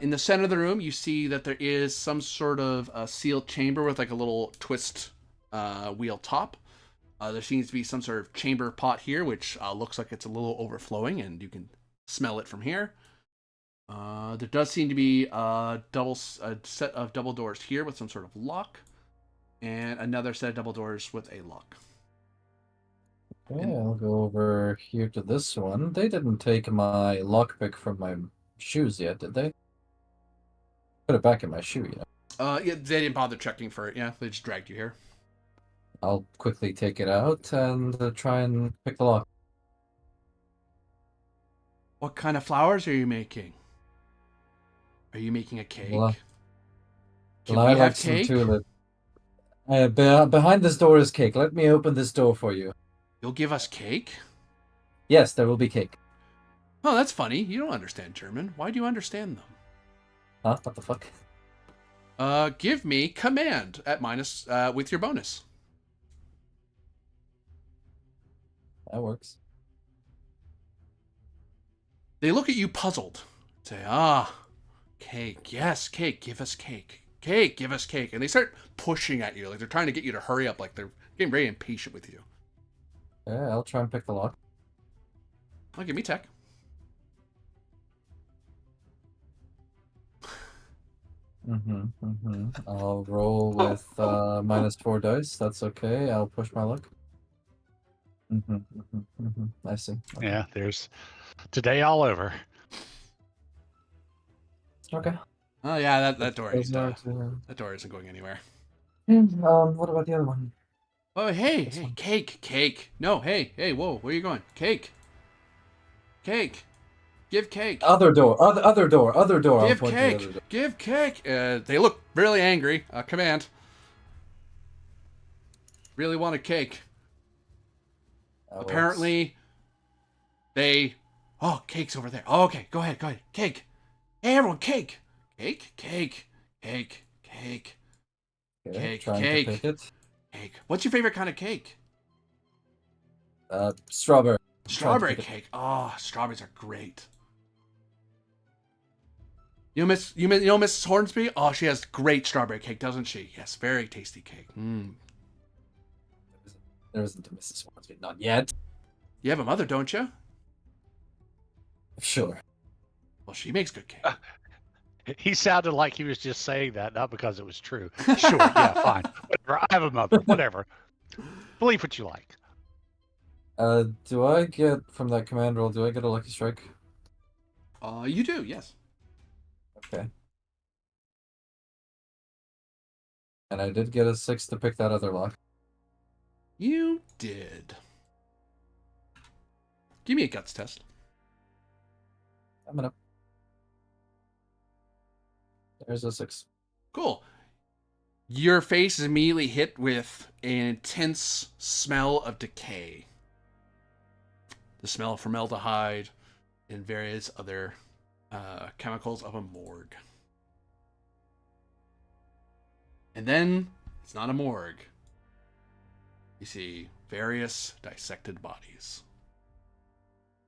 In the center of the room, you see that there is some sort of a sealed chamber with like a little twist wheel top. There seems to be some sort of chamber pot here, which looks like it's a little overflowing, and you can smell it from here. There does seem to be a set of double doors here with some sort of lock, and another set of double doors with a lock. Okay, I'll go over here to this one. They didn't take my lockpick from my shoes yet, did they? Put it back in my shoe, you know. Yeah, they didn't bother checking for it. Yeah, they just dragged you here. I'll quickly take it out and try and pick the lock. What kind of flowers are you making? Are you making a cake? Well, Can I we like have some cake? tulip. Behind this door is cake. Let me open this door for you. You'll give us cake? Yes, there will be cake. Oh, that's funny. You don't understand German. Why do you understand them? Huh? What the fuck? Give me command at minus with your bonus. That works. They look at you puzzled. Say, cake. Yes, cake. Give us cake. Cake, give us cake. And they start pushing at you. Like they're trying to get you to hurry up. Like they're getting very impatient with you. Yeah, I'll try and pick the lock. Oh, give me tech. I'll roll with -4 dice. That's okay. I'll push my luck. I see. Okay. Yeah, there's today all over. Okay. Oh yeah, that door Those is are that door isn't going anywhere. what about the other one? Oh hey, This hey, one. cake. No, hey, whoa, where are you going? Cake. Give cake. Other door. Other door. I'll Give point to the other cake. door. Give cake. They look really angry. Command. Really want a cake. That works. Apparently, they. Oh, cake's over there. Oh, okay, go ahead. Cake. Hey, everyone, cake. Cake. Okay, Cake. trying to pick it. Cake. What's your favorite kind of cake? Strawberry. Strawberry Trying to pick cake. Oh, strawberries are great. You know, Mrs. Hornsby? Oh, she has great strawberry cake, doesn't she? Yes, very tasty cake. There isn't a Mrs. Hornsby. Not yet. You have a mother, don't you? Sure. Well, she makes good cake. He sounded like he was just saying that, not because it was true. Sure, yeah, fine. Whatever. I have a mother. Whatever. Believe what you like. Do I get from that command roll? Do I get a lucky strike? You do, yes. Okay. And I did get a 6 to pick that other lock. You did. Give me a guts test. I'm gonna. There's a 6. Cool. Your face is immediately hit with an intense smell of decay. The smell of formaldehyde and various other chemicals of a morgue. And then, it's not a morgue. You see various dissected bodies.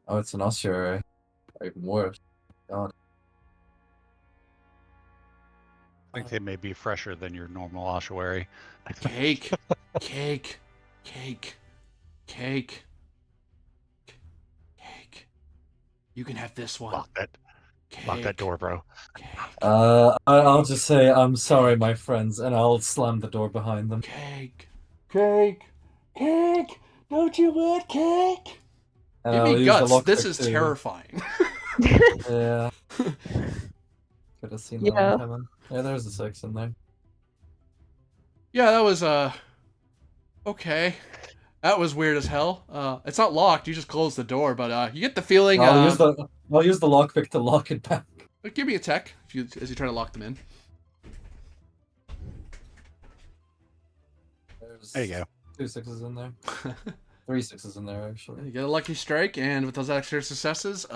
Oh, it's an ossuary. Or even worse. God. I think they may be fresher than your normal ossuary. Cake. You can have this one. Lock that Cake. door, bro. Cake. I'll just say I'm sorry, my friends, and I'll slam the door behind them. Cake. Don't you want cake? And Give I'll me use guts. the This lockpick is too. terrifying. Yeah. Could have seen that one coming. Yeah, there's a 6 in there. Yeah, that was okay. That was weird as hell. It's not locked. You just closed the door, but you get the feeling. I'll use the lockpick to lock it back. Give me a tech as you try to lock them in. There's There you go. 2 6s in there. 3 6s in there, actually. You get a lucky strike, and with those extra successes,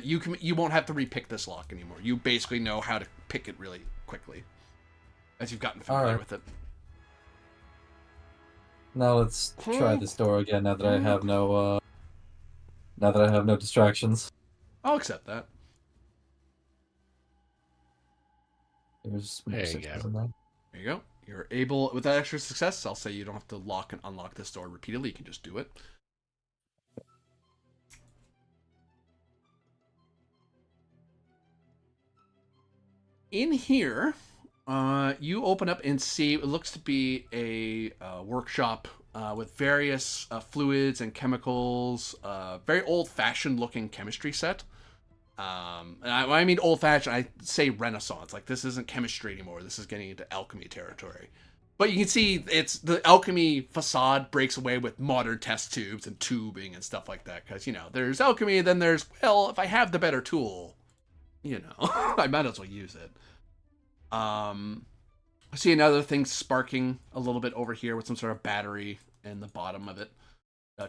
you won't have to repick this lock anymore. You basically know how to pick it really quickly, as you've gotten familiar Alright. with it. Now let's try this door again. Now that I have no distractions. I'll accept that. There's There you 6s go. in there. There you go. You're able, with that extra success, I'll say you don't have to lock and unlock this door repeatedly. You can just do it. In here, you open up and see it looks to be a workshop with various fluids and chemicals. Very old-fashioned looking chemistry set. And when I mean old-fashioned, I say Renaissance. Like, this isn't chemistry anymore. This is getting into alchemy territory. But you can see it's the alchemy facade breaks away with modern test tubes and tubing and stuff like that. Because, there's alchemy, and then there's, well, if I have the better tool, I might as well use it. I see another thing sparking a little bit over here with some sort of battery in the bottom of it,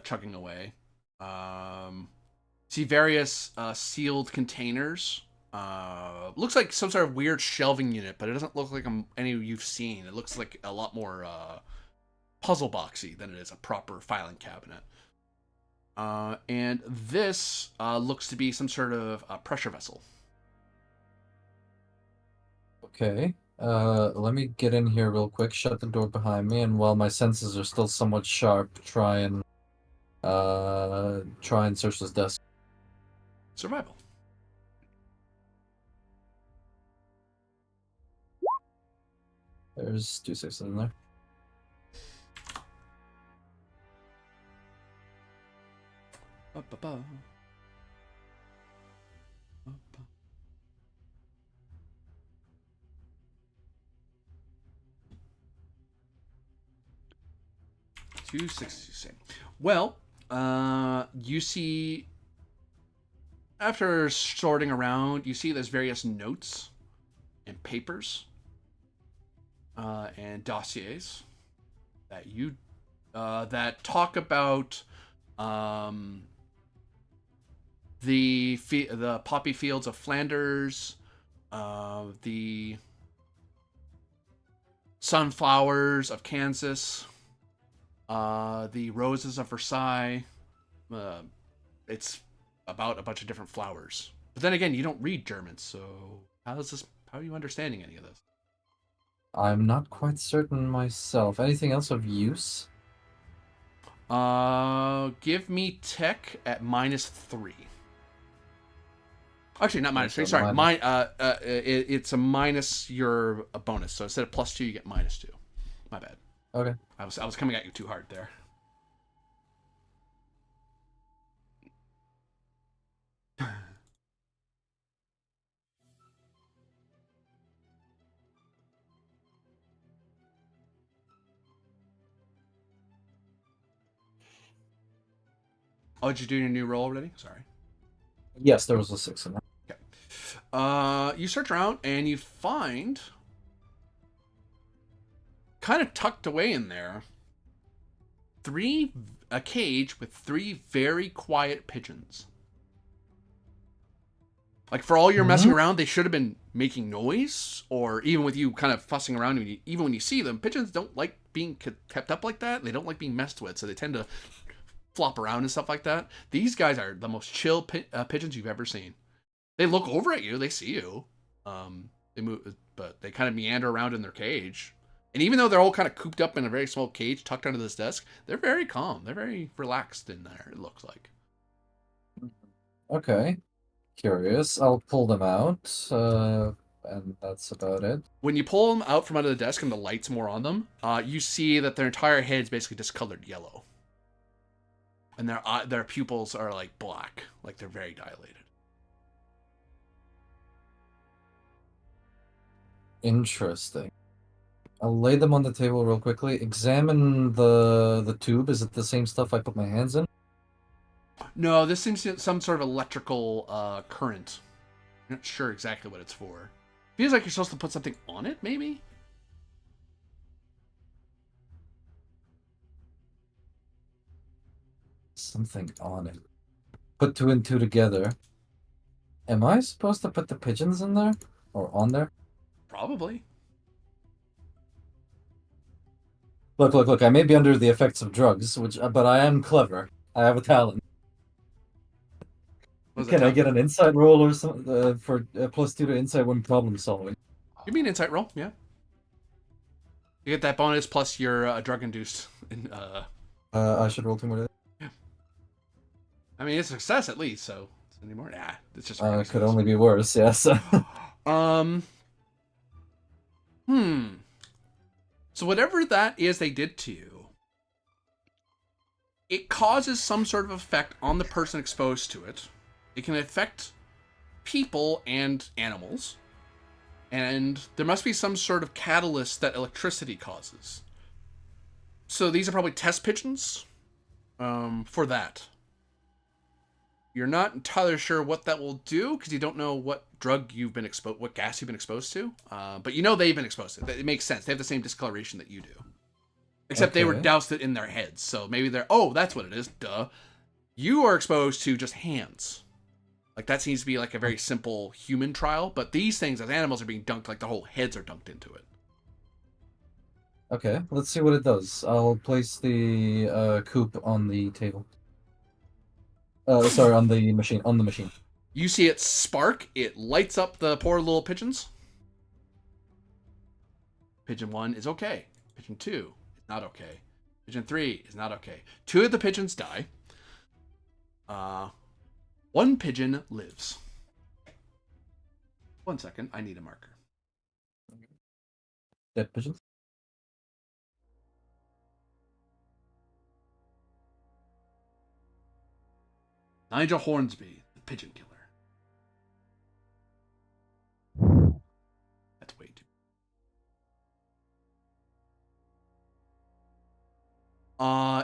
chugging away. See various sealed containers. Looks like some sort of weird shelving unit, but it doesn't look like any you've seen. It looks like a lot more puzzle boxy than it is a proper filing cabinet. And this looks to be some sort of pressure vessel. Okay. Let me get in here real quick, shut the door behind me, and while my senses are still somewhat sharp, try and search this desk. Survival. There's 2 6s in there. Ba-ba-ba. Ba-ba. Two 6s, you say. Well, you see, after sorting around, you see there's various notes and papers and dossiers that talk about the poppy fields of Flanders, the sunflowers of Kansas, the roses of Versailles. It's about a bunch of different flowers. But then again, you don't read German, so how are you understanding any of this? I'm not quite certain myself. Anything else of use? Give me tech at -3. Actually, not -3. So Sorry, minus- it's a minus your bonus. So instead of +2, you get -2. My bad. Okay. I was coming at you too hard there. Oh, did you do your new roll already? Sorry. Yes, there was a 6 in there. You search around and you find, kind of tucked away in there, a cage with 3 very quiet pigeons. Like, for all your messing around, they should have been making noise, or even with you kind of fussing around, even when you see them, pigeons don't like being kept up like that. They don't like being messed with, so they tend to flop around and stuff like that. These guys are the most chill pigeons you've ever seen. They look over at you, they see you. They move, but they kind of meander around in their cage. And even though they're all kind of cooped up in a very small cage tucked under this desk, they're very calm. They're very relaxed in there, it looks like. Okay. Curious. I'll pull them out, and that's about it. When you pull them out from under the desk and the light's more on them, you see that their entire head's basically discolored yellow. And their pupils are like black, like they're very dilated. Interesting. I'll lay them on the table real quickly. Examine the tube. Is it the same stuff I put my hands in? No, this seems some sort of electrical current. I'm not sure exactly what it's for. Feels like you're supposed to put something on it, maybe? something on it. Put two and two together. Am I supposed to put the pigeons in there? Or on there? Probably. Look, I may be under the effects of drugs, but I am clever. I have a talent. What was Can that I get an insight roll or something for +2 to insight when problem solving? Give me an insight roll, yeah. You get that bonus plus your drug-induced. I should roll 2 more. I mean, it's a success at least, so anymore. Nah, it's just. It could only be worse, yes. So whatever that is they did to you, it causes some sort of effect on the person exposed to it. It can affect people and animals. And there must be some sort of catalyst that electricity causes. So these are probably test pigeons for that. You're not entirely sure what that will do because you don't know what drug you've been exposed, what gas you've been exposed to. But you know they've been exposed to it. It makes sense. They have the same discoloration that you do. Except they were doused it in their heads. So maybe they're, oh, that's what it is. Duh. You are exposed to just hands. Like, that seems to be like a very simple human trial. But these things, as animals, are being dunked, like the whole heads are dunked into it. Okay, let's see what it does. I'll place the coop on the table. Sorry, on the machine. You see it spark. It lights up the poor little pigeons. Pigeon 1 is okay. Pigeon 2 is not okay. Pigeon 3 is not okay. 2 of the pigeons die. 1 pigeon lives. 1 second, I need a marker. Dead pigeons? Nigel Hornsby, the pigeon killer. That's way too.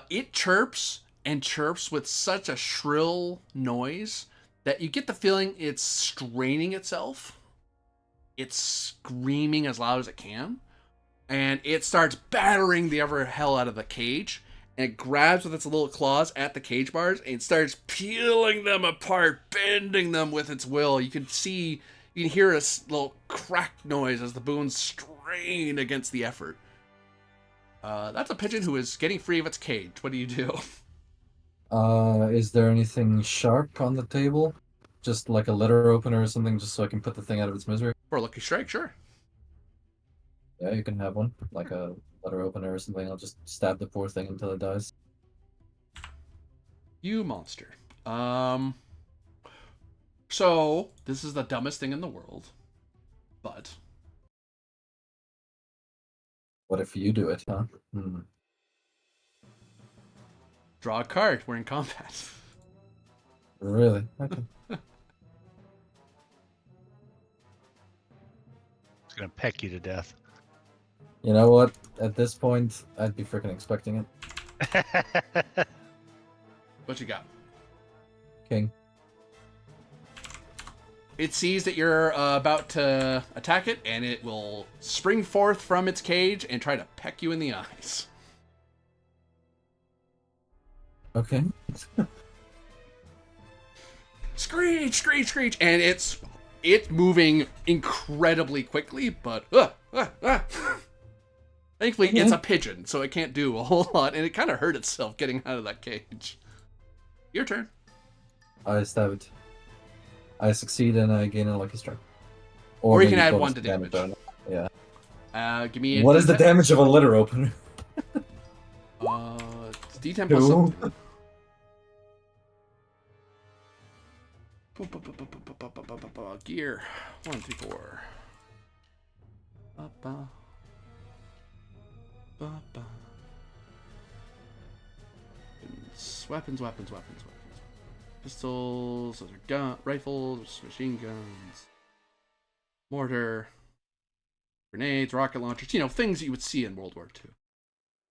It chirps and chirps with such a shrill noise that you get the feeling it's straining itself. It's screaming as loud as it can. And it starts battering the ever hell out of the cage. And it grabs with its little claws at the cage bars and starts peeling them apart, bending them with its will. You can hear a little crack noise as the bones strain against the effort. That's a pigeon who is getting free of its cage. What do you do? Is there anything sharp on the table? Just like a letter opener or something, just so I can put the thing out of its misery? For a lucky strike, sure. Yeah, you can have one. Like a letter opener or something. I'll just stab the poor thing until it dies. You monster. So, this is the dumbest thing in the world. But What if you do it, huh? draw a card. We're in combat. Really? Okay. It's gonna peck you to death. You know what? At this point, I'd be freaking expecting it. What you got? King. It sees that you're about to attack it, and it will spring forth from its cage and try to peck you in the eyes. Okay. Screech, screech, screech, and it's moving incredibly quickly, but thankfully it's a pigeon, so it can't do a whole lot, and it kind of hurt itself getting out of that cage. Your turn. I stab it. I succeed and I gain a lucky strike. Or you can maybe add bonus 1 to damage. Yeah. Give me a What is the D10. damage of a letter opener? It's D10 plus 2. something. Gear. 1, 2, 4. Weapons. Pistols, those are rifles, machine guns, mortar, grenades, rocket launchers, things that you would see in World War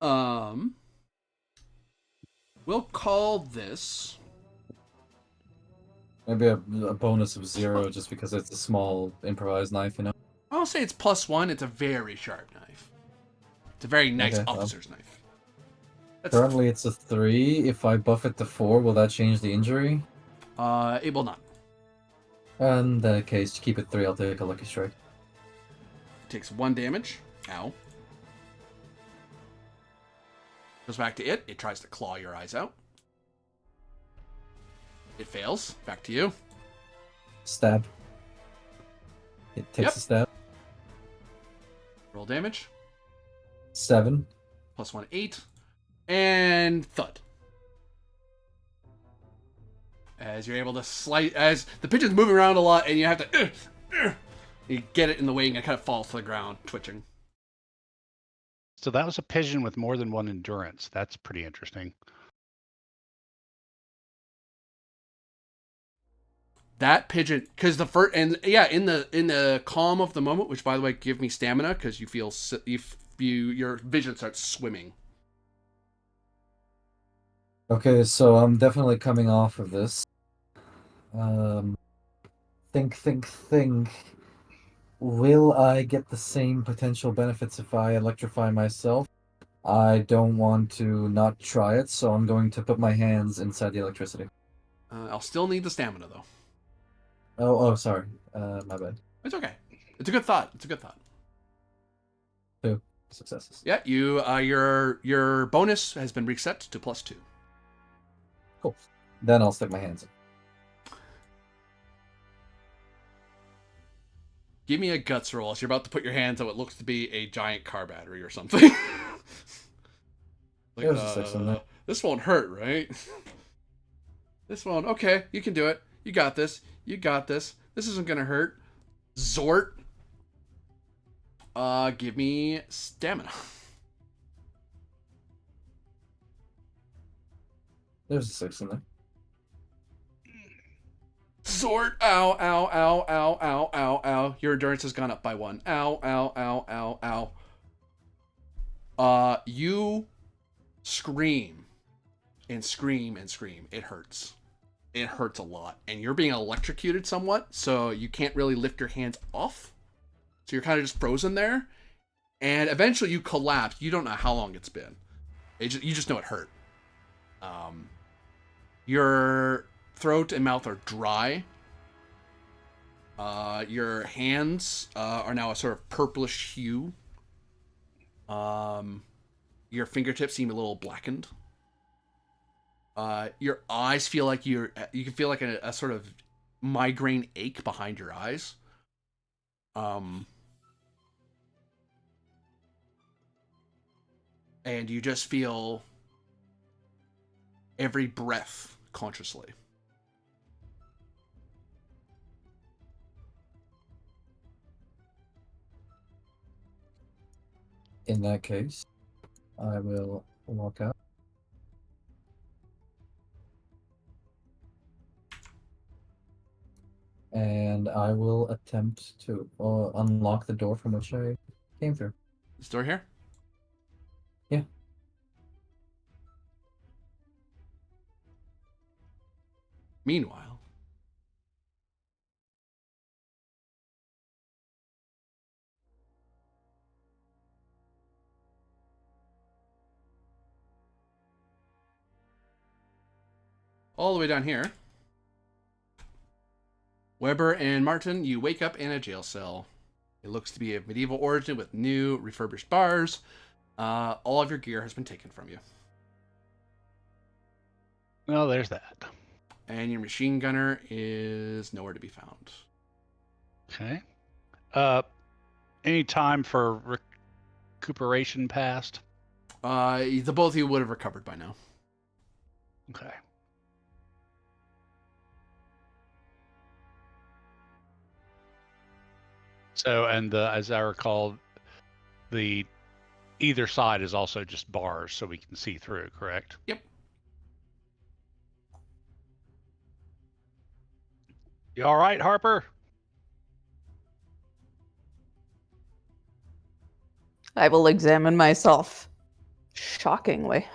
II. We'll call this... Maybe a bonus of 0 just because it's a small improvised knife, you know? I'll say it's +1. It's a very sharp knife. It's a very nice Okay, well. officer's knife. That's Currently, it's a 3. If I buff it to 4, will that change the injury? it will not. In that case, keep it 3. I'll take a lucky strike. It takes 1 damage. Ow. Goes back to it. It tries to claw your eyes out. It fails. Back to you. Stab. It takes Yep. a stab. Roll damage. 7. Plus 1, 8. And thud. As you're able to slice, as the pigeon's moving around a lot, and you have to, you get it in the wing, and it kind of falls to the ground, twitching. So that was a pigeon with more than 1 endurance. That's pretty interesting. That pigeon, because the first, and yeah, in the calm of the moment, which by the way, give me stamina because you feel your vision starts swimming. Okay, so I'm definitely coming off of this. Think. Will I get the same potential benefits if I electrify myself? I don't want to not try it, so I'm going to put my hands inside the electricity. I'll still need the stamina though. Oh, sorry. My bad. It's okay. It's a good thought. 2 successes. Yeah, your bonus has been reset to +2. Cool. Then I'll stick my hands in. Give me a guts roll as you're about to put your hands on what looks to be a giant car battery or something. There's a 6 in there. This won't hurt, right? This won't. Okay, you can do it. You got this. This isn't gonna hurt. Zort. Give me stamina. There's a 6 in there. Zort. Ow, ow, ow, ow, ow, ow, ow. Your endurance has gone up by 1. Ow, ow, ow, ow, ow. You scream and scream and scream. It hurts. It hurts a lot. And you're being electrocuted somewhat, so you can't really lift your hands off. So you're kind of just frozen there. And eventually you collapse. You don't know how long it's been. You just know it hurt. Your throat and mouth are dry. Your hands are now a sort of purplish hue. Your fingertips seem a little blackened. Your eyes feel like you can feel like a sort of migraine ache behind your eyes. And you just feel every breath consciously. In that case, I will walk out. And I will attempt to unlock the door from which I came through. This door here? Yeah. Meanwhile, all the way down here, Weber and Martin, you wake up in a jail cell. It looks to be of medieval origin with new refurbished bars. All of your gear has been taken from you. Well, there's that. And your machine gunner is nowhere to be found. Okay. Any time for recuperation passed? The both of you would have recovered by now. Okay. So, and as I recall, the either side is also just bars, so we can see through. Correct? Yep. You all right, Harper? I will examine myself. Shockingly.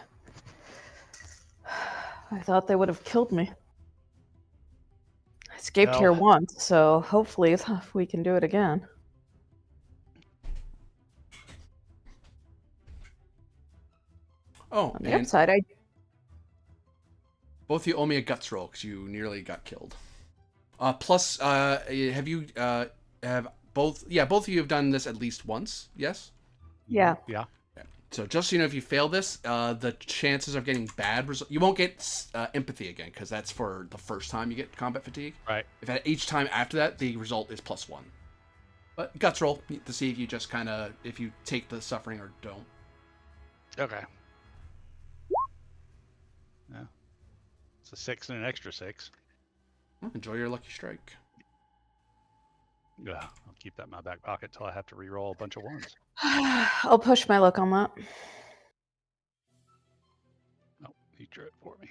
I thought they would have killed me. I escaped Well- here once, so hopefully we can do it again. Oh, On the and upside, both of you owe me a guts roll because you nearly got killed. Plus, have you have both? Yeah, both of you have done this at least once. Yes. Yeah. Yeah. So just so you know, if you fail this, the chances of getting bad results, you won't get empathy again because that's for the first time you get combat fatigue. Right. If at each time after that, the result is +1. But guts roll to see if you just kind of if you take the suffering or don't. Okay. Yeah. It's a 6 and an extra 6. Well, enjoy your lucky strike. Yeah. I'll keep that in my back pocket till I have to re-roll a bunch of ones. I'll push my luck on that. Oh, he drew it for me.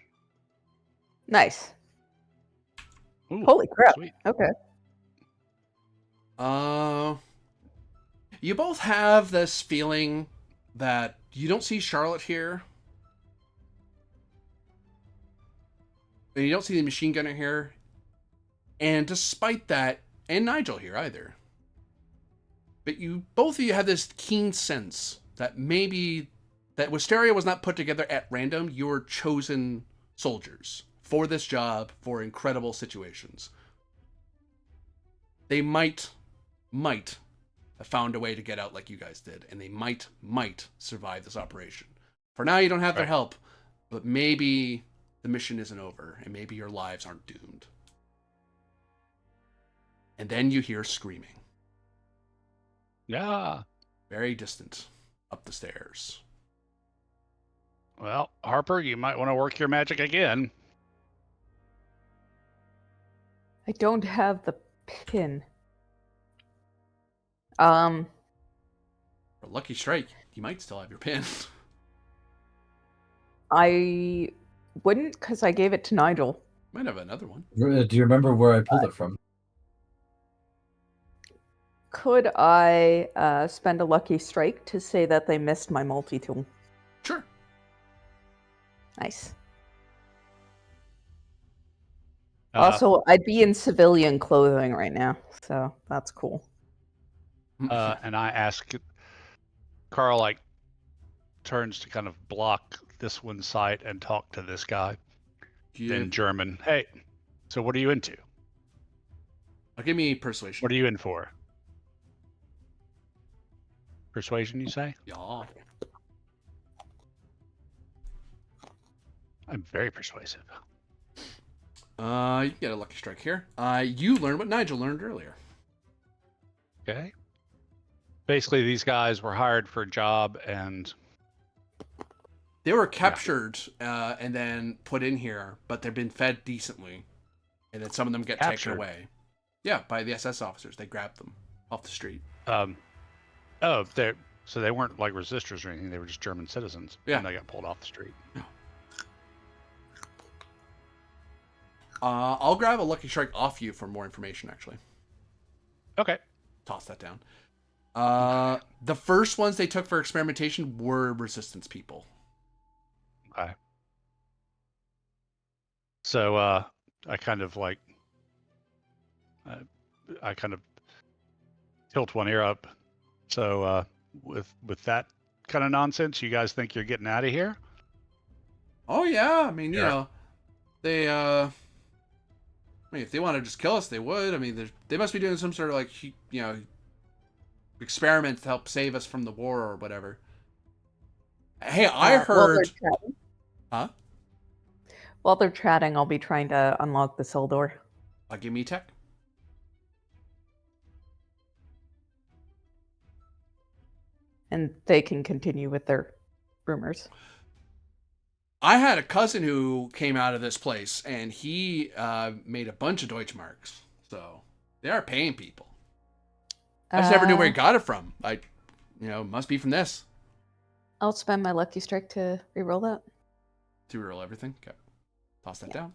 Nice. Ooh, Holy crap. sweet. Okay. You both have this feeling that you don't see Charlotte here. And you don't see the machine gunner here. And despite that, and Nigel here either. But both of you have this keen sense that maybe that Wisteria was not put together at random. You were chosen soldiers for this job, for incredible situations. They might have found a way to get out like you guys did, and they might survive this operation. For now, you don't have their help, but maybe the mission isn't over, and maybe your lives aren't doomed. And then you hear screaming. Yeah. Very distant, up the stairs. Well, Harper, you might want to work your magic again. I don't have the pin. For lucky strike, you might still have your pin. I wouldn't because I gave it to Nigel. Might have another one. Do you remember where I pulled it from? Could I spend a lucky strike to say that they missed my multi-tool? Sure. Nice. Also, I'd be in civilian clothing right now, so that's cool. And I ask, Carl, like, turns to kind of block this one sight and talk to this guy in German. Hey, so what are you into? Give me persuasion. What are you in for? Persuasion, you say? Yeah. I'm very persuasive. You get a lucky strike here. You learned what Nigel learned earlier. Okay. Basically, these guys were hired for a job, and they were captured and then put in here, but they've been fed decently, and then some of them get taken away. Yeah, by the SS officers. They grabbed them off the street. So they weren't like resistors or anything. They were just German citizens. Yeah. And they got pulled off the street. I'll grab a lucky strike off you for more information, actually. Okay. Toss that down. The first ones they took for experimentation were resistance people. Okay. So I kind of like I kind of tilt one ear up. So with that kind of nonsense, you guys think you're getting out of here? Oh yeah, I mean, you know, they I mean, if they want to just kill us, they would. I mean, they must be doing some sort of like, experiment to help save us from the war or whatever. Hey, I heard. Huh? While they're chatting, I'll be trying to unlock the cell door. Give me tech. And they can continue with their rumors. I had a cousin who came out of this place, and he made a bunch of Deutschmarks. So they are paying people. I just never knew where he got it from. Must be from this. I'll spend my lucky strike to reroll that. To reroll everything? Okay. Toss that down.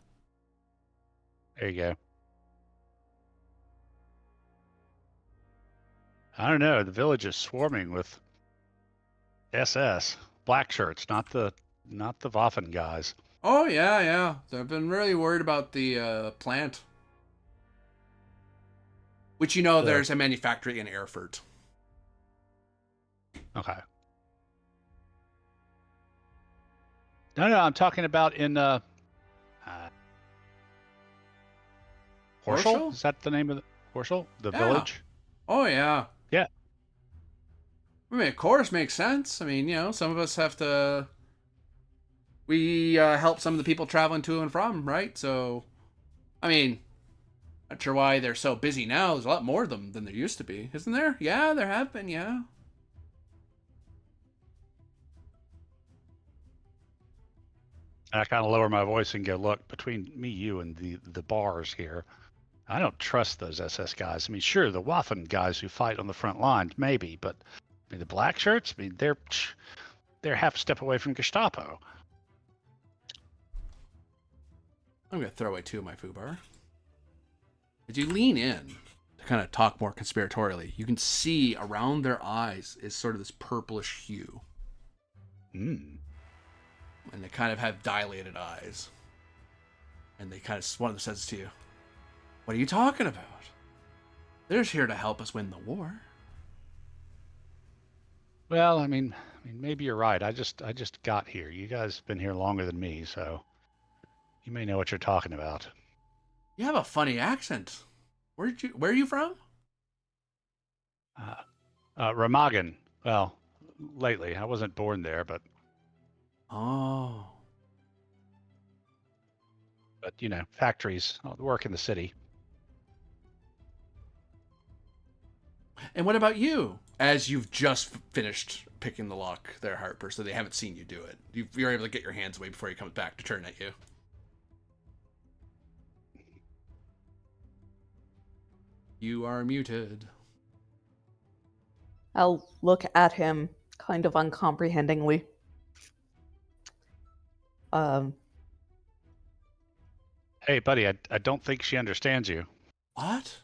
There you go. I don't know. The village is swarming with SS black shirts, not the Waffen guys. Oh yeah. They've been really worried about the plant. Which there's a manufacturing in Erfurt. Okay. No, I'm talking about in Horschel? Horschel? Is that the name of the Horschel? The Yeah. village? Oh yeah. Yeah. I mean, of course, makes sense. I mean, some of us have to. We help some of the people traveling to and from, right? So, I mean, not sure why they're so busy now. There's a lot more of them than there used to be, isn't there? Yeah, there have been. Yeah. I kind of lower my voice and go, look, between me, you, and the bars here, I don't trust those SS guys. I mean, sure, the Waffen guys who fight on the front lines, maybe, but I mean, the black shirts, I mean, they're half a step away from Gestapo. I'm gonna throw away 2 of my foobar. As you lean in to kind of talk more conspiratorially, you can see around their eyes is sort of this purplish hue. Hmm. And they kind of have dilated eyes. And they kind of, one of them says to you, "What are you talking about? They're just here to help us win the war." Well, I mean, maybe you're right. I just got here. You guys have been here longer than me, so you may know what you're talking about. You have a funny accent. Where are you from? Remagen. Well, lately. I wasn't born there, but Oh. factories, work in the city. And what about you? As you've just finished picking the lock there, Harper, so they haven't seen you do it. You're able to get your hands away before he comes back to turn at you. You are muted. I'll look at him kind of uncomprehendingly. Hey, buddy, I don't think she understands you. What?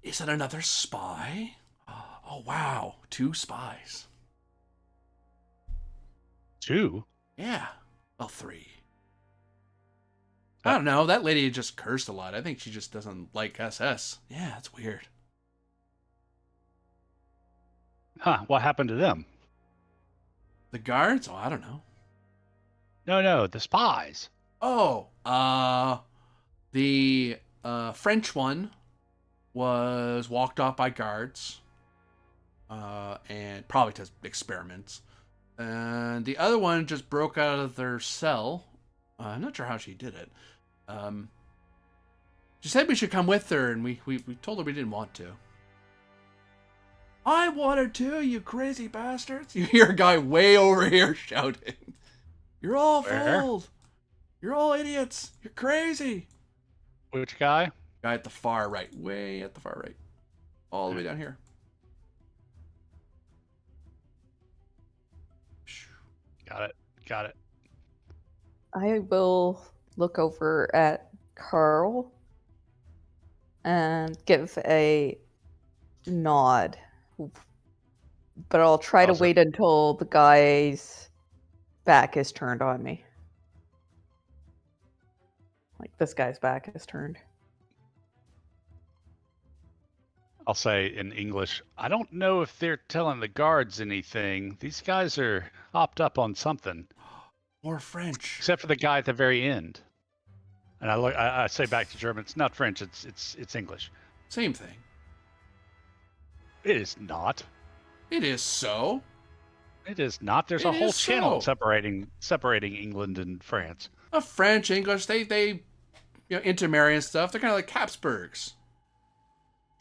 Is it another spy? Oh, wow. 2 spies. 2? Yeah. Well, 3. I don't know. That lady just cursed a lot. I think she just doesn't like SS. Yeah, it's weird. Huh, what happened to them? The guards? Oh, I don't know. No, the spies. Oh, the French one was walked off by guards, and probably to experiments. And the other one just broke out of their cell. I'm not sure how she did it. She said we should come with her, and we told her we didn't want to. I wanted to, you crazy bastards! You hear a guy way over here shouting. You're all Where? fooled. You're all idiots. You're crazy. Which guy? Guy at the far right. Way at the far right. All the way down here. Got it. I will look over at Carl and give a nod. But I'll try to Also- wait until the guy's back is turned on me. Like this guy's back is turned. I'll say in English, I don't know if they're telling the guards anything. These guys are hopped up on something, More French. except for the guy at the very end. And I say back to German, it's not French, it's English. Same thing. It is not. It is so. It is not. There's a It whole is channel so. separating England and France. French, English, they intermarry and stuff. They're kind of like Habsburgs.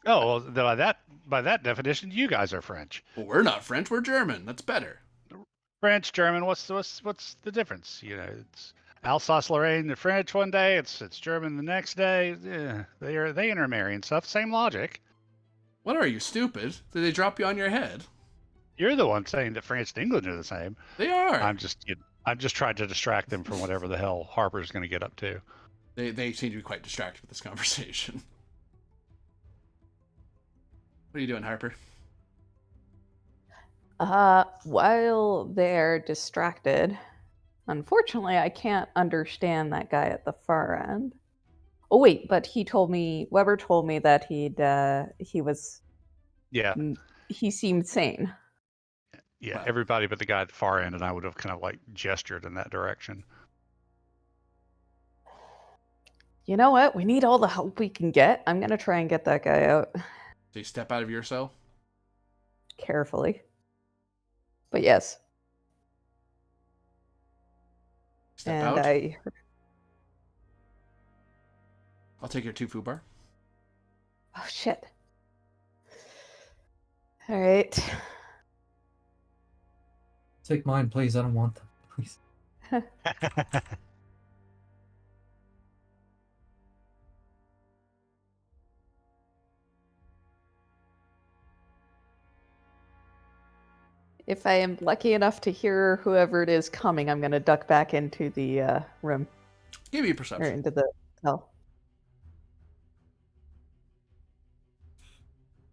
Oh, well, by that definition, you guys are French. Well, we're not French. We're German. That's better. French, German. What's the difference? It's Alsace-Lorraine, the French one day. It's German the next day. Yeah, they intermarry and stuff. Same logic. What are you, stupid? Did they drop you on your head? You're the one saying that France and England are the same. They are. I'm just trying to distract them from whatever the hell Harper's going to get up to. They seem to be quite distracted with this conversation. What are you doing, Harper? While they're distracted, unfortunately, I can't understand that guy at the far end. Oh wait, but Weber told me that he seemed sane. Yeah, Wow. everybody but the guy at the far end, and I would have kind of like gestured in that direction. You know what? We need all the help we can get. I'm gonna try and get that guy out So you step out of your cell. carefully. But yes, Step and out. I. I'll take your 2 food bar. Oh shit! All right. Take mine, please. I don't want them. Please. If I am lucky enough to hear whoever it is coming, I'm gonna duck back into the room Give me a or perception. into the cell.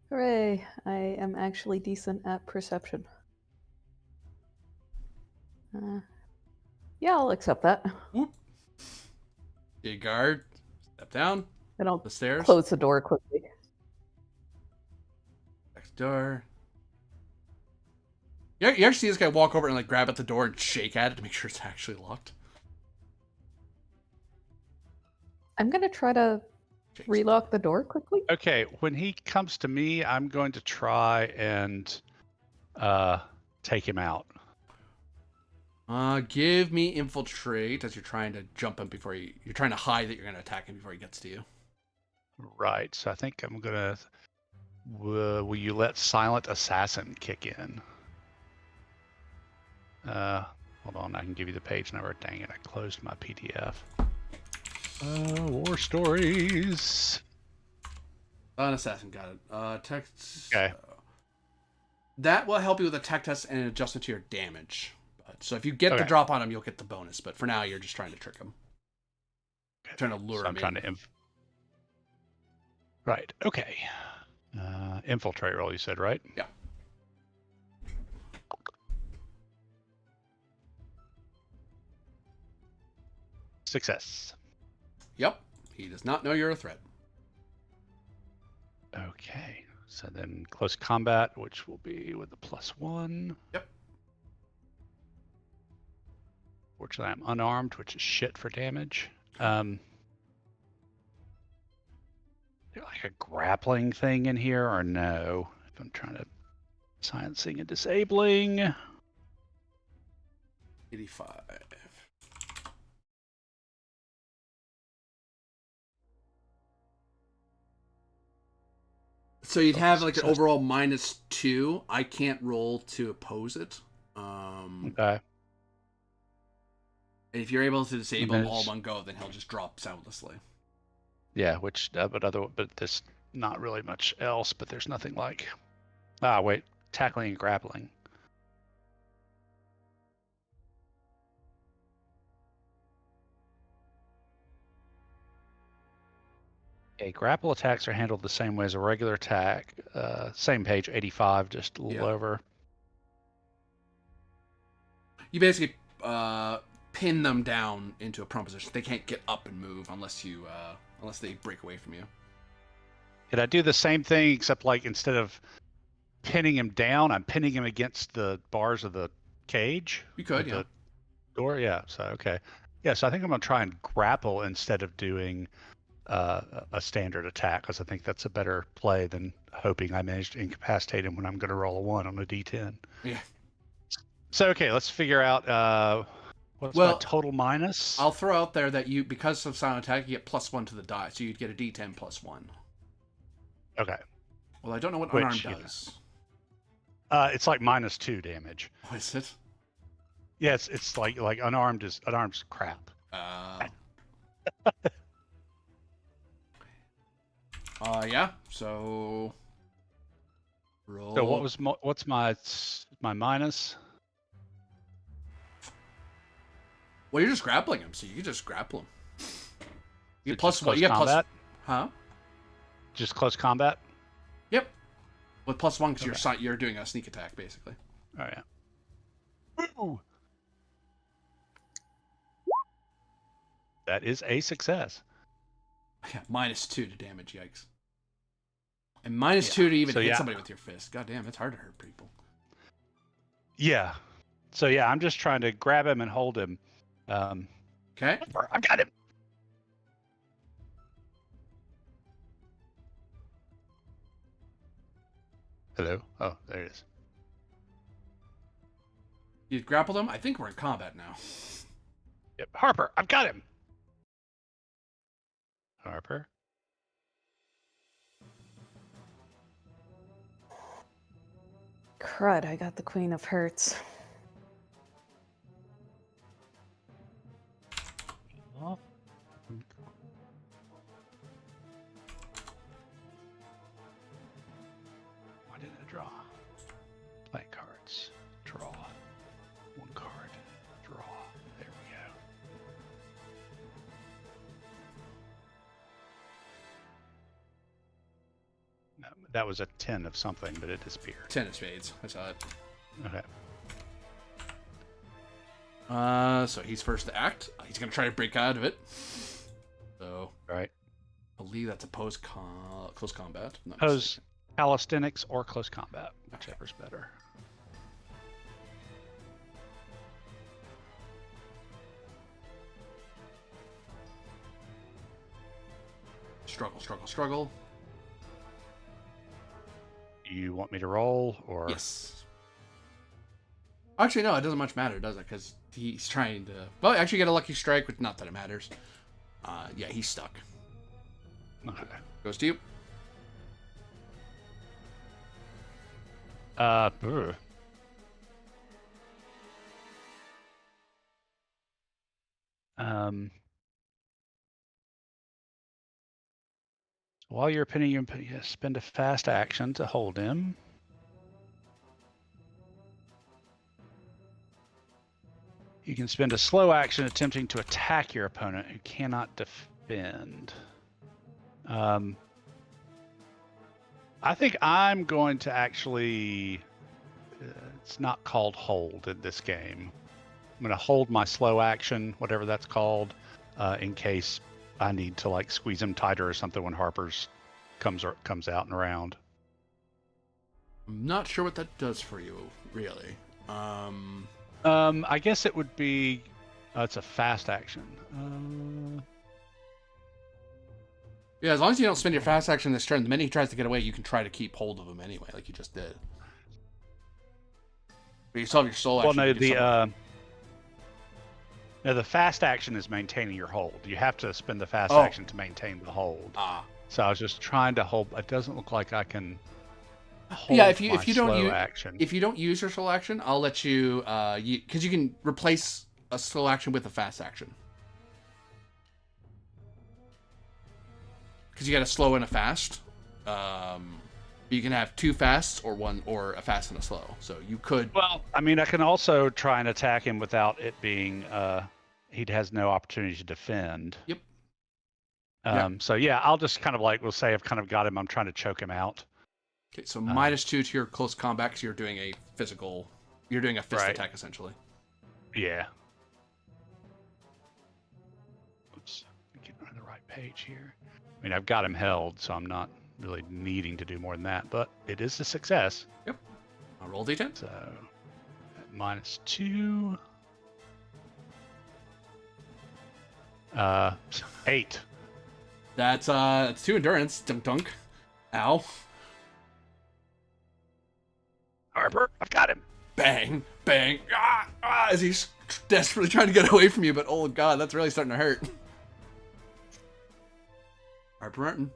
Hooray! I am actually decent at perception. Yeah, I'll accept that. Whoop. You guard. Step down. I don't The stairs. close the door quickly. Next door. You actually see this guy walk over and like grab at the door and shake at it to make sure it's actually locked. I'm gonna try to Shakes. relock the door quickly. Okay, when he comes to me, I'm going to try and take him out. Give me infiltrate as you're trying to jump him before you're trying to hide that you're gonna attack him before he gets to you. Right. So I think I'm gonna. Will you let Silent Assassin kick in? Hold on. I can give you the page number. Dang it! I closed my PDF. War stories. An assassin got it. Text. Okay. That will help you with a tech test and an adjustment to your damage. So if you get the Okay. drop on him, you'll get the bonus. But for now, you're just trying to trick him. Trying to lure So him I'm trying in. to. Right. Okay. Infiltrate roll. You said right? Yeah. Success. Yep. He does not know you're a threat. Okay. So then close combat, which will be with the +1. Yep. Fortunately, I'm unarmed, which is shit for damage. Like a grappling thing in here, or no? If I'm trying to silencing and disabling. 85. So you'd have like an Success. overall -2. I can't roll to oppose it. Okay. If you're able to disable him all Manage- one go, then he'll just drop soundlessly. Yeah, which but there's not really much else. But there's nothing like. Wait, tackling and grappling. Okay, grapple attacks are handled the same way as a regular attack. Same page, 85, just a little Yeah. over. You basically pin them down into a prone position. They can't get up and move unless they break away from you. Could I do the same thing except like instead of pinning him down, I'm pinning him against the bars of the cage? You could, with yeah. The door? Yeah, so okay. Yeah, so I think I'm going to try and grapple instead of doing a standard attack, because I think that's a better play than hoping I manage to incapacitate him when I'm going to roll a 1 on a d10. Yeah. So, okay, let's figure out what's my total minus? I'll throw out there that because of silent attack, you get +1 to the die, so you'd get a d10 +1. Okay. Well, I don't know what Which, unarmed you know. does. It's like -2 damage. Oh, is it? Yeah, it's like unarmed's crap. Yeah. So roll. So what's my minus? Well, you're just grappling him, so you can just grapple him. You Is get it just +1. close You get combat? Huh? Just close combat? Yep. With +1 because Okay. you're doing a sneak attack basically. Oh yeah. Ooh. That is a success. Yeah, -2 to damage. Yikes. And -2 to even So, hit yeah. somebody with your fist. God damn, it's hard to hurt people. Yeah. So yeah, I'm just trying to grab him and hold him. Okay. I've got him. Hello. Oh, there it is. You grappled him? I think we're in combat now. Yep. Harper, I've got him. Harper. Crud, I got the Queen of Hearts. Oh. Why didn't I draw? Play cards. Draw. One card. Draw. There we go. No, that was a 10 of something, but it disappeared. 10 of spades. I saw it. Okay. So he's first to act. He's going to try to break out of it. So, Right. I believe that's a close combat. Not Pose mistaken. calisthenics or close combat, whichever's better. Struggle, struggle, struggle. You want me to roll or? Yes. Actually, no, it doesn't much matter, does it? Because he's trying to... Well, actually get a lucky strike, but not that it matters. Yeah, he's stuck. Okay. Goes to you. Brr. While you're pinning him, spend a fast action to hold him. You can spend a slow action attempting to attack your opponent who cannot defend. I think I'm going to actually... it's not called hold in this game. I'm going to hold my slow action, whatever that's called, in case I need to like squeeze him tighter or something when Harper's comes out and around. I'm not sure what that does for you, really. I guess it would be... it's a fast action. Yeah, as long as you don't spend your fast action this turn, the minute he tries to get away, you can try to keep hold of him anyway, like you just did. But you still have your soul action. Well, no, to do something. No, the fast action is maintaining your hold. You have to spend the fast Oh. action to maintain the hold. So I was just trying to hold. It doesn't look like I can hold Yeah, if you my don't slow use action. if you don't use your soul action, I'll let you because you can replace a slow action with a fast action. Because you got a slow and a fast. You can have two fasts or one or a fast and a slow. So you could. Well, I mean, I can also try and attack him without it being. He has no opportunity to defend. Yep. So yeah, I'll just kind of like we'll say I've kind of got him. I'm trying to choke him out. Okay, so -2 to your close combat because you're doing a physical. You're doing a fist Right. attack essentially. Yeah. Oops. Get on the right page here. I mean, I've got him held, so I'm not really needing to do more than that, but it is a success. Yep. I'll roll D10. So, at -2. 8. That's 2 endurance. Dunk dunk. Ow. Harper, I've got him. Bang, bang, as he's desperately trying to get away from you, but oh god, that's really starting to hurt. Harper Martin.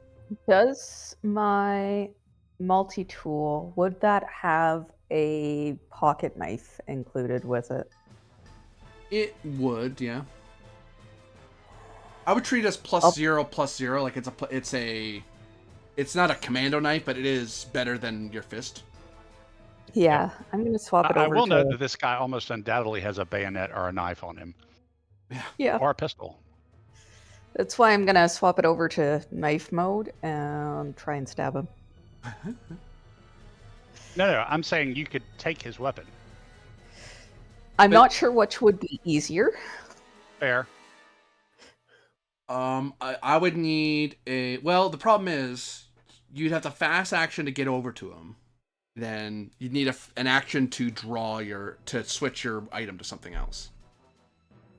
Does my multi-tool, would that have a pocket knife included with it? It would, yeah. I would treat it as +0/+0, like it's not a commando knife, but it is better than your fist. Yeah, I'm going to swap it I over will to... note that this guy almost undoubtedly has a bayonet or a knife on him, Yeah, or a pistol. that's why I'm going to swap it over to knife mode and try and stab him. No, I'm saying you could take his weapon. I'm But- not sure which would be easier. Fair. I would need a... Well, the problem is, you'd have to fast action to get over to him. then you need an action to switch your item to something else,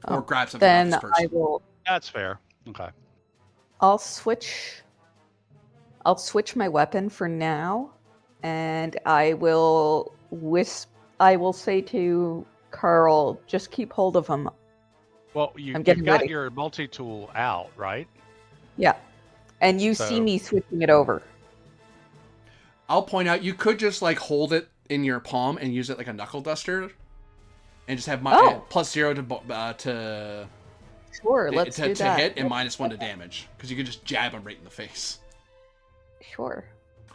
or Oh, grab something off Then this person. That's fair. Okay. I'll switch my weapon for now, and I will say to Carl, just keep hold of him. Well, I'm you've getting got ready. your multi-tool out, right? Yeah. And you see So- me switching it over. I'll point out you could just like hold it in your palm and use it like a knuckle duster, and just have +0 to Sure, let's do that. hit and -1 to damage, because you can just jab him right in the face. Sure.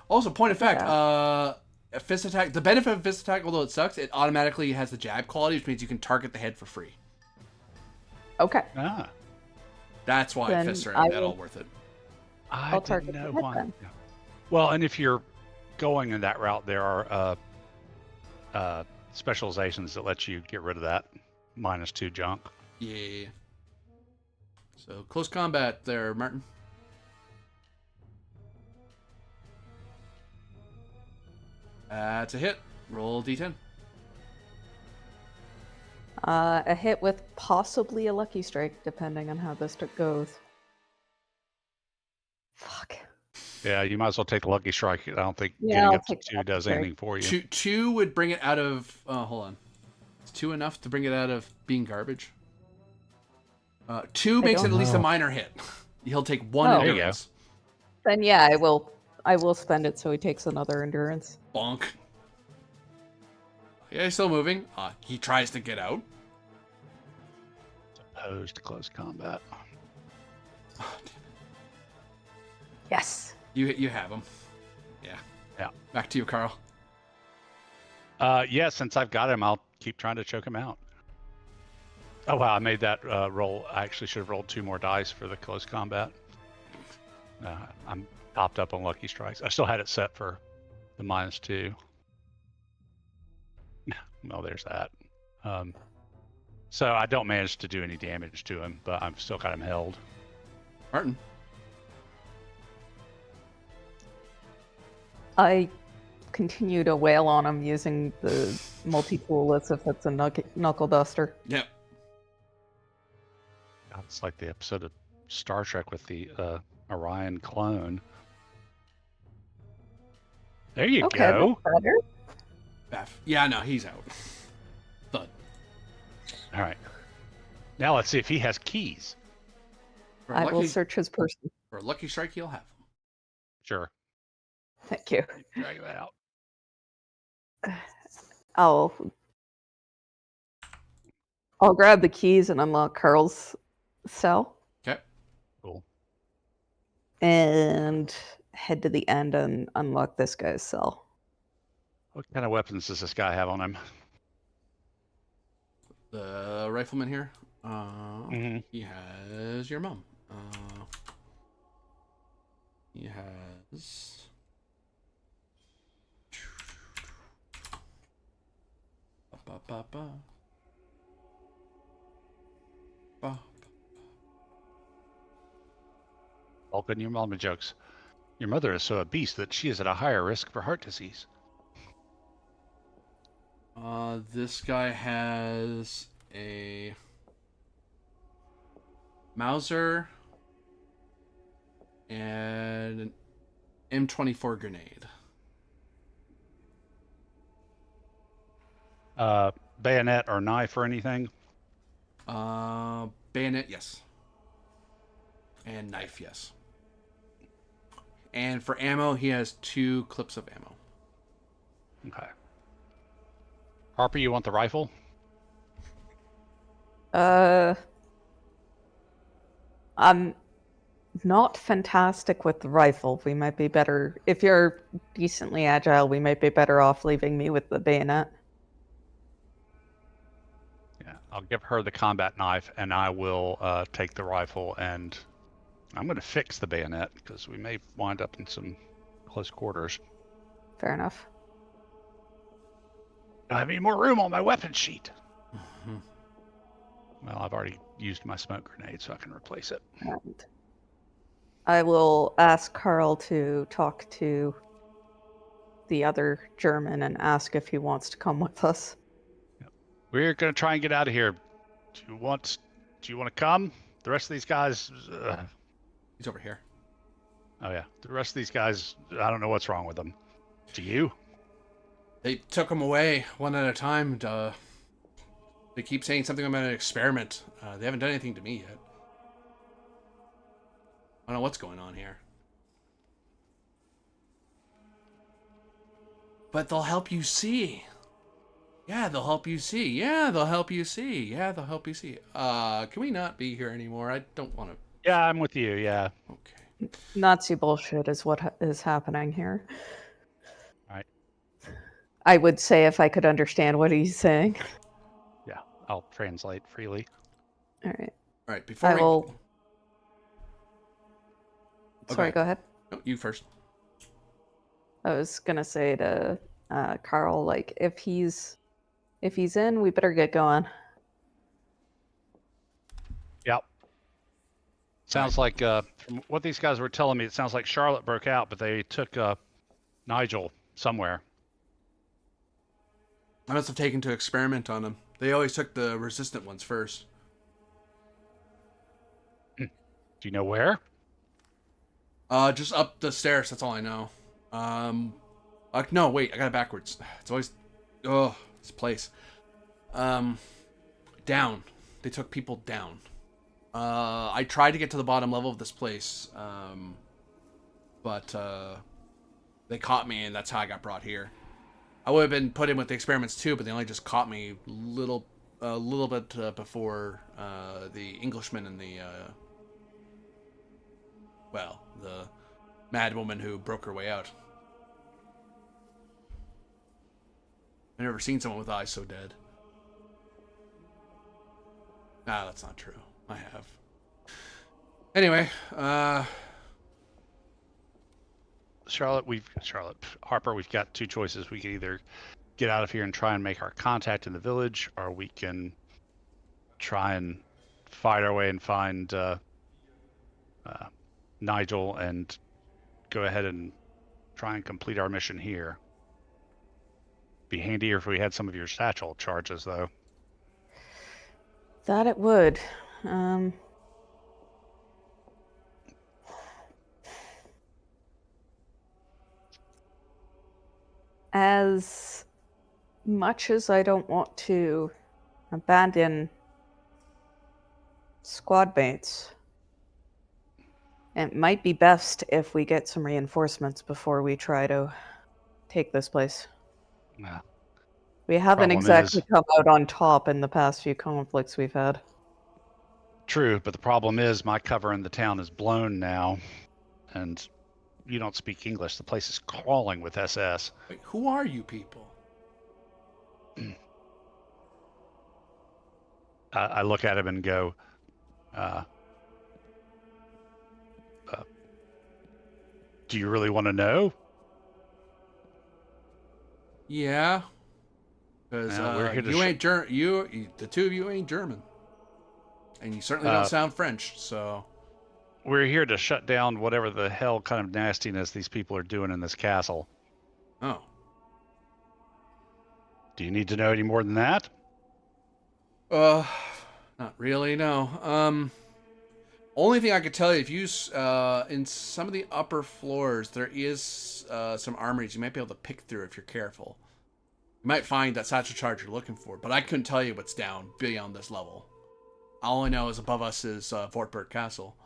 Also, point of fact, Yeah. a fist attack. The benefit of fist attack, although it sucks, it automatically has the jab quality, which means you can target the head for free. Okay. Ah, That's why Then fists are I that will- all worth it. I I'll didn't target know the head why. then. Yeah. Well, and if you're going in that route, there are specializations that let you get rid of that -2 junk. Yeah. So close combat there, Martin. That's a hit. Roll D10. A hit with possibly a lucky strike, depending on how this goes. Fuck. Yeah, you might as well take the lucky strike. I don't think Yeah, getting I'll up to take the 2 lucky does strike. anything for you. Two would bring it out of. Hold on. Is 2 enough to bring it out of being garbage? 2 makes it don't at least a know. minor hit. He'll take 1 Oh. There you go. endurance. Then yeah, I will spend it so he takes another endurance. Bonk. Yeah, he's still moving. He tries to get out. Opposed to close combat. Yes. You have him. Yeah. Yeah. Back to you, Carl. Yeah, since I've got him, I'll keep trying to choke him out. Oh wow, I made that roll. I actually should have rolled 2 more dice for the close combat. I'm topped up on lucky strikes. I still had it set for the -2. Well, there's that. So I don't manage to do any damage to him, but I've still got him held. Martin. I continue to wail on him using the multi-tool as if it's a knuckle duster. Yep. God, it's like the episode of Star Trek with the Orion clone. There you Okay, go. that's better. F. Yeah, no, he's out. Thud. All right. Now let's see if he has keys. For a I will lucky, search his person. for a lucky strike, he'll have them. Sure. Thank you. Drag that out. I'll grab the keys and unlock Carl's cell Okay. Cool. and head to the end and unlock this guy's cell. What kind of weapons does this guy have on him? The rifleman here. Mhm. He has your mom. He has. Ba, ba, ba. Ba. Vulcan, your mama jokes. Your mother is so obese that she is at a higher risk for heart disease. This guy has a Mauser and an M24 grenade. Bayonet or knife or anything? Bayonet, yes. And knife, yes. And for ammo, he has 2 clips of ammo. Okay. Harper, you want the rifle? I'm not fantastic with the rifle. We might be better if you're decently agile. We might be better off leaving me with the bayonet. Yeah, I'll give her the combat knife, and I will take the rifle, and I'm going to fix the bayonet because we may wind up in some close quarters. Fair enough. Don't have any more room on my weapon sheet. Well, I've already used my smoke grenade, so I can replace it. And I will ask Carl to talk to the other German and ask if he wants to come with us. We're gonna try and get out of here. Do you want to come? The rest of these guys. He's over here. Oh yeah, the rest of these guys. I don't know what's wrong with them. Do you? They took him away one at a time. They keep saying something about an experiment. They haven't done anything to me yet. I don't know what's going on here. But they'll help you see. Yeah, they'll help you see. Yeah, they'll help you see. Yeah, they'll help you see. Can we not be here anymore? I don't want to. Yeah, I'm with you. Yeah. Okay. Nazi bullshit is what is happening here. All right. I would say if I could understand what he's saying. Yeah, I'll translate freely. All right. All right. Before I we. will. Sorry, Okay. go ahead. No, you first. I was gonna say to Carl, like, if he's in, we better get going. Yep. Sounds like from what these guys were telling me, it sounds like Charlotte broke out, but they took Nigel somewhere. I must have taken to experiment on him. They always took the resistant ones first. Do you know where? Just up the stairs. That's all I know. No, wait, I got it backwards. It's always, this place. Down. They took people down. I tried to get to the bottom level of this place, but they caught me, and that's how I got brought here. I would have been put in with the experiments too, but they only just caught me a little bit before the Englishman and the mad woman who broke her way out. I've never seen someone with eyes so dead. Ah, that's not true. I have. Anyway, Harper, we've got two choices. We can either get out of here and try and make our contact in the village, or we can try and fight our way and find Nigel and go ahead and try and complete our mission here. Be handier if we had some of your satchel charges, though. That it would. As much as I don't want to abandon squad mates, it might be best if we get some reinforcements before we try to take this place. Yeah. We haven't Problem exactly is- come out on top in the past few conflicts we've had. True, but the problem is my cover in the town is blown now, and you don't speak English. The place is crawling with SS. wait, who are you people? I look at him and go, do you really want to know? Yeah, because We're here to you ain't the two of you ain't German, and you certainly don't sound French. So We're here to shut down whatever the hell kind of nastiness these people are doing in this castle. oh, Do you need to know any more than that? not really. No. Only thing I could tell you, if you in some of the upper floors, there is some armories you might be able to pick through if you're careful. You might find that satchel charge you're looking for, but I couldn't tell you what's down beyond this level. All I know is above us is Fortburg Castle.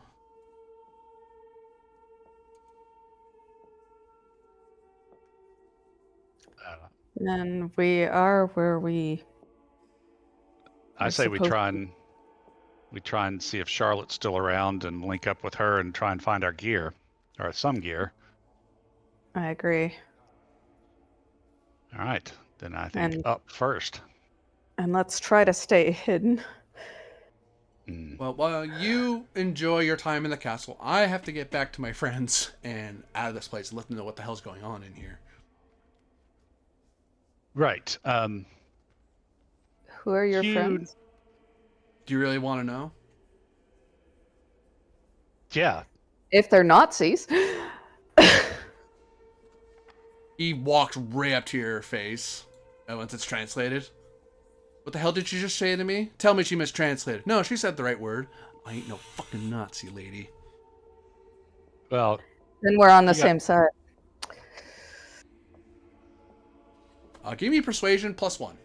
And we are where we... I We're say we supposed try and see if Charlotte's still around and link up with her and try and find our gear, or some gear. I agree. All right, then I think And- up first. And let's try to stay hidden. Well, while you enjoy your time in the castle, I have to get back to my friends and out of this place and let them know what the hell's going on in here. Right. Who are your You- friends? Do you really want to know? Yeah. If they're Nazis. He walks right up to your face once it's translated. What the hell did she just say to me? Tell me she mistranslated. No, she said the right word. I ain't no fucking Nazi lady. Well, Then we're on the You got- same side. Give me persuasion +1.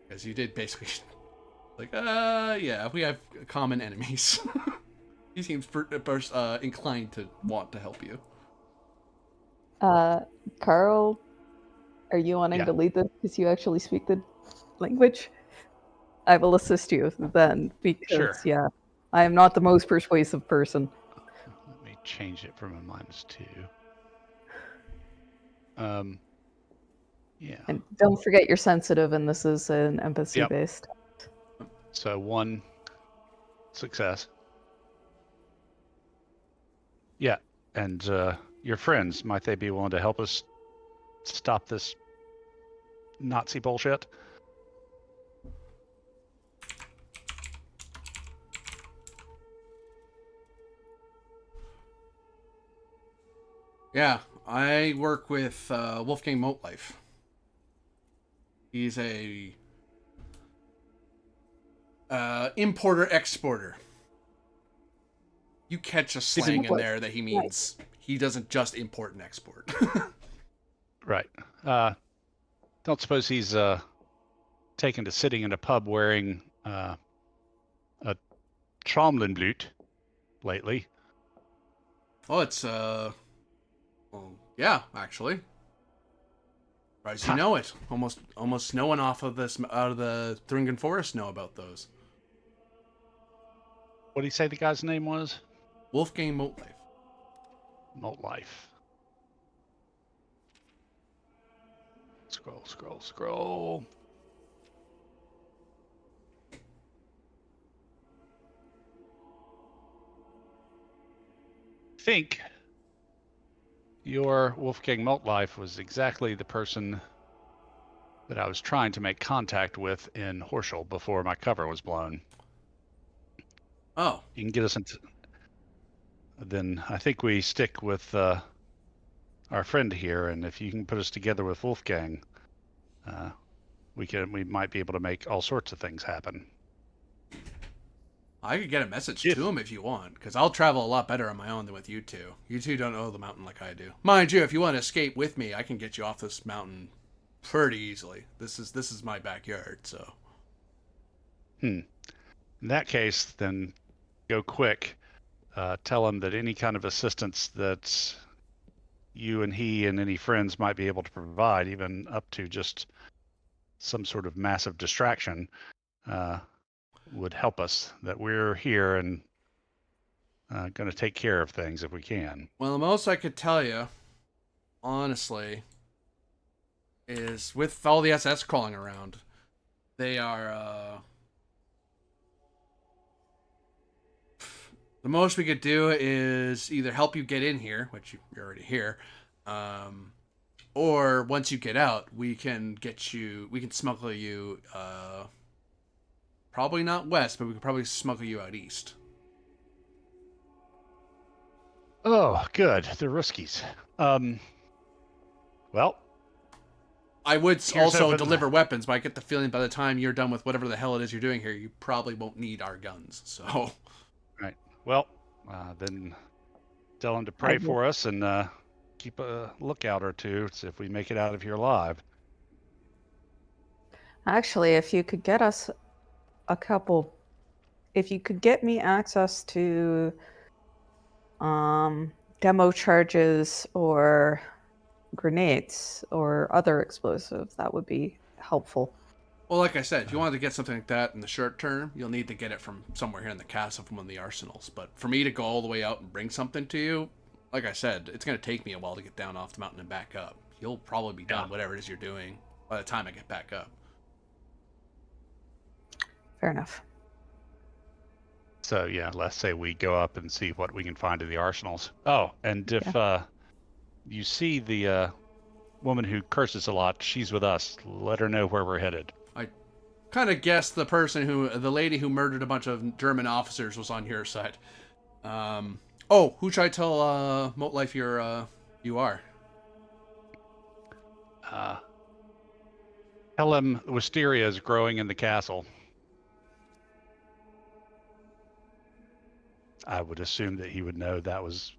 Because you did basically... Like, yeah, we have common enemies. He seems inclined to want to help you. Carl, are you wanting Yeah. to lead this because you actually speak the language? I will assist you then because, Sure. yeah, I am not the most persuasive person. Let me change it from a -2. Yeah. And don't forget you're sensitive, and this is an empathy Yep. based. So 1 success. Yeah. And your friends, might they be willing to help us stop this Nazi bullshit? Yeah, I work with Wolfgang Motlife. He's a importer-exporter. You catch a slang in there that he means he doesn't just import and export. Right. Don't suppose he's taken to sitting in a pub wearing a Traumlenblut lately. Oh, it's well, yeah, actually. Right, you know it. Almost no one out of the Thringen Forest know about those. What did he say the guy's name was? Wolfgang Motlife. Life. Scroll. Think your Wolfgang Motlife was exactly the person that I was trying to make contact with in Horschel before my cover was blown. Oh, You can get us into... Then I think we stick with our friend here, and if you can put us together with Wolfgang, we might be able to make all sorts of things happen. I could get a message to him if you want, because I'll travel a lot better on my own than with you two. You two don't know the mountain like I do. Mind you, if you want to escape with me, I can get you off this mountain pretty easily. This is my backyard, so. In that case, then go quick. Tell him that any kind of assistance that you and he and any friends might be able to provide, even up to just some sort of massive distraction, would help us. That we're here and going to take care of things if we can. Well, the most I could tell you, honestly, is with all the SS crawling around, they are, the most we could do is either help you get in here, which you're already here, or once you get out, we can smuggle you, probably not west, but we could probably smuggle you out east. Oh, good. The Ruskies. Well, I would here's also hoping. deliver weapons, but I get the feeling by the time you're done with whatever the hell it is you're doing here, you probably won't need our guns. So, Right. Well, then tell him to pray for us and keep a lookout or two so if we make it out of here alive. Actually, if you could get us if you could get me access to demo charges or grenades or other explosives, that would be helpful. well, like I said, if you wanted to get something like that in the short term, you'll need to get it from somewhere here in the castle from one of the arsenals. But for me to go all the way out and bring something to you, like I said, it's going to take me a while to get down off the mountain and back up. You'll probably be done whatever it is you're doing by the time I get back up. Fair enough. So yeah, let's say we go up and see what we can find in the arsenals. Oh, and if you see the woman who curses a lot, she's with us. Let her know where we're headed. I kind of guessed the lady who murdered a bunch of German officers was on your side. Who should I tell Motlife you are? Tell him wisteria is growing in the castle. I would assume that he would know that was,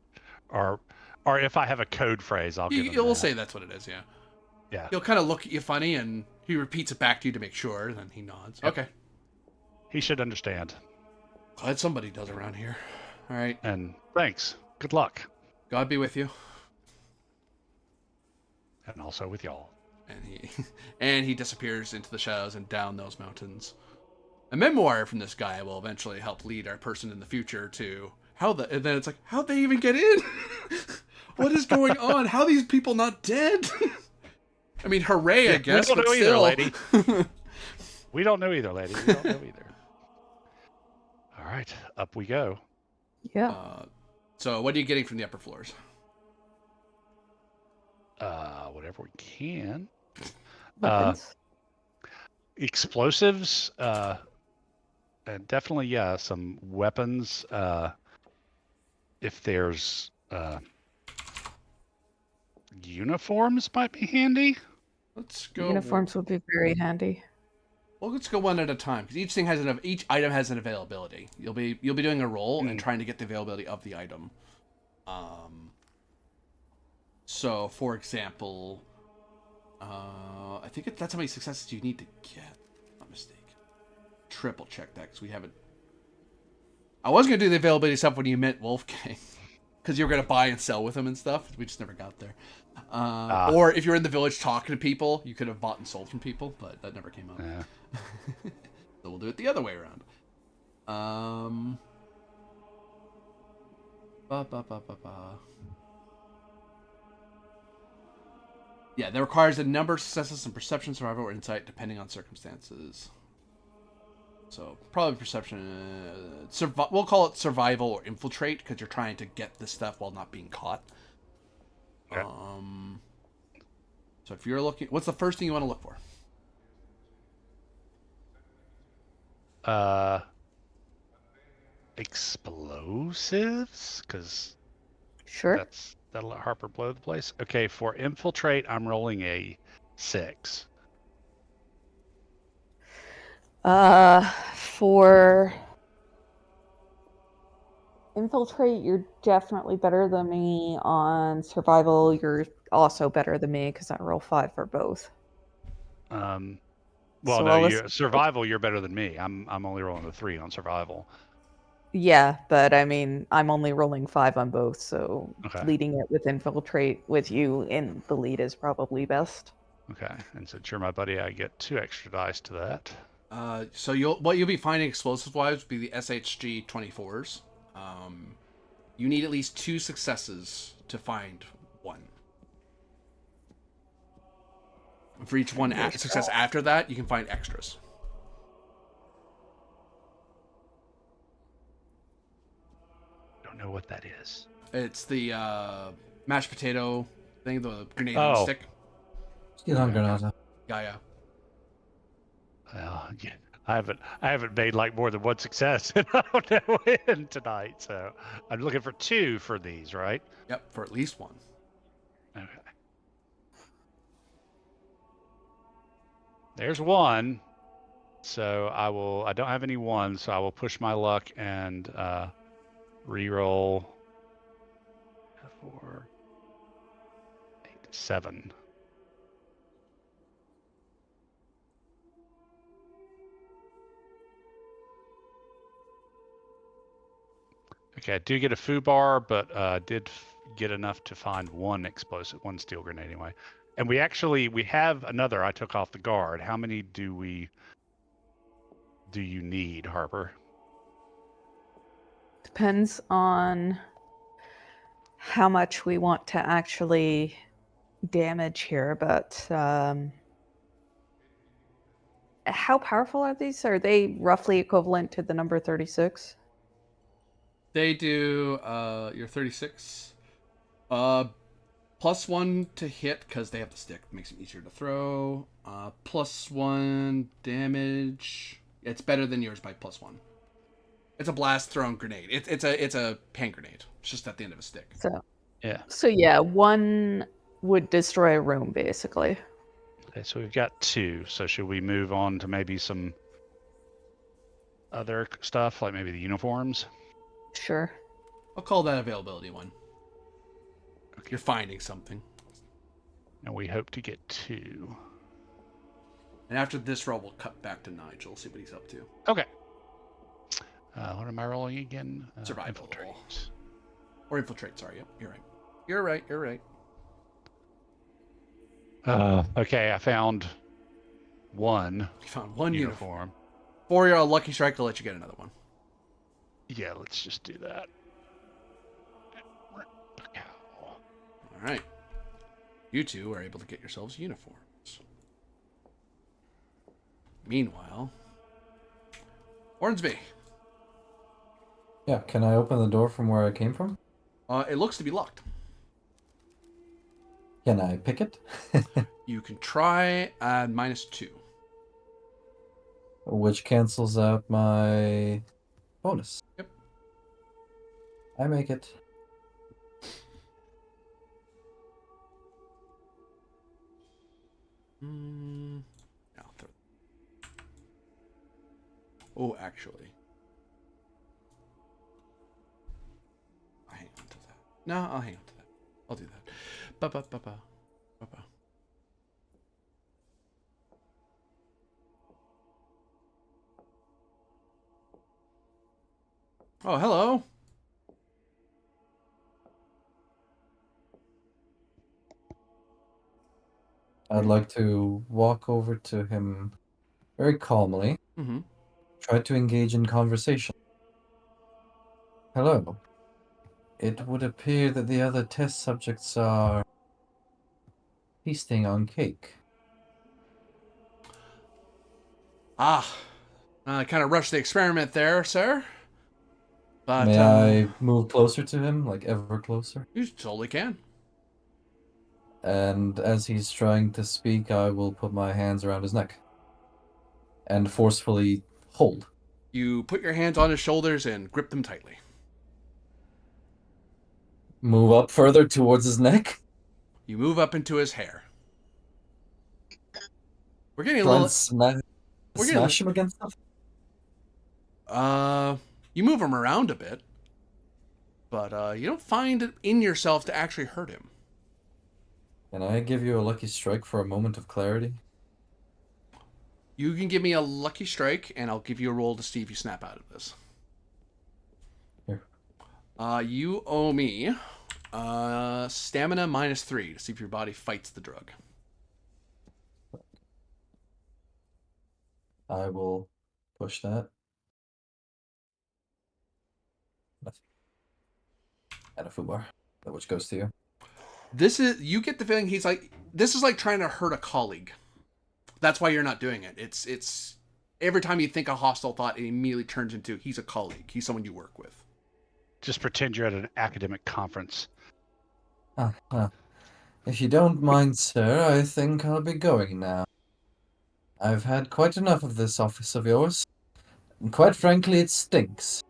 or if I have a code phrase, I'll give him You'll that. say that's what it is, yeah. Yeah. He'll kind of look at you funny, and he repeats it back to you to make sure, and then he nods. Yep. Okay. He should understand. Glad somebody does around here. All right. And thanks. Good luck. God be with you. And also with y'all. And he disappears into the shadows and down those mountains. A memoir from this guy will eventually help lead our person in the future to and then it's like, how'd they even get in? What is going on? How are these people not dead? I mean, hooray, I guess. We don't know still. either, lady. We don't know either, lady. We don't know either. All right, up we go. Yeah. So what are you getting from the upper floors? Whatever we can. Weapons. Explosives, and definitely, yeah, some weapons. If there's uniforms, might be handy. Let's go. Uniforms would be very handy. Well, let's go one at a time because each item has an availability. You'll be doing a roll and trying to get the availability of the item. So, for example, I think that's how many successes you need to get. If I'm not mistaken. Triple check that because we haven't. I was gonna do the availability stuff when you met Wolfgang, because you were gonna buy and sell with him and stuff. We just never got there. Or if you're in the village talking to people, you could have bought and sold from people, but that never came up. Yeah. So we'll do it the other way around. Yeah, that requires a number of successes in perception, survival, or insight, depending on circumstances. So probably perception. We'll call it survival or infiltrate because you're trying to get this stuff while not being caught. Okay. So if you're looking, what's the first thing you want to look for? Explosives, because Sure. that'll let Harper blow the place. Okay, for infiltrate, I'm rolling a 6. For infiltrate, you're definitely better than me. On survival, you're also better than me because I roll 5 for both. Well, So no, I'll survival, you're better than me. I'm only rolling a 3 on survival. Yeah, but I mean, I'm only rolling 5 on both, so Okay. leading it with infiltrate with you in the lead is probably best. Okay, and since you're my buddy, I get 2 extra dice to that. So what you'll be finding explosive wise would be the SHG 24s. You need at least 2 successes to find one. For each one success after that, you can find extras. Don't know what that is. It's the mashed potato thing, the grenade on the stick. Get on Granada. Yeah. Well, yeah, I haven't made like more than 1 success, and I don't know when tonight. So I'm looking for 2 for these, right? Yep, for at least 1. Okay. There's 1. So I don't have any 1, so I will push my luck and re-roll 4, 8, 7. Okay, I do get a foo bar, but did get enough to find 1 explosive, 1 steel grenade anyway. And we have another I took off the guard. How many do you need, Harper? Depends on how much we want to actually damage here, but how powerful are these? Are they roughly equivalent to the number 36? They do your 36 plus 1 to hit because they have the stick. Makes it easier to throw. Plus 1 damage. It's better than yours by plus 1. It's a blast thrown grenade. It's a hand grenade. It's just at the end of a stick. So Yeah. yeah, 1 would destroy a room basically. Okay, so we've got 2. So should we move on to maybe some other stuff, like maybe the uniforms? Sure. I'll call that availability 1. You're finding something. And we hope to get 2. And after this roll, we'll cut back to Nigel, see what he's up to. Okay. What am I rolling again? Survival. Infiltrate. Or infiltrate, sorry. Yep, you're right. You're right. Okay, I found 1 You found 1 uniform. uniform. For your lucky strike, I'll let you get another one. Yeah, let's just do that. All right. You two are able to get yourselves uniforms. Meanwhile, Hornsby. Yeah, can I open the door from where I came from? It looks to be locked. Can I pick it? You can try add -2. Which cancels out my bonus. Yep. I make it. I'll throw. Oh, actually. I'll hang on to that. No, I'll hang on to that. I'll do that. Ba-ba-ba-ba. Ba-ba. Oh, hello. I'd like to walk over to him very calmly, Mm-hmm. try to engage in conversation. Hello. It would appear that the other test subjects are feasting on cake. Kind of rushed the experiment there, sir. But May I move closer to him, like ever closer? you totally can. And as he's trying to speak, I will put my hands around his neck and forcefully hold. You put your hands on his shoulders and grip them tightly. Move up further towards his neck. You move up into his hair. We're getting a Try little. and smash him against something. You move him around a bit, but you don't find it in yourself to actually hurt him. Can I give you a lucky strike for a moment of clarity? You can give me a lucky strike, and I'll give you a roll to see if you snap out of this. Here. You owe me stamina -3 to see if your body fights the drug. I will push that. Nothing. And a foobar, which goes to you. You get the feeling this is like trying to hurt a colleague. That's why you're not doing it. It's every time you think a hostile thought, it immediately turns into he's a colleague. He's someone you work with. Just pretend you're at an academic conference. If you don't mind, sir, I think I'll be going now. I've had quite enough of this office of yours. And quite frankly, it stinks.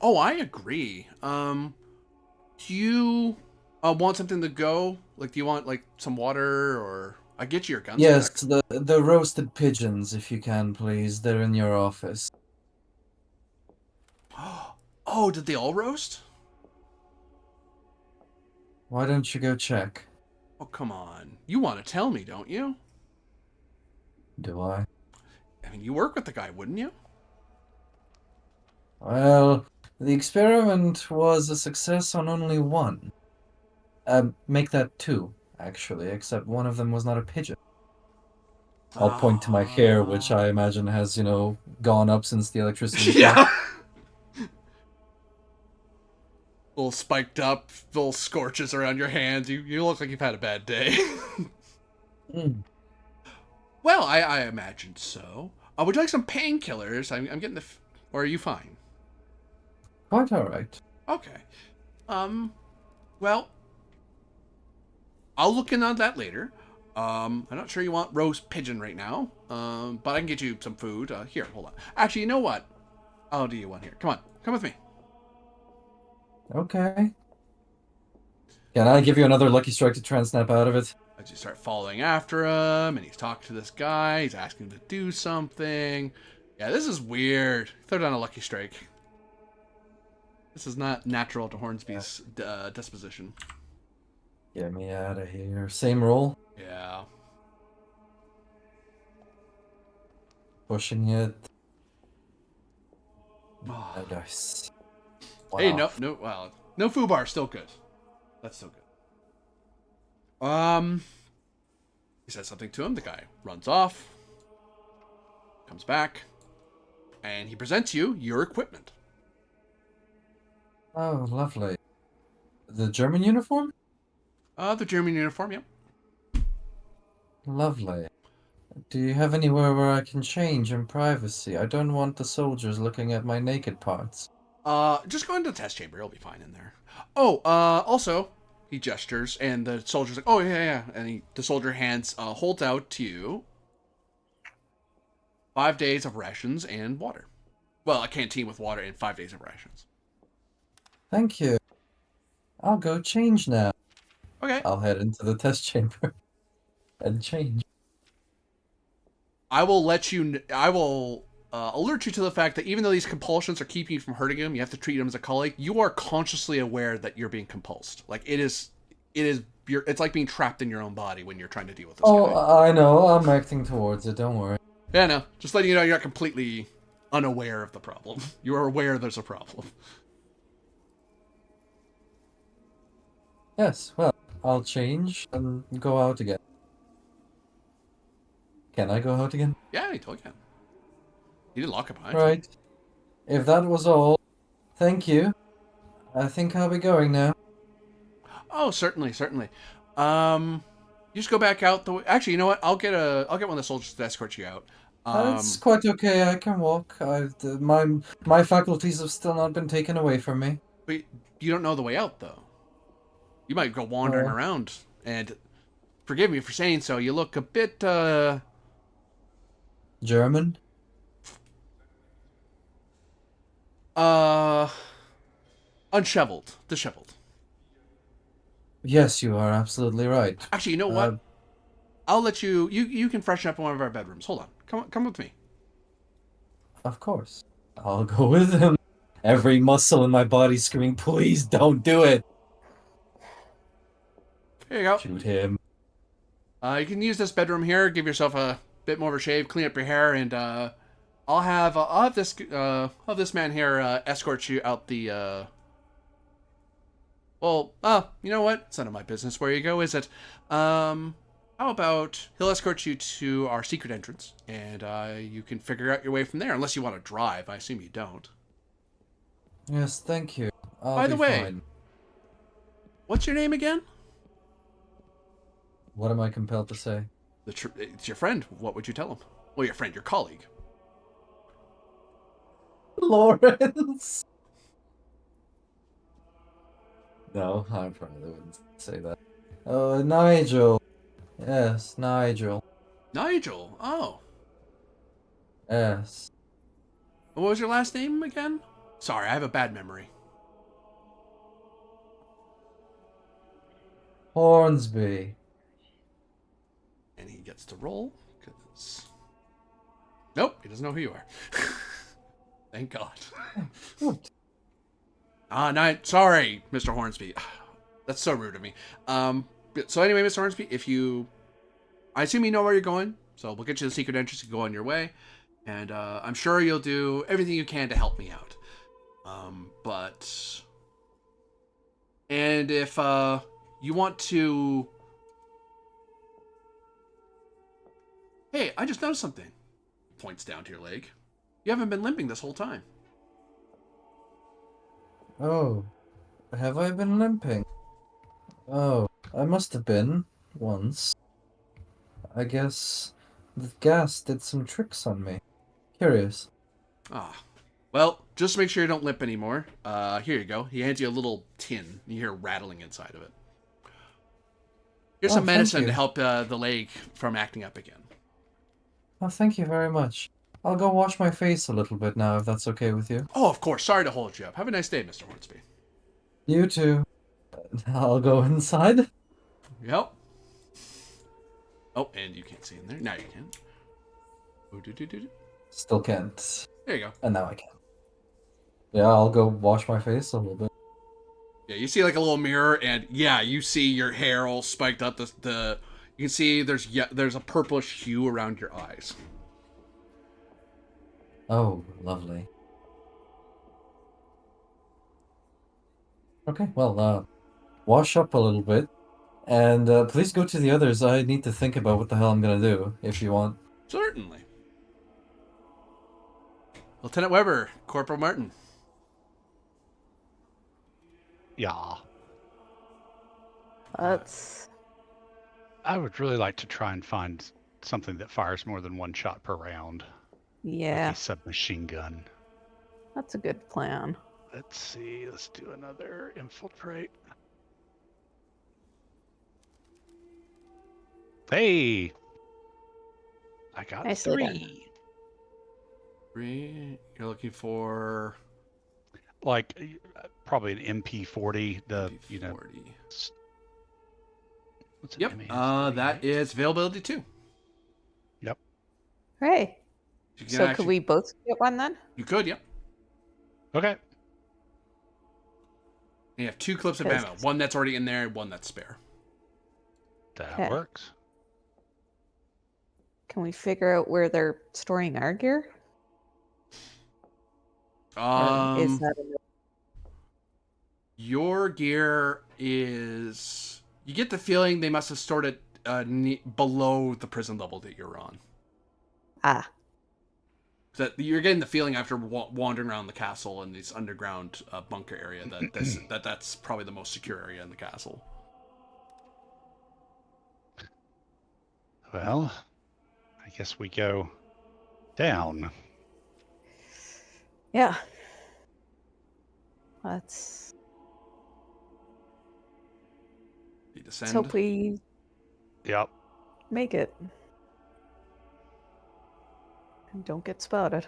Oh, I agree. Do you want something to go? Like, do you want like some water or I get you your guns Yes, back. the roasted pigeons, if you can, please. They're in your office. Oh, did they all roast? Why don't you go check? Oh, come on. You want to tell me, don't you? Do I? I mean, you work with the guy, wouldn't you? Well, the experiment was a success on only one. Make that 2, actually, except one of them was not a pigeon. I'll point to my hair, which I imagine has, gone up since the electricity. Yeah. Little spiked up, little scorches around your hands. You look like you've had a bad day. Mm. Well, I imagine so. Would you like some painkillers? I'm getting the... Or are you fine? Quite alright. Okay. Well, I'll look in on that later. I'm not sure you want roast pigeon right now. But I can get you some food. Here, hold on. Actually, you know what? I'll do you one here. Come on. Come with me. Okay. Can I give you another lucky strike to try and snap out of it? As you start following after him, and he's talking to this guy, he's asking him to do something. Yeah, this is weird. Throw down a lucky strike. This is not natural to Hornsby's disposition. Get me out of here. Same roll. Yeah. Pushing it. Oh. No dice. Hey, Wow. well, no foobar, still good. That's still good. He says something to him. The guy runs off, comes back, and he presents you your equipment. Oh, lovely. The German uniform? The German uniform, yeah. Lovely. Do you have anywhere where I can change in privacy? I don't want the soldiers looking at my naked parts. Just go into the test chamber. You'll be fine in there. Oh, also, he gestures, and the soldier's like, oh, yeah. And the soldier holds out to you 5 days of rations and water. Well, a canteen with water and 5 days of rations. Thank you. I'll go change now. Okay. I'll head into the test chamber and change. I will alert you to the fact that even though these compulsions are keeping you from hurting him, you have to treat him as a colleague. You are consciously aware that you're being compulsed. Like it's like being trapped in your own body when you're trying to deal with this guy. I know. I'm acting towards it. Don't worry. Yeah, no. Just letting you know you're not completely unaware of the problem. You are aware there's a problem. Yes, well, I'll change and go out again. Can I go out again? Yeah, he totally can. He didn't lock it behind. Right. If that was all, thank you. I think I'll be going now. Oh, certainly. You just go back out the way. Actually, you know what? I'll get one of the soldiers to escort you out. It's quite okay. I can walk. My faculties have still not been taken away from me. But you don't know the way out, though. You might go wandering Oh. around, and forgive me for saying so. You look a bit German? disheveled. Yes, you are absolutely right. Actually, you know what? I'll let you can freshen up in one of our bedrooms. Hold on. Come with me. Of course. I'll go with him. Every muscle in my body screaming, please don't do it. Here you go. Shoot him. You can use this bedroom here. Give yourself a bit more of a shave, clean up your hair, and I'll have this man here escort you out the. You know what? It's none of my business where you go, is it? How about he'll escort you to our secret entrance, and you can figure out your way from there. Unless you want to drive, I assume you don't. Yes, thank you. By the way, fine. What's your name again? What am I compelled to say? It's your friend. What would you tell him? Well, your friend, your colleague. Lawrence! No, I probably wouldn't say that. Nigel. Yes, Nigel. Nigel. Oh. Yes. What was your last name again? Sorry, I have a bad memory. Hornsby. And he gets to roll, because... Nope, he doesn't know who you are. Thank God. Sorry, Mr. Hornsby. That's so rude of me. So anyway, Mr. Hornsby, I assume you know where you're going, so we'll get you the secret entrance and go on your way. And I'm sure you'll do everything you can to help me out. And if you want to... Hey, I just noticed something. Points down to your leg. You haven't been limping this whole time. Oh. Have I been limping? Oh, I must have been. Once. I guess the gas did some tricks on me. Curious. Well, just make sure you don't limp anymore. Here you go. He hands you a little tin. You hear rattling inside of it. Here's some thank medicine you. to help the leg from acting up again. Oh, thank you very much. I'll go wash my face a little bit now, if that's okay with you. Oh, of course. Sorry to hold you up. Have a nice day, Mr. Hornsby. You too. I'll go inside. Yep. Oh, and you can't see in there. Now you can. Oh, Still can't. There you go. And now I can. Yeah, I'll go wash my face a little bit. Yeah, you see like a little mirror, and yeah, you see your hair all spiked up. You can see there's a purplish hue around your eyes. Oh, lovely. Okay, well, wash up a little bit, and please go to the others. I need to think about what the hell I'm gonna do, if you want. Certainly. Lieutenant Weber, Corporal Martin. Yeah. Let's. I would really like to try and find something that fires more than one shot per round. Yeah, Like a submachine gun. that's a good plan. Let's see. Let's do another infiltrate. Hey! I got Nicely done. 3. 3. You're looking for Like probably an MP40. The you know. 40. What's an Yep. MAS-38? That is availability 2. Yep. Hey, You can so could actually- we both get one then? You could, yep. Okay. And you have 2 clips of Yes. ammo. One that's already in there, and one that's spare. That Okay. works. Can we figure out where they're storing our gear? Or is that Your gear is. You get the feeling they must have stored it below the prison level that you're on. Ah, That you're getting the feeling after wandering around the castle in this underground bunker area that that's probably the most secure area in the castle. Well, I guess we go down. yeah. Let's Descend. hope we Yep. make it. And don't get spotted.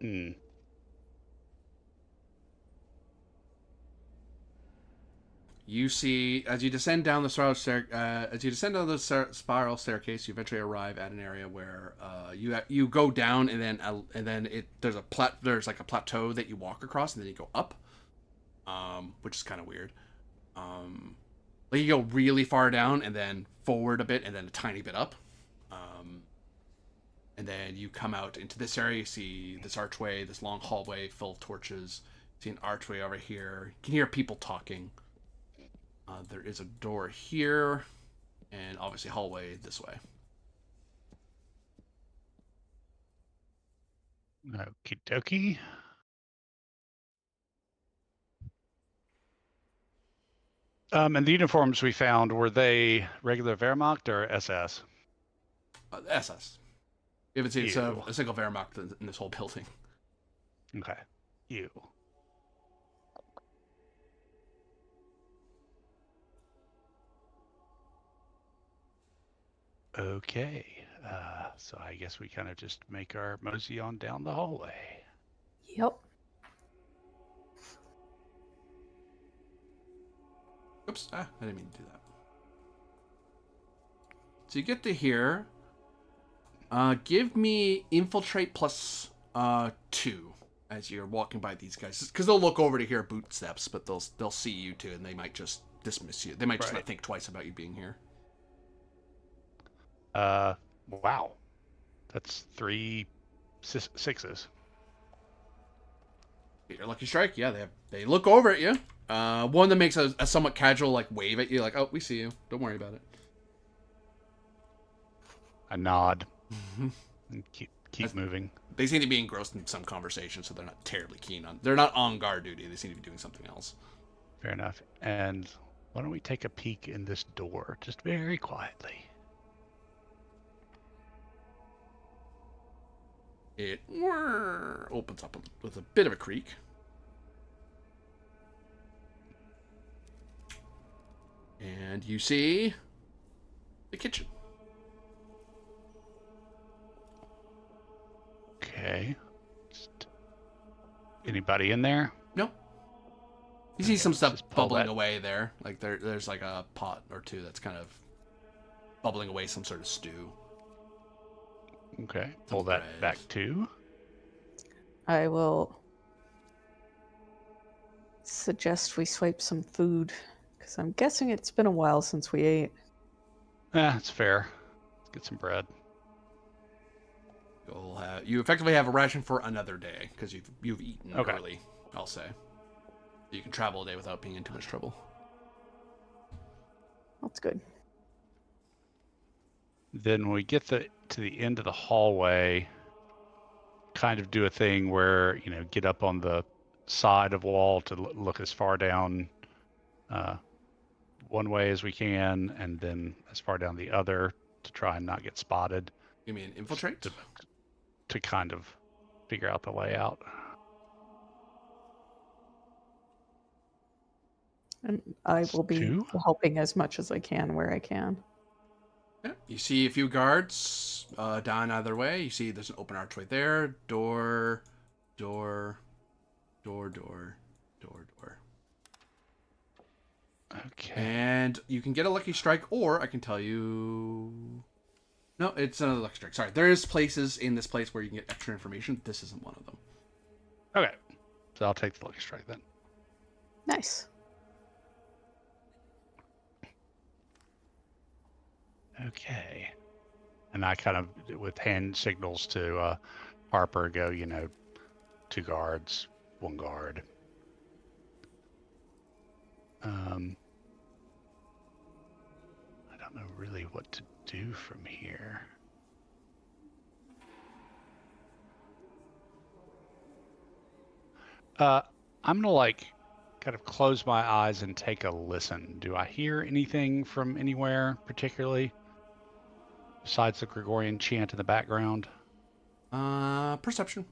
Hmm. You see, as you descend down the spiral staircase, you eventually arrive at an area where you go down, and then there's like a plateau that you walk across, and then you go up, which is kind of weird. Like you go really far down, and then forward a bit, and then a tiny bit up, and then you come out into this area. You see this archway, this long hallway full of torches. You see an archway over here. You can hear people talking. There is a door here, and obviously hallway this way. Okie dokie. And the uniforms we found, were they regular Wehrmacht or SS? SS. You haven't seen Ew. a single Wehrmacht in this whole building. Okay. You. Okay. So I guess we kind of just make our mosey on down the hallway. Yep. Oops, I didn't mean to do that. So you get to here. Give me infiltrate plus 2 as you're walking by these guys, because they'll look over to hear boot steps, but they'll see you too, and they might just dismiss you. They might just not think twice about you being here. Wow. That's 3 sixes. Your lucky strike, yeah. They look over at you. One that makes a somewhat casual like wave at you, like, "Oh, we see you. Don't worry about it." A nod. And keep moving. They seem to be engrossed in some conversation, so they're not terribly keen on. They're not on guard duty. They seem to be doing something else. Fair enough. And why don't we take a peek in this door, just very quietly? It opens up with a bit of a creak. And you see the kitchen. Okay. Anybody in there? No. You see some stuff just pull bubbling that- away there. Like there's like a pot or two that's kind of bubbling away some sort of stew. Okay. Some Pull that bread. back too. I will suggest we swipe some food, because I'm guessing it's been a while since we ate. That's fair. Let's get some bread. You effectively have a ration for another day because you've eaten Okay. early. I'll say you can travel a day without being in too much trouble. That's good. Then when we get to the end of the hallway, kind of do a thing where, get up on the side of wall to look as far down one way as we can, and then as far down the other to try and not get spotted. You mean infiltrate? To kind of figure out the layout. And I will be Two? helping as much as I can where I can. Yeah. You see a few guards down either way. You see there's an open archway there. Door. Okay. And you can get a lucky strike, or I can tell you. No, it's another lucky strike. Sorry, there is places in this place where you can get extra information. This isn't one of them. Okay. So I'll take the lucky strike then. Nice. Okay. And I kind of, with hand signals to Harper, go, 2 guards, 1 guard. I don't know really what to do from here. I'm gonna kind of close my eyes and take a listen. Do I hear anything from anywhere particularly besides the Gregorian chant in the background? Perception.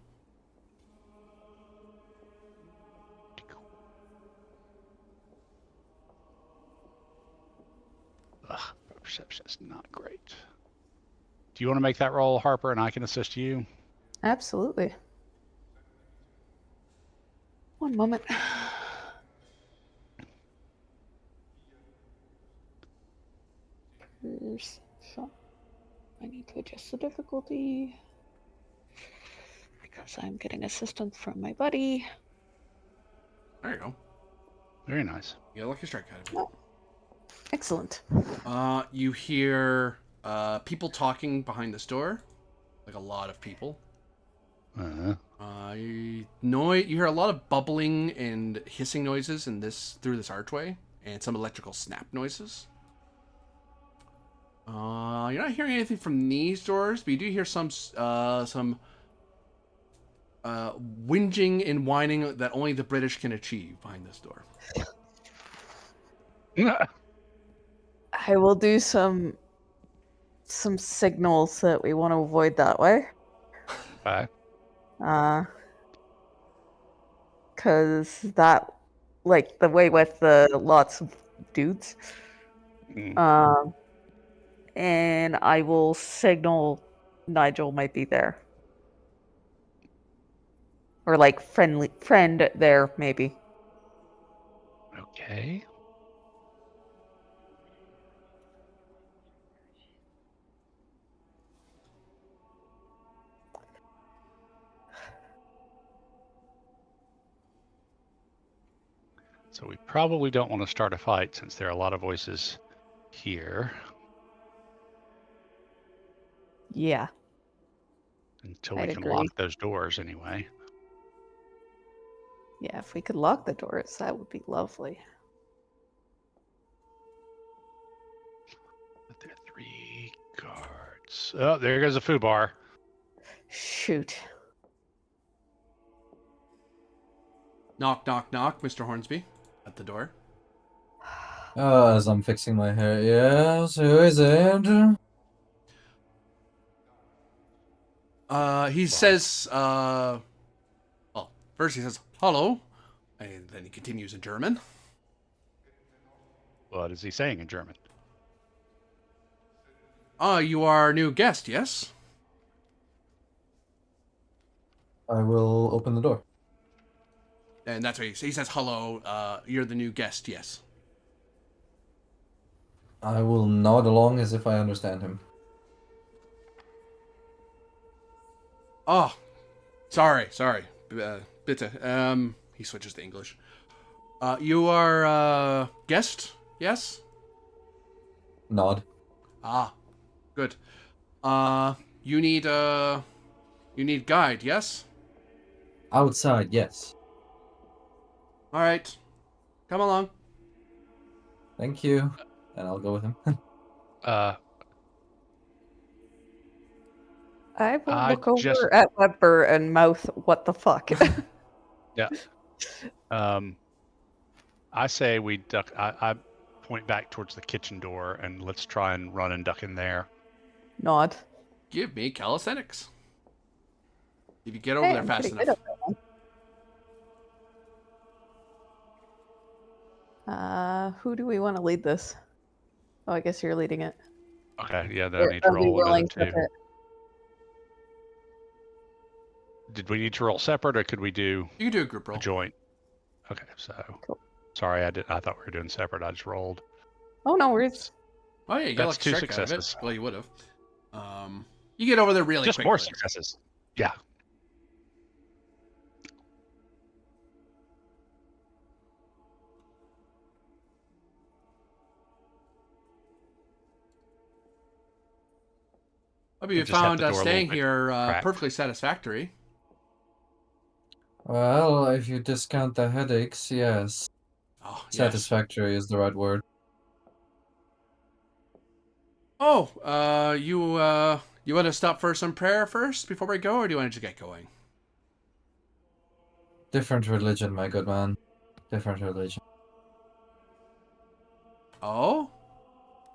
Ugh, perception's not great. Do you want to make that roll, Harper, and I can assist you? Absolutely. One moment. So I need to adjust the difficulty because I'm getting assistance from my buddy. There you go. Very nice. You get a lucky strike out of it. Oh, excellent. You hear people talking behind this door, like a lot of people. You hear a lot of bubbling and hissing noises through this archway, and some electrical snap noises. You're not hearing anything from these doors, but you do hear some whinging and whining that only the British can achieve behind this door. I will do some signals that we want to avoid that way. Okay. Cause that, like the way with the lots of dudes. And I will signal Nigel might be there. Or like friend there, maybe. Okay. So we probably don't want to start a fight since there are a lot of voices here. Yeah. Until we I'd can agree. lock those doors anyway. Yeah, if we could lock the doors, that would be lovely. But there are 3 guards. Oh, there goes a foo bar. Shoot. Knock, knock, knock, Mr. Hornsby, at the door. As I'm fixing my hair, yes, who is it? He says, well, first he says, hello, and then he continues in German. What is he saying in German? You are our new guest, yes? I will open the door. And that's what he says, hello, you're the new guest, yes. I will nod along as if I understand him. Oh, sorry. Bitte. He switches to English. You are guest? Yes. Nod. Ah, good. You need guide? Yes. Outside, yes. All right. Come along. Thank you. And I'll go with him. I will I look over just at Webber and mouth, "What the fuck?" yeah. I say we duck. I point back towards the kitchen door and let's try and run and duck in there. Nod. Give me calisthenics. If you get over Hey, there I'm fast pretty good enough. at that. Who do we want to lead this? Oh, I guess you're leading it. Okay, yeah, then I need to Are we roll another rolling 2. separate? Did we need to roll separate or could we do You can do a group a roll. joint? Okay, so Cool. sorry, I thought we were doing separate. I just rolled. Oh, no worries. Oh yeah, you got a That's lucky 2 strike out of it. successes. Well, you would have. You get over there really Just quickly. more successes. Yeah. Hope you I just have found the door a little staying bit here cracked. perfectly satisfactory. Well, if you discount the headaches, yes. Oh, yes. Satisfactory is the right word. Oh, you want to stop for some prayer first before we go, or do you want to just get going? Different religion, my good man. Different religion. Oh?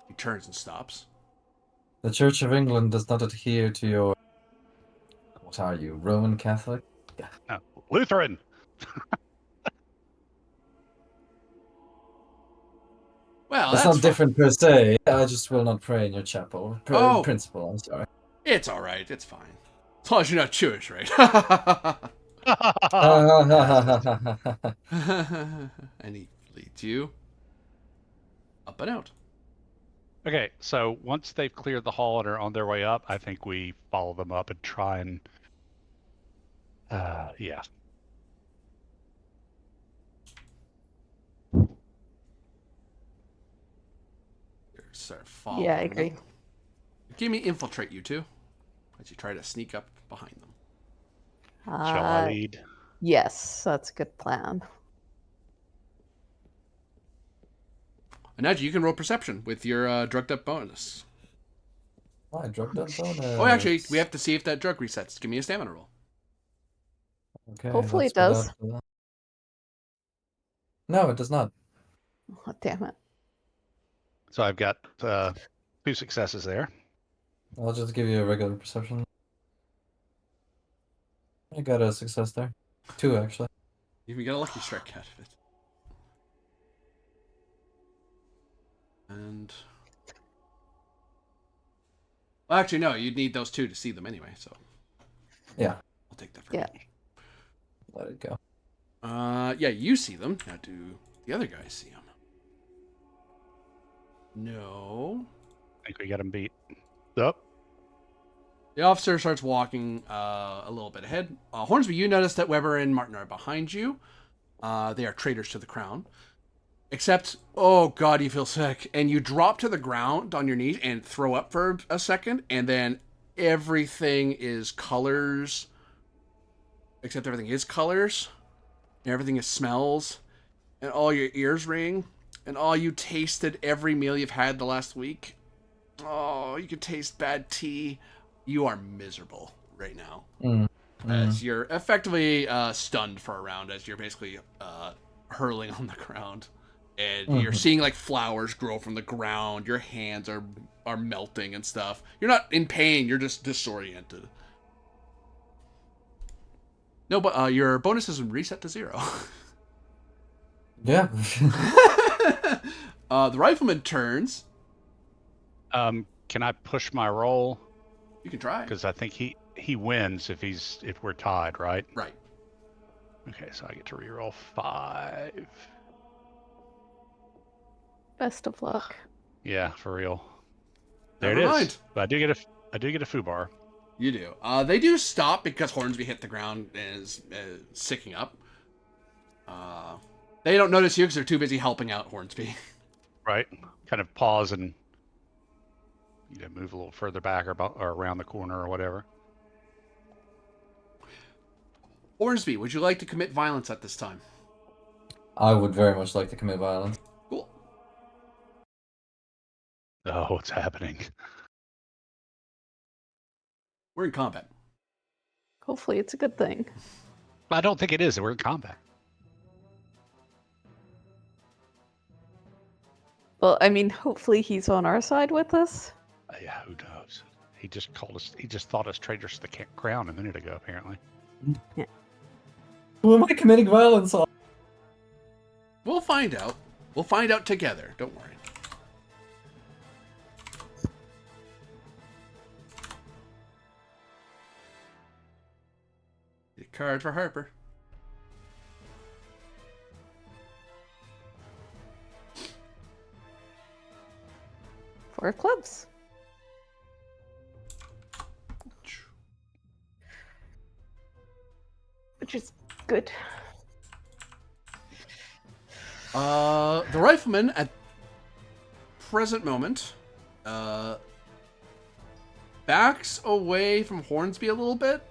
He turns and stops. The Church of England does not adhere to your... What are you, Roman Catholic? Oh, Lutheran. Well, It's that's not fine. different per se. I just will not pray in your chapel. Oh. Principle, I'm sorry. It's all right. It's fine. As long as you're not Jewish, right? And he leads you up and out. Okay, so once they've cleared the hall and are on their way up, I think we follow them up and try and yeah. Start following. Yeah, I agree. Give me infiltrate, you two, as you try to sneak up behind them. Shall I lead? Yes, that's a good plan. And now you can roll perception with your drugged up bonus. Why, drugged up bonus? Oh, actually, we have to see if that drug resets. Give me a stamina roll. Okay, Hopefully that's it does. without- No, it does not. Oh, damn it. So I've got 2 successes there. I'll just give you a regular perception. I got a success there. 2, actually. You even get a lucky strike out of it. And... Well, actually, no. You'd need those 2 to see them anyway, so... Yeah. I'll take that for Yeah. me. Let it go. Yeah, you see them. Now do the other guys see them? No. I think we got them beat. Up. The officer starts walking a little bit ahead. Hornsby, you notice that Weber and Martin are behind you. They are traitors to the crown. Except, oh god, you feel sick. And you drop to the ground on your knees and throw up for a second. And then everything is colors. Except everything is colors. And everything is smells. And all your ears ring. And all you tasted every meal you've had the last week. Oh, you can taste bad tea. You are miserable right now. As you're effectively stunned for a round, as you're basically hurling on the ground. And you're seeing like flowers grow from the ground. Your hands are melting and stuff. You're not in pain, you're just disoriented. No, but your bonus is reset to 0. Yeah. The rifleman turns. Can I push my roll? You can try. Because I think he wins if we're tied, right? Right. Okay, so I get to reroll 5. Best of luck. Yeah, for real. There Never it is. mind. But I do get a foobar. You do. They do stop because Hornsby hit the ground and is sicking up. They don't notice you because they're too busy helping out Hornsby. Right. Kind of pause and move a little further back or around the corner or whatever. Hornsby, would you like to commit violence at this time? I would very much like to commit violence. Cool. Oh, what's happening? We're in combat. Hopefully, it's a good thing. I don't think it is. We're in combat. Well, I mean, hopefully he's on our side with us. Yeah, who knows? He just called us. He just thought us traitors to the crown a minute ago, apparently. Who am I committing violence on? We'll find out. We'll find out together. Don't worry. A card for Harper. Four of clubs. Which is good. The rifleman at present moment backs away from Hornsby a little bit.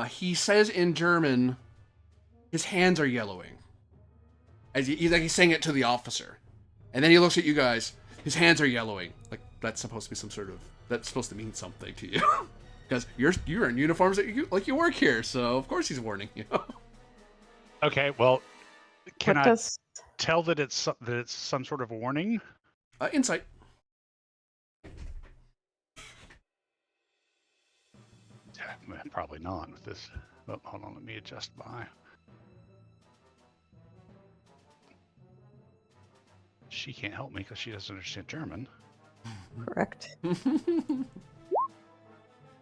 He says in German, his hands are yellowing. As he's saying it to the officer. And then he looks at you guys, his hands are yellowing. Like, that's supposed to be some sort of, that's supposed to mean something to you. Because you're in uniforms that you work here, so of course he's warning you. Okay, well, can What I does... tell that it's some sort of warning? Insight. Probably not with this. Oh, hold on, let me adjust my. She can't help me because she doesn't understand German. Correct.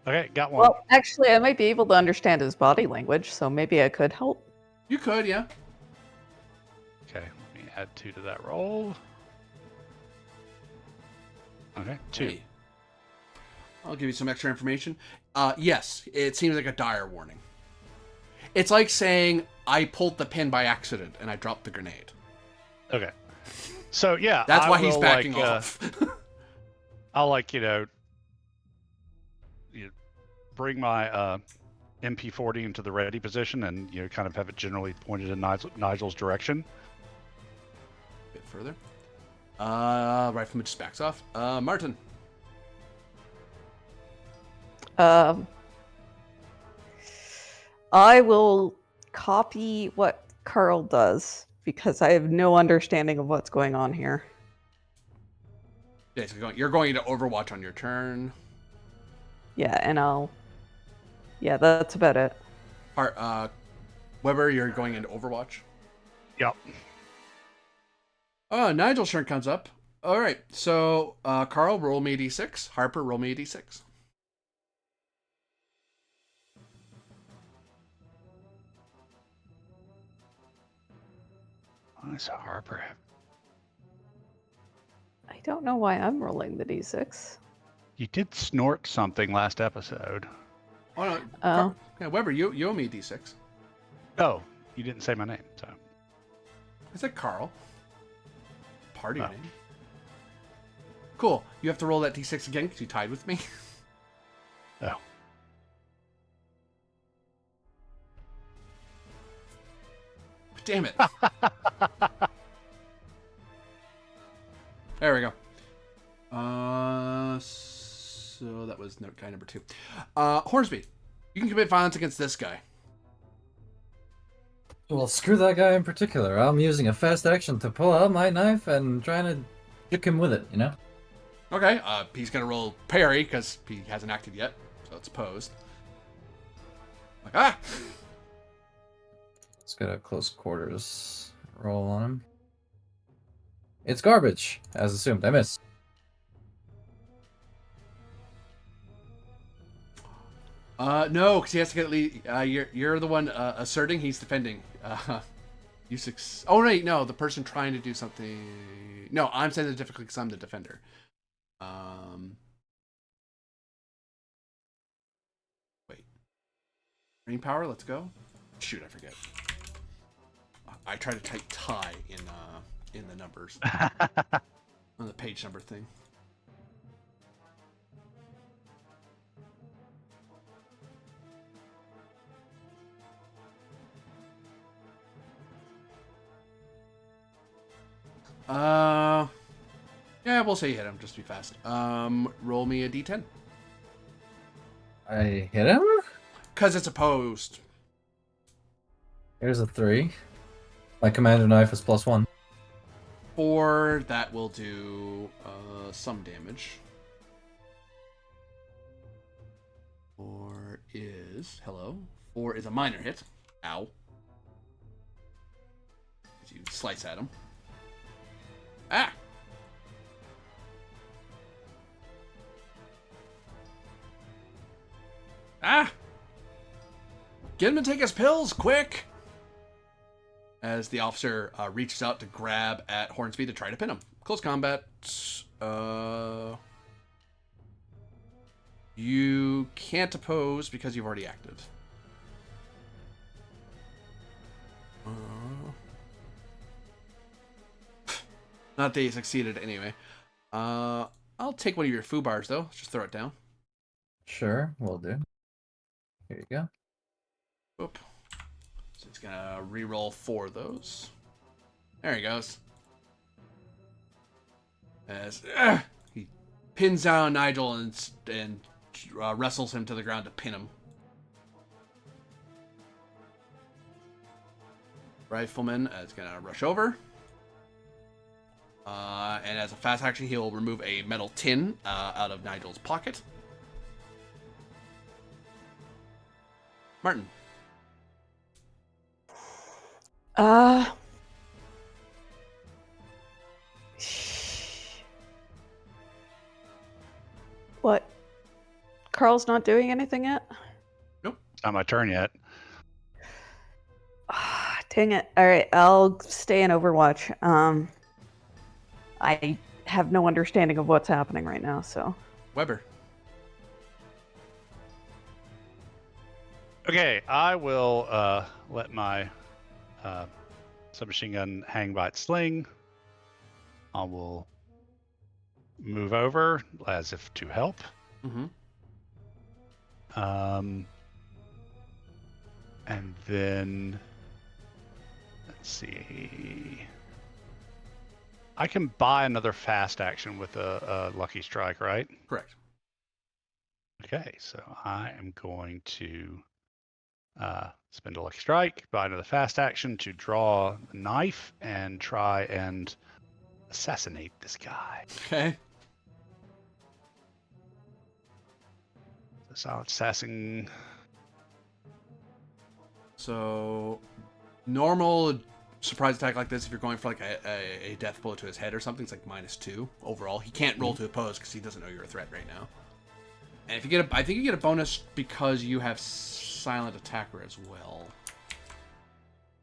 Okay, got one. Well, actually, I might be able to understand his body language, so maybe I could help. You could, yeah. Okay, let me add 2 to that roll. Okay, 2. Hey. I'll give you some extra information. Yes, it seems like a dire warning. It's like saying, I pulled the pin by accident and I dropped the grenade. Okay. So, yeah. That's why he's backing like, off. I'll, like, bring my MP40 into the ready position and, kind of have it generally pointed in Nigel's direction. A bit further. Rifleman just backs off. Martin. I will copy what Carl does because I have no understanding of what's going on here. Yeah, so you're going to Overwatch on your turn. Yeah, and yeah, that's about it. Weber, you're going into Overwatch. Yep. Nigel's turn comes up. All right, so Carl, roll me a d6. Harper, roll me a d6. Why does Harper have... I don't know why I'm rolling the d6. You did snort something last episode. Oh, no. Oh. Yeah, Weber, you owe me a d6. Oh, you didn't say my name, so... I said Carl. Party Oh. name. Cool. You have to roll that d6 again because you tied with me. Oh. Damn it. There we go. So that was note guy number 2. Hornsby, you can commit violence against this guy. Well, screw that guy in particular. I'm using a fast action to pull out my knife and trying to kick him with it, you know? Okay, he's gonna roll parry because he hasn't acted yet, so it's opposed. Like, ah! Let's get a close quarters roll on him. It's garbage, as assumed. I miss. No, because he has to get you're the one asserting. He's defending. Oh, right, no, the person trying to do something... No, I'm saying the difficulty because I'm the defender. Wait. Green power, let's go. Shoot, I forget. I try to type tie in the numbers. On the page number thing. Yeah, we'll say you hit him. Just be fast. Roll me a d10. I hit him? Cause it's opposed. Here's a 3. My commander knife is +1. 4, that will do some damage. 4 is... Hello? 4 is a minor hit. Ow. As you slice at him. Ah! Ah! Get him to take his pills, quick! As the officer reaches out to grab at Hornsby to try to pin him. Close combat. You can't oppose because you've already acted. Not that you succeeded anyway. I'll take one of your foo bars though. Just throw it down. Sure, will do. Here you go. Oop. So it's gonna re-roll 4 of those. There he goes. As he pins down Nigel and wrestles him to the ground to pin him. Rifleman is gonna rush over. And as a fast action, he'll remove a metal tin out of Nigel's pocket. Martin. What? Carl's not doing anything yet? Nope. It's not my turn yet. Dang it. Alright, I'll stay in Overwatch. I have no understanding of what's happening right now, so. Weber. Okay, I will let my submachine gun hang by its sling. I will move over as if to help. Mm-hmm. And then let's see. I can buy another fast action with a lucky strike, right? Correct. Okay, so I am going to spend a lucky strike, buy another fast action to draw a knife and try and assassinate this guy. Okay. The silent assassin. So, normal surprise attack like this, if you're going for like a death blow to his head or something, it's like -2 overall. He can't roll to oppose because he doesn't know you're a threat right now. And if you get I think you get a bonus because you have silent attacker as well.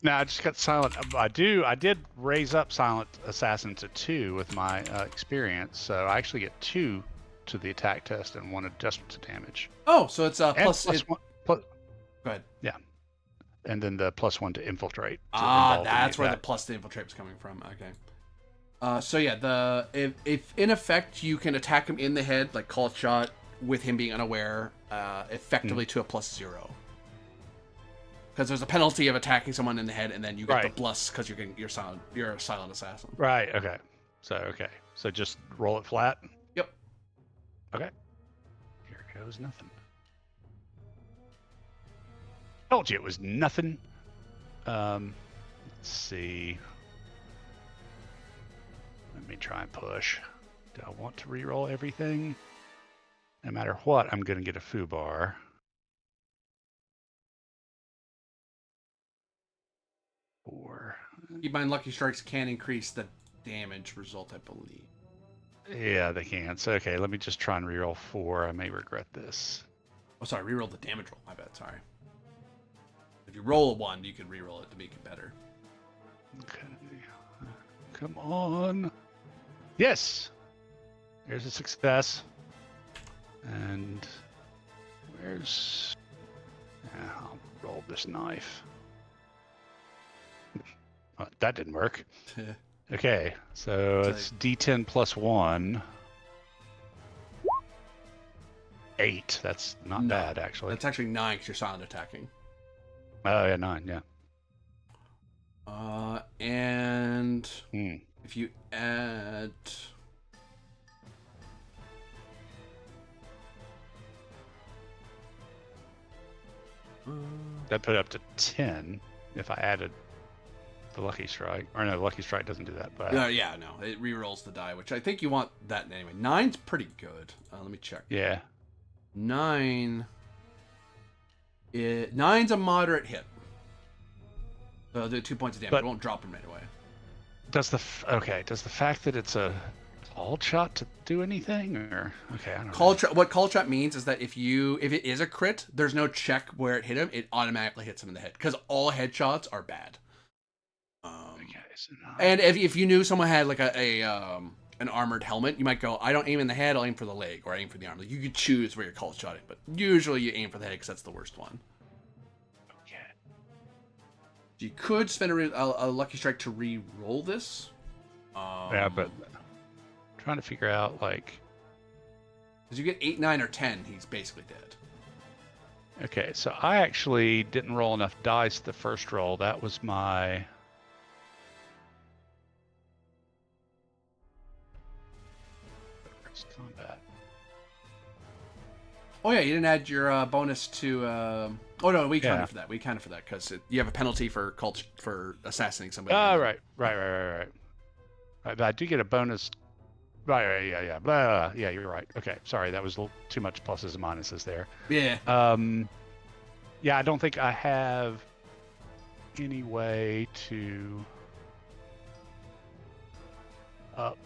No, I just got silent. I did raise up silent assassin to 2 with my experience, so I actually get 2 to the attack test and 1 adjustment to damage. Oh, so it's And plus. plus one. Plus, Go ahead. yeah, and then the +1 to infiltrate. To That's where the that. plus to infiltrate was coming from. Okay. So yeah, if in effect you can attack him in the head, like call shot, with him being unaware, effectively to a +0. Because there's a penalty of attacking someone in the head, and then you get the plus because you're a silent assassin. Right. Okay. So just roll it flat. Yep. Okay. Here goes nothing. Told you it was nothing. Let's see. Let me try and push. Do I want to re-roll everything? No matter what, I'm going to get a foo bar. Four. Keep in mind, lucky strikes can increase the damage result, I believe. Yeah, they can. So, okay, let me just try and re-roll 4. I may regret this. Oh, sorry, reroll the damage roll. My bad, sorry. If you roll a 1, you can reroll it to make it better. Okay. Come on. Yes. There's a success. And where's... Yeah, I'll roll this knife. Oh, that didn't work. Okay, so it's D10 plus 1. 8. That's not No, bad, actually. That's actually 9 because you're silent attacking. Oh, yeah, 9, yeah. And Hmm. if you add... That put it up to 10 if I added the Lucky Strike. Or no, Lucky Strike doesn't do that. But yeah, no. It re-rolls the die, which I think you want that anyway. 9's pretty good. Let me check. yeah. 9... 9's a moderate hit. So I'll do 2 points of damage. But- It won't drop him right away. Does the fact that it's a called shot to do anything? Or okay, I don't know. What call trap means is that if it is a crit, there's no check where it hit him. It automatically hits him in the head because all headshots are bad. Okay, so now- And if you knew someone had like an armored helmet, you might go, I don't aim in the head, I'll aim for the leg, or I aim for the arm. Like, you could choose where you're call shotting, but usually you aim for the head because that's the worst one. Okay. You could spend a lucky strike to re-roll this. Yeah, but trying to figure out like. Because you get 8, 9, or 10, he's basically dead. Okay, so I actually didn't roll enough dice the first roll. That was my. First combat. Oh yeah, you didn't add your bonus to. Oh no, we counted Yeah. for that. We counted for that because you have a penalty for for assassinating somebody. Oh, right. Right, but I do get a bonus. Right, yeah. Blah, yeah, you're right. Okay, sorry, that was a little too much pluses and minuses there. Yeah. Yeah, I don't think I have any way to up.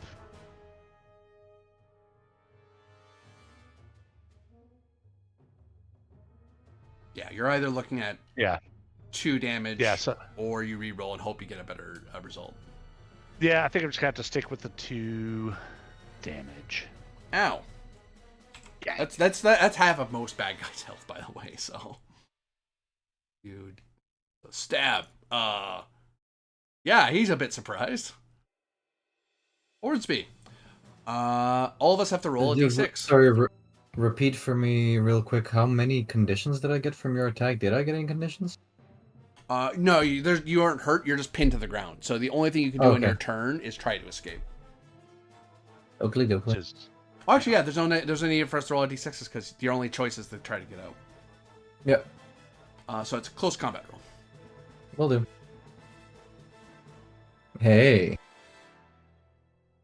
Yeah, you're either looking at Yeah, 2 damage, yeah, so or you re-roll and hope you get a better result. yeah, I think I'm just gonna have to stick with the 2 damage. Ow. Yeah, That's half of most bad guys' health, by the way. So, dude, stab. Yeah, he's a bit surprised. Ordsby. All of us have to roll a d6. Sorry, repeat for me real quick. How many conditions did I get from your attack? Did I get any conditions? No, you aren't hurt. You're just pinned to the ground. So the only thing you can do on your turn is try to escape. Oakley dokley. which is Oh, actually, yeah. There's no need for us to roll a d6s because your only choice is to try to get out. Yep, So it's a close combat roll. will do. Hey.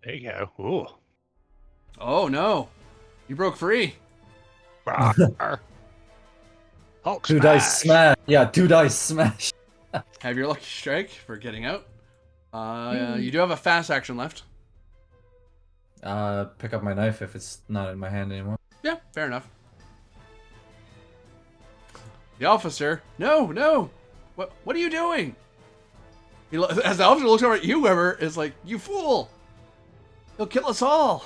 there you go. Ooh. Oh no, you broke free. Rawr. Hulk 2 dice smash. Yeah, 2 dice smash. Have your lucky strike for getting out. You do have a fast action left. Pick up my knife if it's not in my hand anymore. Yeah, fair enough. The officer, no, what are you doing? As the officer looks over at you, Weber, is like, you fool! He'll kill us all.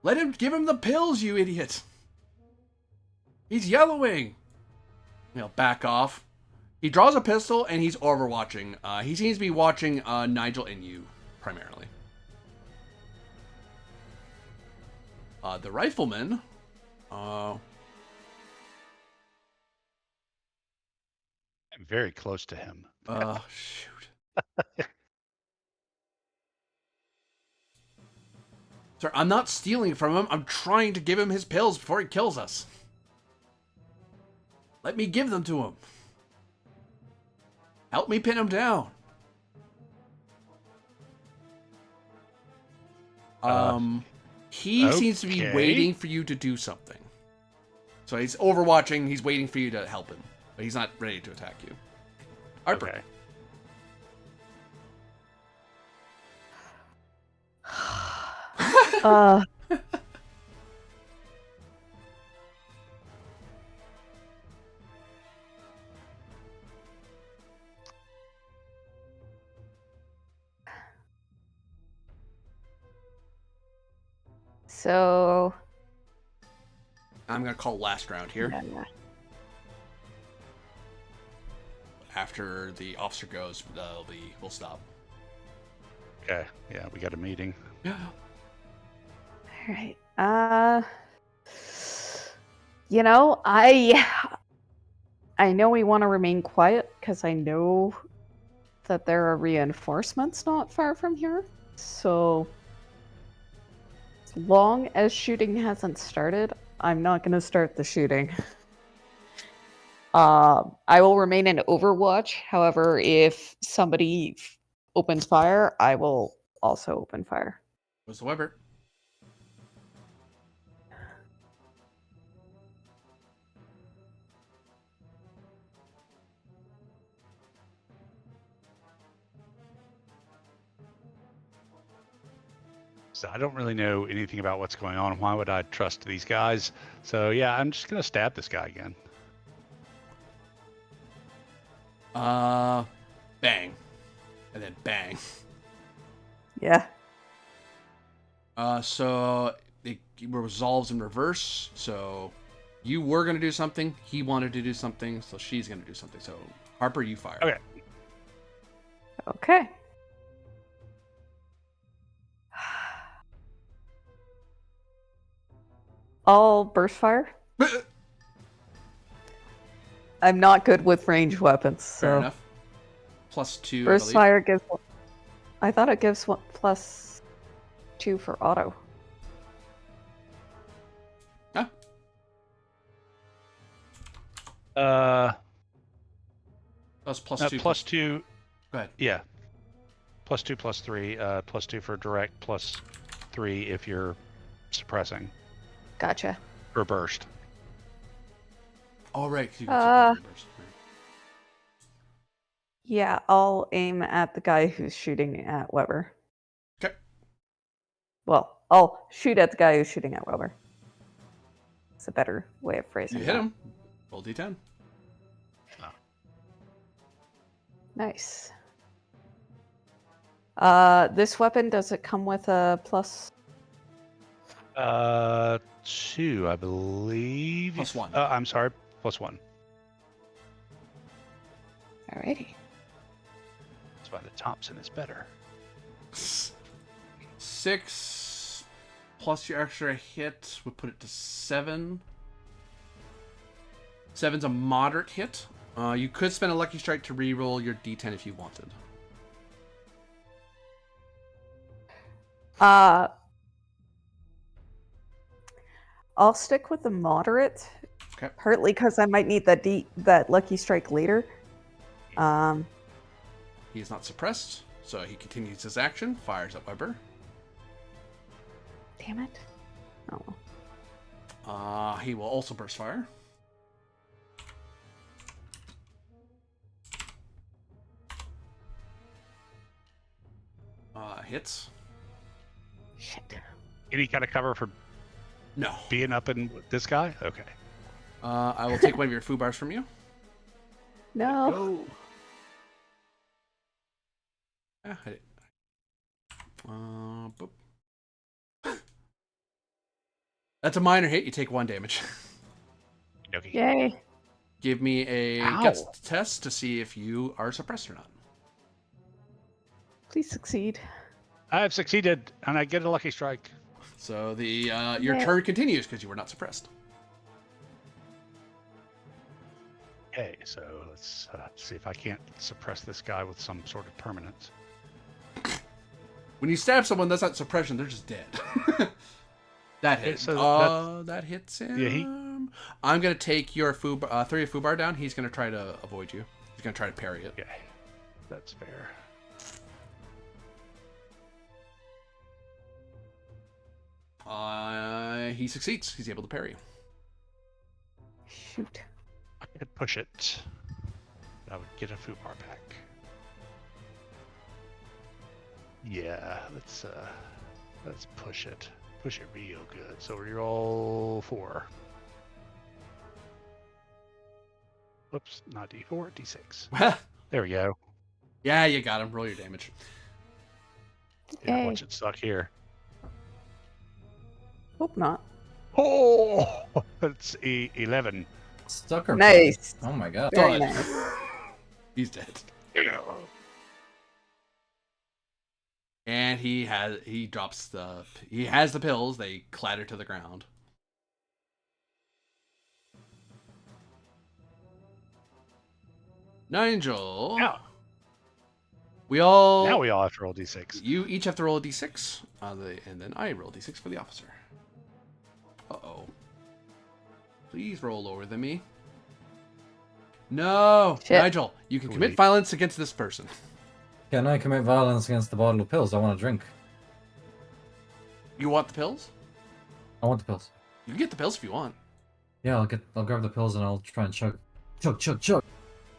Give him the pills, you idiot. He's yellowing. Back off. He draws a pistol and he's overwatching. He seems to be watching Nigel and you primarily. The rifleman. I'm very close to him. Shoot. Sir, I'm not stealing from him. I'm trying to give him his pills before he kills us. Let me give them to him. Help me pin him down. He seems to be okay. waiting for you to do something. So he's overwatching. He's waiting for you to help him, but he's not ready to attack you. Harper. Okay. So I'm gonna call last round here. yeah. After the officer goes, we'll stop. Okay. Yeah, we got a meeting. Yeah. All right. You know, I know we want to remain quiet because I know that there are reinforcements not far from here. So as long as shooting hasn't started, I'm not going to start the shooting. I will remain in Overwatch. However, if somebody opens fire, I will also open fire. Whatsoever. So I don't really know anything about what's going on. Why would I trust these guys? So yeah, I'm just gonna stab this guy again. Bang. And then bang. Yeah. So it resolves in reverse. So you were gonna do something, he wanted to do something, so she's gonna do something. So Harper, you fire. Okay. Okay. I'll burst fire. I'm not good with ranged weapons, so Fair enough. +2. burst I believe. fire gives. I thought it gives one +2 for auto. Huh? That's +2. +2. Go ahead. Yeah. +2, +3. +2 for direct. +3 if you're suppressing Gotcha. or burst. All right. 'Cause you can suppress burst. Yeah, I'll aim at the guy who's shooting at Weber. Okay. Well, I'll shoot at the guy who's shooting at Weber. It's a better way of phrasing You that. hit him. Roll D10. Nice. This weapon, does it come with a plus? 2, I believe. +1. I'm sorry, +1. Alrighty. That's why the Thompson is better. 6 plus your extra hit would put it to 7. 7's a moderate hit. You could spend a lucky strike to re-roll your D10 if you wanted. I'll stick with the moderate. Okay. Partly because I might need that lucky strike later. He is not suppressed, so he continues his action, fires at Weber. Damn it. Oh. He will also burst fire. Hits. Shit. Any kind of cover for No. being up in this guy? Okay. I will take one of your foo bars from you. No. Go. Ah, hit it. Boop. That's a minor hit. You take 1 damage. Okay. Yay. Give me a Ow. guts test to see if you are suppressed or not. Please succeed. I have succeeded, and I get a lucky strike. So the your Yeah. turn continues because you were not suppressed. Okay, so let's see if I can't suppress this guy with some sort of permanence. When you stab someone, that's not suppression; they're just dead. That hits. So that hits him. Yeah, I'm gonna take your throw your foo bar down. He's gonna try to avoid you. He's gonna try to parry it. Okay, that's fair. He succeeds. He's able to parry. Shoot. I could push it. I would get a food bar back. Yeah, let's push it. Push it real good. So we roll 4. Whoops, not D4, D6. There we go. Yeah, you got him. Roll your damage. Yeah, Yay. watch it suck here. Hope not. Oh, it's 11. Sucker. Nice. Oh my god. Very Done. nice. He's dead. And he has the pills. They clatter to the ground. Nigel. Yeah. Now Now we all have to roll d6. You each have to roll a d6, and then I roll a d6 for the officer. Uh-oh. Please roll lower than me. No! Shit. Nigel, you can commit Sweet. violence against this person. Can I commit violence against the bottle of pills? I want to drink. You want the pills? I want the pills. You can get the pills if you want. Yeah, I'll grab the pills and I'll try and chug. Chug.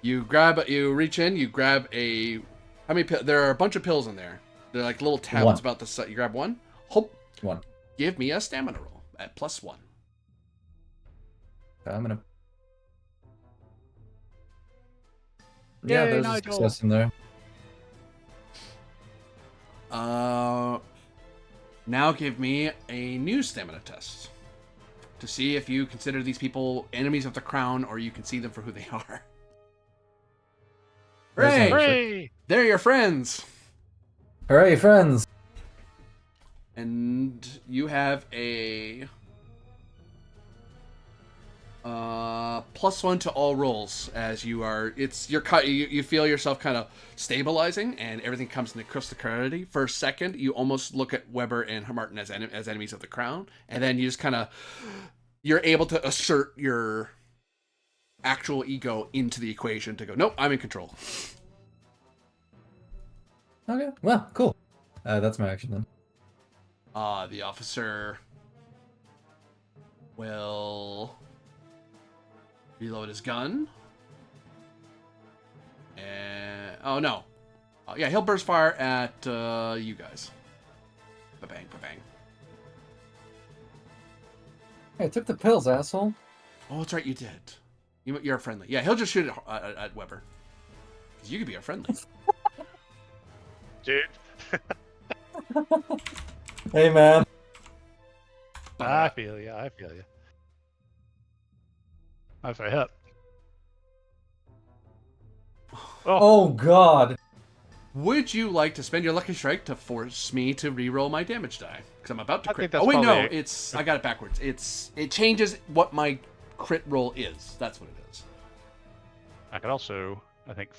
You reach in, you grab a... How many pills? There are a bunch of pills in there. They're like little tablets One. about the size. You grab one. Hope. One. Give me a stamina roll at +1. I'm gonna. Yay, Yeah, there's a Nigel. success in there. Now give me a new stamina test to see if you consider these people enemies of the crown or you can see them for who they are. There's Hooray! an- Hooray! They're your friends. Hooray, friends! And you have a +1 to all rolls as you are. You feel yourself kind of stabilizing, and everything comes into crystal clarity. For a second, you almost look at Weber and Martin as enemies of the crown, and then you just kind of you're able to assert your actual ego into the equation to go. Nope, I'm in control. Okay, well, cool. That's my action then. The officer will reload his gun. And oh no, yeah, he'll burst fire at you guys. Ba-bang, ba-bang. Hey, I took the pills, asshole. Oh, that's right, you did. You're friendly. Yeah, he'll just shoot at Weber. Because you could be a friendly. Dude, Hey, man. I feel you. That's a hit. Oh, God. Would you like to spend your lucky strike to force me to re-roll my damage die? Because I'm about to I crit. think that's Oh wait, no, probably- I got it backwards. It changes what my crit roll is. That's what it is. I could also, I think.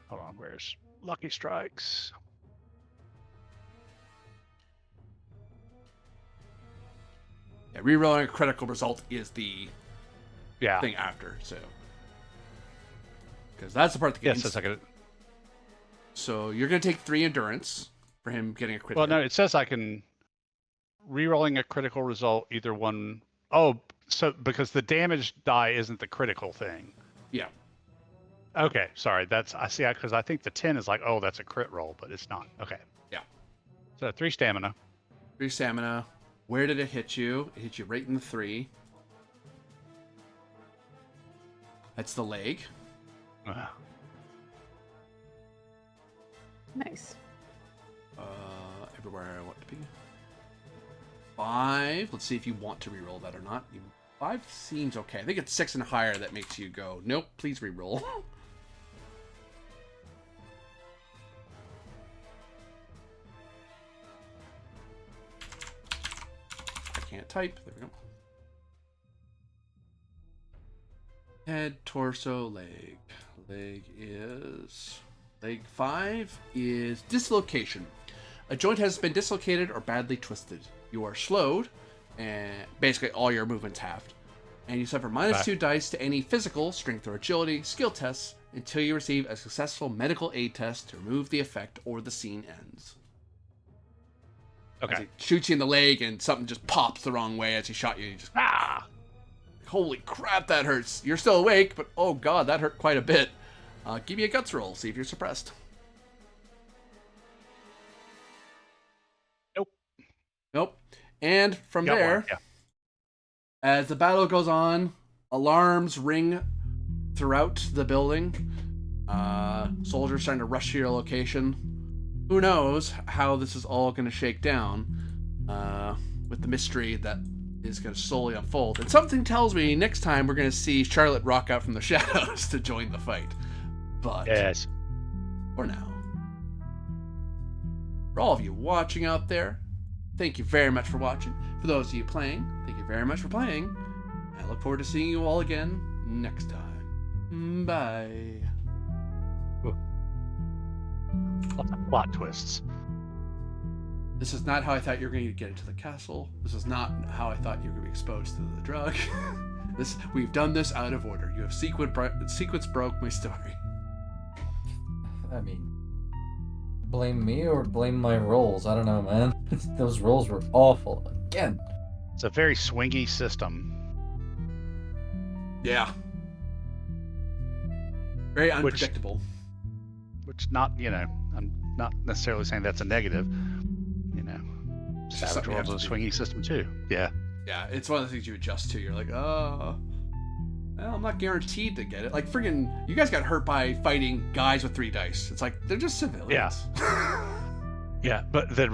Hold on, where's Lucky Strikes? Yeah, re-rolling a critical result is the Yeah. thing after. So, because that's the part that Yes, gets. it's like a. So you're gonna take 3 endurance for him getting a crit. Well, hit. no, it says I can. Re-rolling a critical result, either one. Oh, so because the damage die isn't the critical thing. Yeah. Okay, sorry. I see. Because I think the 10 is like, oh, that's a crit roll, but it's not. Okay. Yeah. So 3 stamina. 3 stamina. Where did it hit you? It hit you right in the 3. That's the leg. Nice. Everywhere I want to be. 5. Let's see if you want to re-roll that or not. 5 seems okay. I think it's 6 and higher that makes you go, nope, please re-roll. I can't type. There we go. Head, torso, leg. Leg 5 is dislocation. A joint has been dislocated or badly twisted. You are slowed, and basically all your movements halved. And you suffer -2 dice to any physical, strength or agility, skill tests until you receive a successful medical aid test to remove the effect or the scene ends. As Okay. he shoots you in the leg and something just pops the wrong way as he shot you. You just, holy crap, that hurts. You're still awake, but oh god, that hurt quite a bit. Give me a guts roll, see if you're suppressed. Nope. And from Got one, there, yeah. as the battle goes on, alarms ring throughout the building. Soldiers starting to rush to your location. Who knows how this is all going to shake down, with the mystery that is going to slowly unfold. And something tells me next time we're going to see Charlotte rock out from the shadows to join the fight. But Yes. for now, for all of you watching out there, thank you very much for watching. For those of you playing, thank you very much for playing. I look forward to seeing you all again next time. Bye. Lots of plot twists. This is not how I thought you were going to get into the castle. This is not how I thought you were going to be exposed to the drug. We've done this out of order. You have sequence broke my story. I mean, blame me or blame my rolls? I don't know, man. Those rolls were awful. Again. It's a very swingy system. Yeah. Very unpredictable. Which not, I'm not necessarily saying that's a negative. It's just Savage something you Worlds have is a to swingy system too. Yeah. Yeah, it's one of the things you adjust to. You're like, oh, well, I'm not guaranteed to get it. Like, friggin', you guys got hurt by fighting guys with 3 dice. It's like, they're just civilians. Yeah, but then